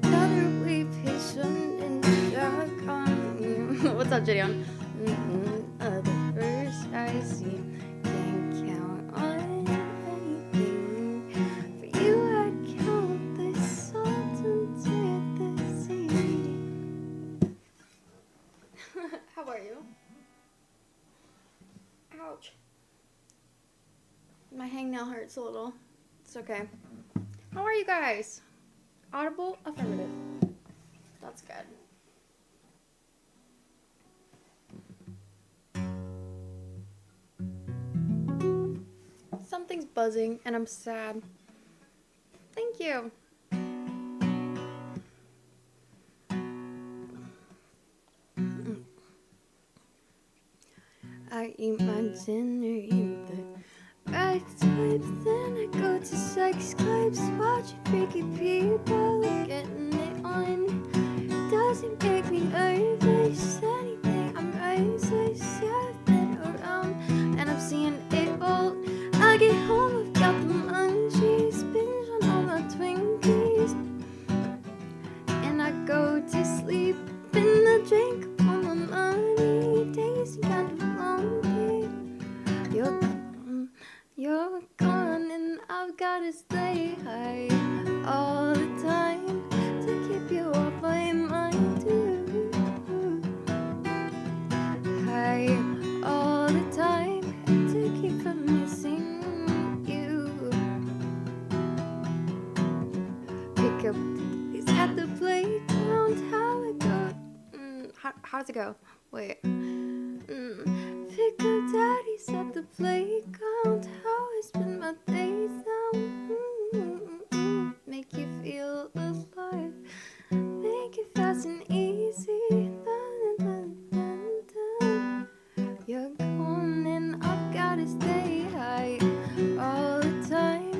Another wave patient in the dark on you. What's up, Gideon? The first I see, can't count on anything. For you, I'd count the salt into the sea. How are you? Ouch. My hangnail hurts a little. It's okay. How are you guys? Audible? Affirmative. That's good. Something's buzzing and I'm sad. Thank you. I eat my dinner in the right type, then I go to sex clubs, watching freaky people getting it on. Doesn't make me nervous, anything. I'm right, so seven around, and I'm seeing it all. I get home, I've got the munchies, binge on all my Twinkies, and I go to sleep in the drink all my money. Days kind of lonely. You're gone, and I've gotta stay high all the time to keep you off my mind too. High all the time to keep from missing you. Pick up these at the playground. How it go? How does it go? Wait. Pick up daddies at the playground. How I spend my days now. Make you feel alive. Make it fast and easy. You're gone and I've gotta stay high all the time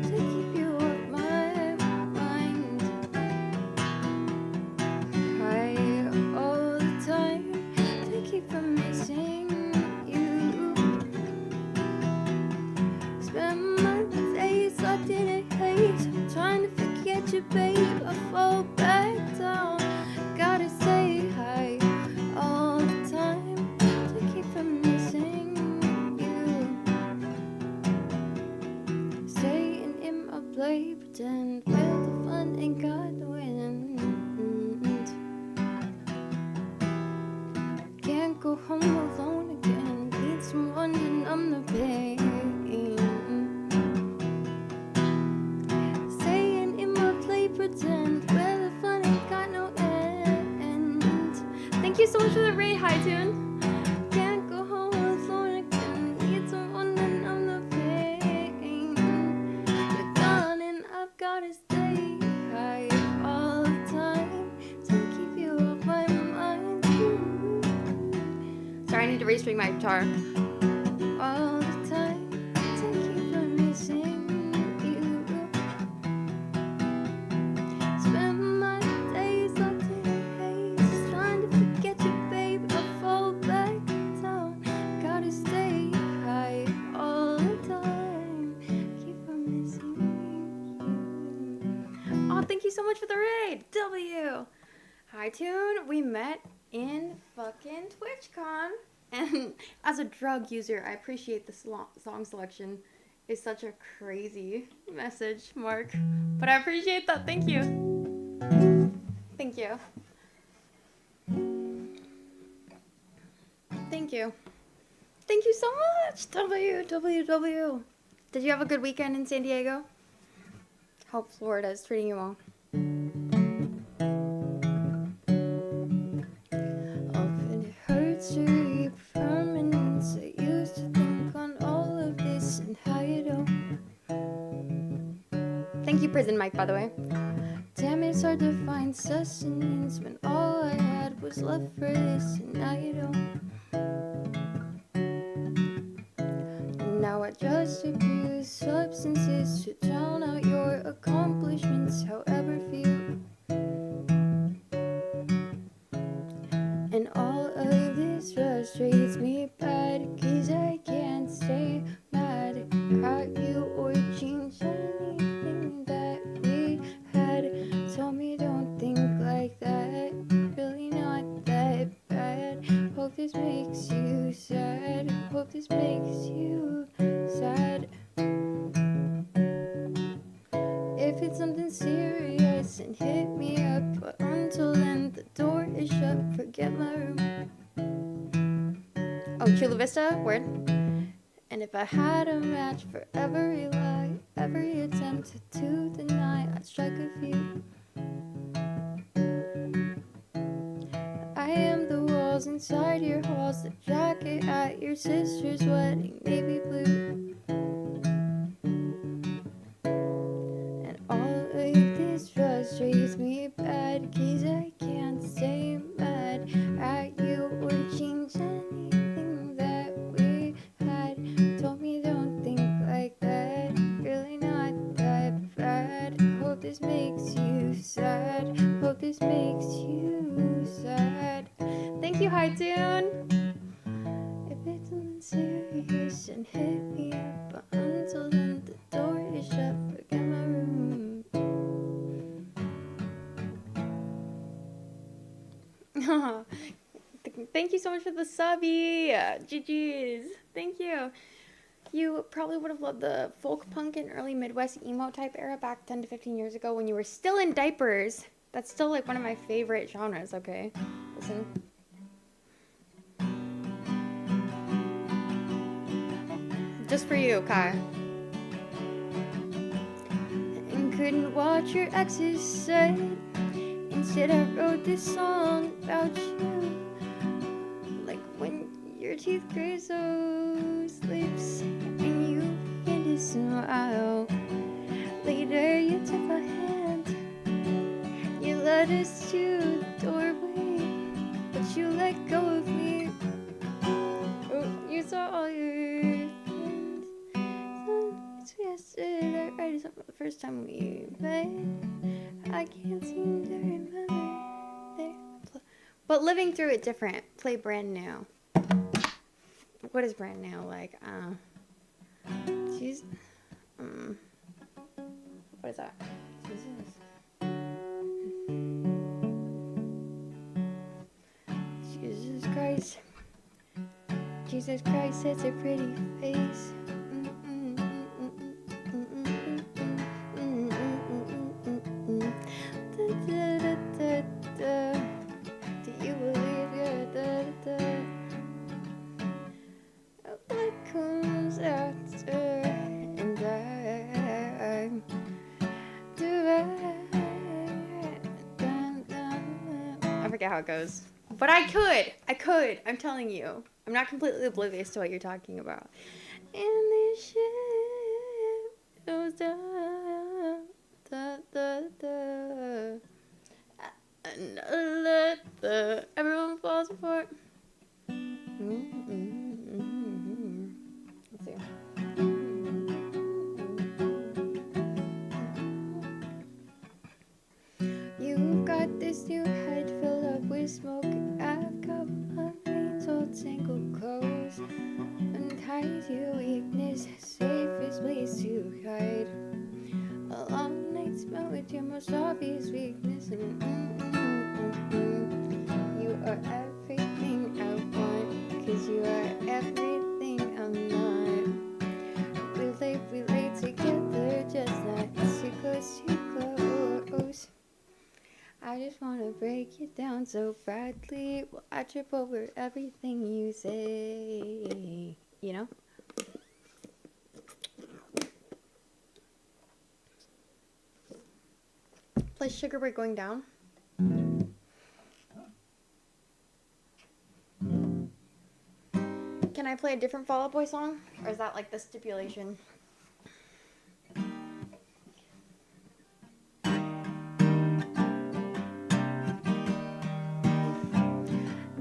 to keep you off my mind. High all the time to keep from missing you. Spend my days locked in a haze, trying to forget you, babe. I fall back down. Gotta stay high all the time to keep from missing you. Staying in my play, pretend well the fun ain't got no end. Can't go home alone again. Need someone to numb the pain. Staying in my play, pretend well the fun ain't got no end. Thank you so much for the raid, High Tune. Can't go home alone again. Need someone to numb the pain. You're gone and I've gotta stay high all the time to keep you off my mind. Sorry, I need to restring my guitar. All the time to keep from missing you. Spend my days locked in a haze, trying to forget you, babe. I fall back down. Gotta stay high all the time. Keep from missing you. Oh, thank you so much for the raid, W. Hi, Tune. We met in fucking TwitchCon. And as a drug user, I appreciate the song selection. It's such a crazy message, Mark. But I appreciate that. Thank you. Thank you. Thank you. Thank you so much. WWW. Did you have a good weekend in San Diego? Hope Florida is treating you well. Often it hurts to reap permanence. I used to think on all of this and how you don't. Thank you, Prison Mike, by the way. Damn, it's hard to find sustenance when all I had was left for this and now you don't. Now I just abuse substances to drown out your accomplishments, however few. And all of this frustrates me bad, 'cause I can't stay mad at you or change anything that we had. Tell me don't think like that, really not that bad. Hope this makes you sad, hope this makes you sad. If it's something serious, and hit me up, but until then the door is shut, forget my room. Oh, Chula Vista, word. And if I had a match for every lie, every attempt to deny, I'd strike a few. I am the walls inside your halls, the jacket at your sister's wedding, navy blue. And all of this frustrates me bad, 'cause I can't stay mad at you or change anything that we had. Told me don't think like that, really not that bad. Hope this makes you sad, hope this makes you sad. Thank you, High Tune. If it's something serious, and hit me up, but until then the door is shut, forget my room. Thank you so much for the subby. GG's. Thank you. You probably would have loved the folk punk and early Midwest emo type era back 10 to 15 years ago when you were still in diapers. That's still like one of my favorite genres, okay? Listen. Just for you, Kai. And couldn't watch your ex's side. Instead I wrote this song about you. Like when your teeth graze those lips and you begin to smile. Later you took my hand, you led us to the doorway, but you let go of me. Oh, you saw all your friends. It's yesterday, right? It's the first time we met. I can't seem to remember. But living through it different. Play brand new. What is brand new? Like, jeez. What is that? Jesus Christ. Jesus Christ, it's a pretty face. Do you believe you're what comes after and I forget how it goes. But I could. I'm telling you. I'm not completely oblivious to what you're talking about. And this shit goes down, everyone falls apart. Let's see. You've got this new head filled up with smoke. I've got my veins all tangled close. Unties your weakness, safest place to hide. A long night spent with your most obvious weakness. You are everything I want, 'cause you are everything I'm not. We lay together, just not too close, too close. I just wanna break it down so badly. Well, I trip over everything you say. You know? Play Sugar We're Going Down. Can I play a different Fall Out Boy song? Or is that like the stipulation?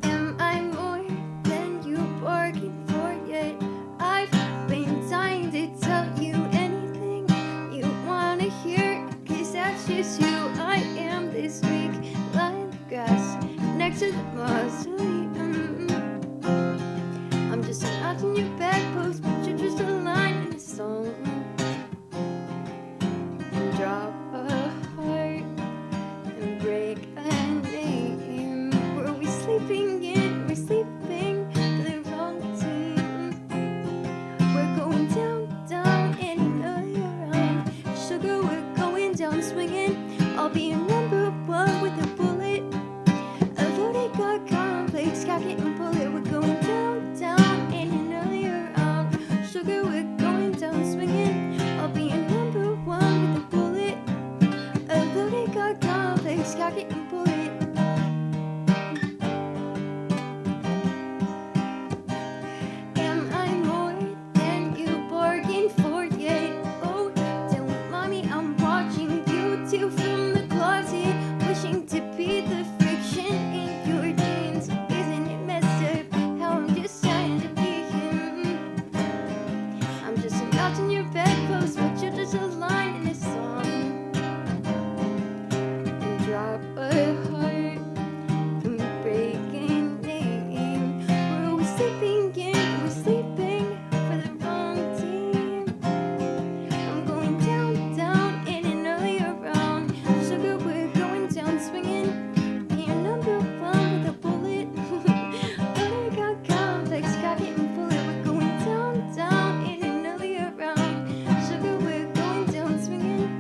Am I more than you bargained for yet? I've been dying to tell you anything you wanna hear, 'cause that's just who I am this week. Lying in the grass next to the mausoleum. I'm just not in your bedpost, but you're just a line in a song. Drop a heart and break a name. Were we sleeping in? We're sleeping for the wrong team. We're going down, down, and another round. Sugar, we're going down swinging. I'll be a number one with a bullet. A loaded gun complex, cock it and pull it. We're going down, down, and another round. Sugar, we're going down swinging. I'll be a number one with a bullet. A loaded gun complex, cock it and pull it. Am I more than you bargained for yet? Oh, don't mind me, I'm watching you two from the closet, wishing to be the friction in your jeans. Isn't it messed up how I'm just trying to be him? I'm just a knot in your bedpost, but you're just a line in a song. And drop a heart and break a name. We're always sleeping in, we're sleeping for the wrong team. I'm going down, down, in another round. Sugar, we're going down swinging. Be a number one with a bullet. I got complex, cock it and pull it. We're going down, down, in another round. Sugar, we're going down swinging.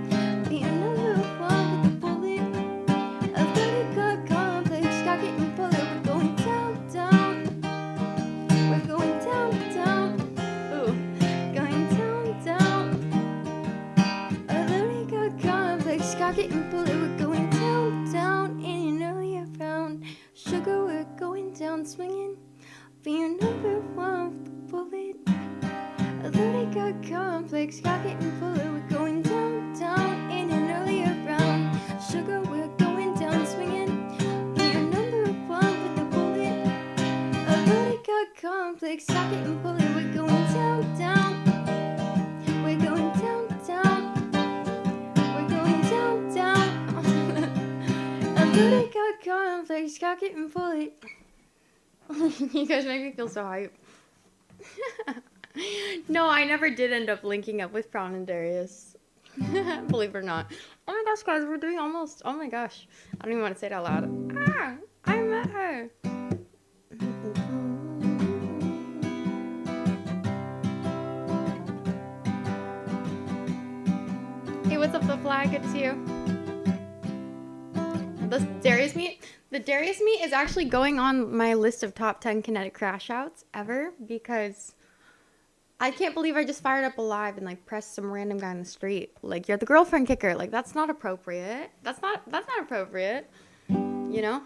Be a number one with a bullet. I've got complex, cock it and pull it. We're going down, down. We're going down, down. Ooh, going down, down. I've already got complex, cock it and pull it. We're going down, down, in another round. Sugar, we're going down swinging. Be your number one with the bullet. I've already got complex, cock it and pull it. We're going down, down, in another round. Sugar, we're going down swinging. Be your number one with the bullet. I've already got complex, cock it and pull it. We're going down, down. We're going down, down. We're going down, down. I've already got complex, cock it and pull it. You guys make me feel so hype. No, I never did end up linking up with Brown and Darius. Believe it or not. Oh my gosh, guys, we're doing almost. Oh my gosh. I don't even want to say it out loud. Ah, I met her. Hey, what's up, The Flag? Good to see you. The Darius meet? The Darius meet is actually going on my list of top 10 kinetic crash outs ever, because I can't believe I just fired up a live and like pressed some random guy in the street. Like, you're the girlfriend kicker. Like, that's not appropriate. That's not appropriate. You know?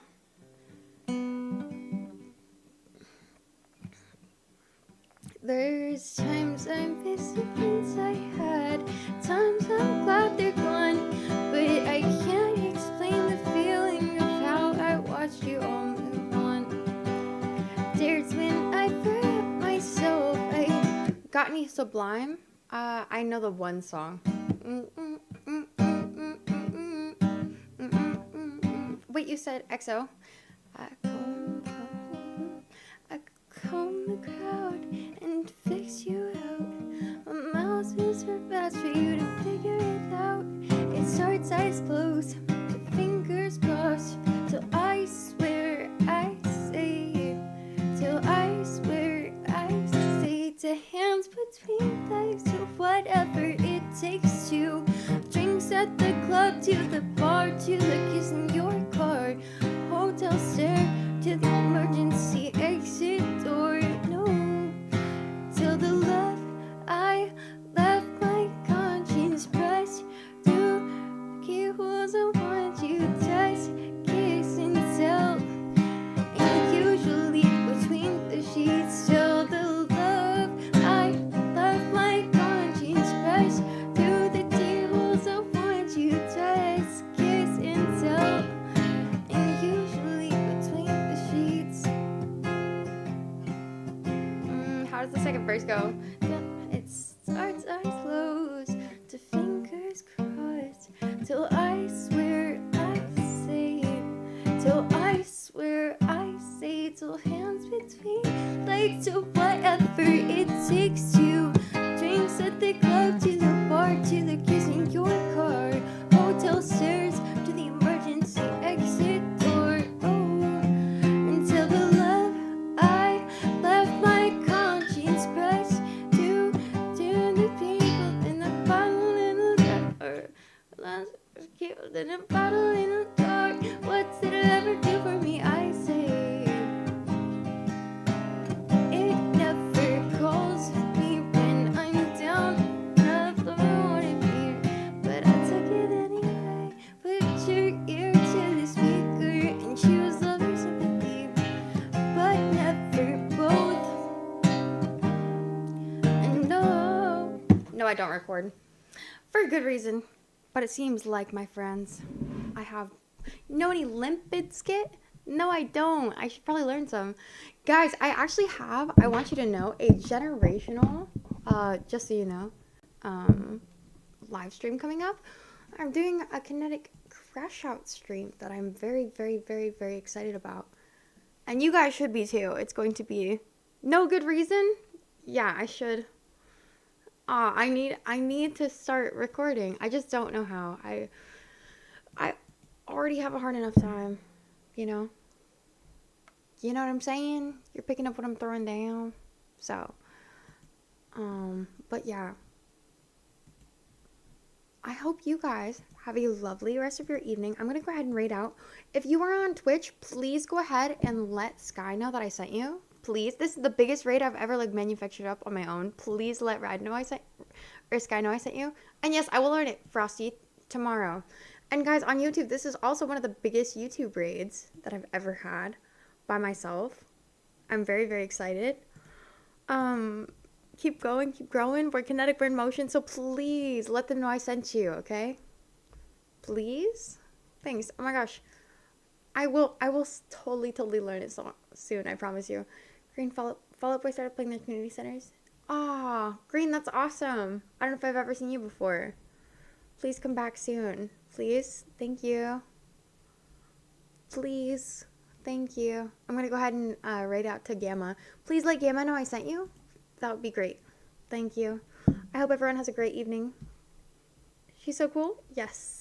There's times I miss the friends I had. Times I'm glad they're gone. But I can't explain the feeling of how I watched you all move on. There's when I forget myself. Got Any Sublime? I know the one song. Wait, you said EXO? I comb the crowd and fix you out. My mouth is for best for you to figure it out. It starts eyes closed, fingers crossed, till I swear I say, till I swear I say, to hands between legs, to whatever it takes to drinks at the club, to the bar, to the kiss in your car, hotel hotel stair to the emergency exit door. No, till the left I left my conscience pressed to keyholes. I want you touch, kiss and tell. And usually between the sheets, till the love I left my conscience pressed to the keyholes. I want you touch, kiss and tell. And usually between the sheets. How does the second verse go? It starts eyes closed to fingers crossed till I swear I say it, till I swear I say it, till hands between legs, to whatever it takes to drinks at the club, to the bar, to the kiss in your car, hotel stairs to the emergency exit door. Oh, until the love I left my conscience pressed to the people in the bottle in the dark. Killed in a bottle in the dark. What did it ever do for me? I say it never calls me when I'm down. Never wanna be, but I took it anyway. Put your ear to the speaker and choose love or sympathy, but never both. And no, I don't record for a good reason. But it seems like, my friends, I have. You know any Limp Bizkit? No, I don't. I should probably learn some. Guys, I actually have, I want you to know, a generational, just so you know, live stream coming up. I'm doing a Kinetic Crash Out stream that I'm very, very, very, very excited about. And you guys should be too. It's going to be no good reason. Yeah, I should. I need to start recording. I just don't know how. I already have a hard enough time, you know. You know what I'm saying? You're picking up what I'm throwing down. So, but yeah. I hope you guys have a lovely rest of your evening. I'm gonna go ahead and raid out. If you are on Twitch, please go ahead and let Sky know that I sent you. Please, this is the biggest raid I've ever like manufactured up on my own. Please let Rad know I sent, or Sky know I sent you. And yes, I will learn it, Frosty, tomorrow. And guys, on YouTube, this is also one of the biggest YouTube raids that I've ever had by myself. I'm very, very excited. Keep going, keep growing. We're Kinetic Burn Motion, so please let them know I sent you, okay? Please? Thanks. Oh my gosh. I will totally learn it soon, I promise you. Green, Fall Out Boy started playing their community centers. Ah, Green, that's awesome. I don't know if I've ever seen you before. Please come back soon. Please. Thank you. Please. Thank you. I'm going to go ahead and raid out to Gamma. Please let Gamma know I sent you. That would be great. Thank you. I hope everyone has a great evening. She's so cool. Yes.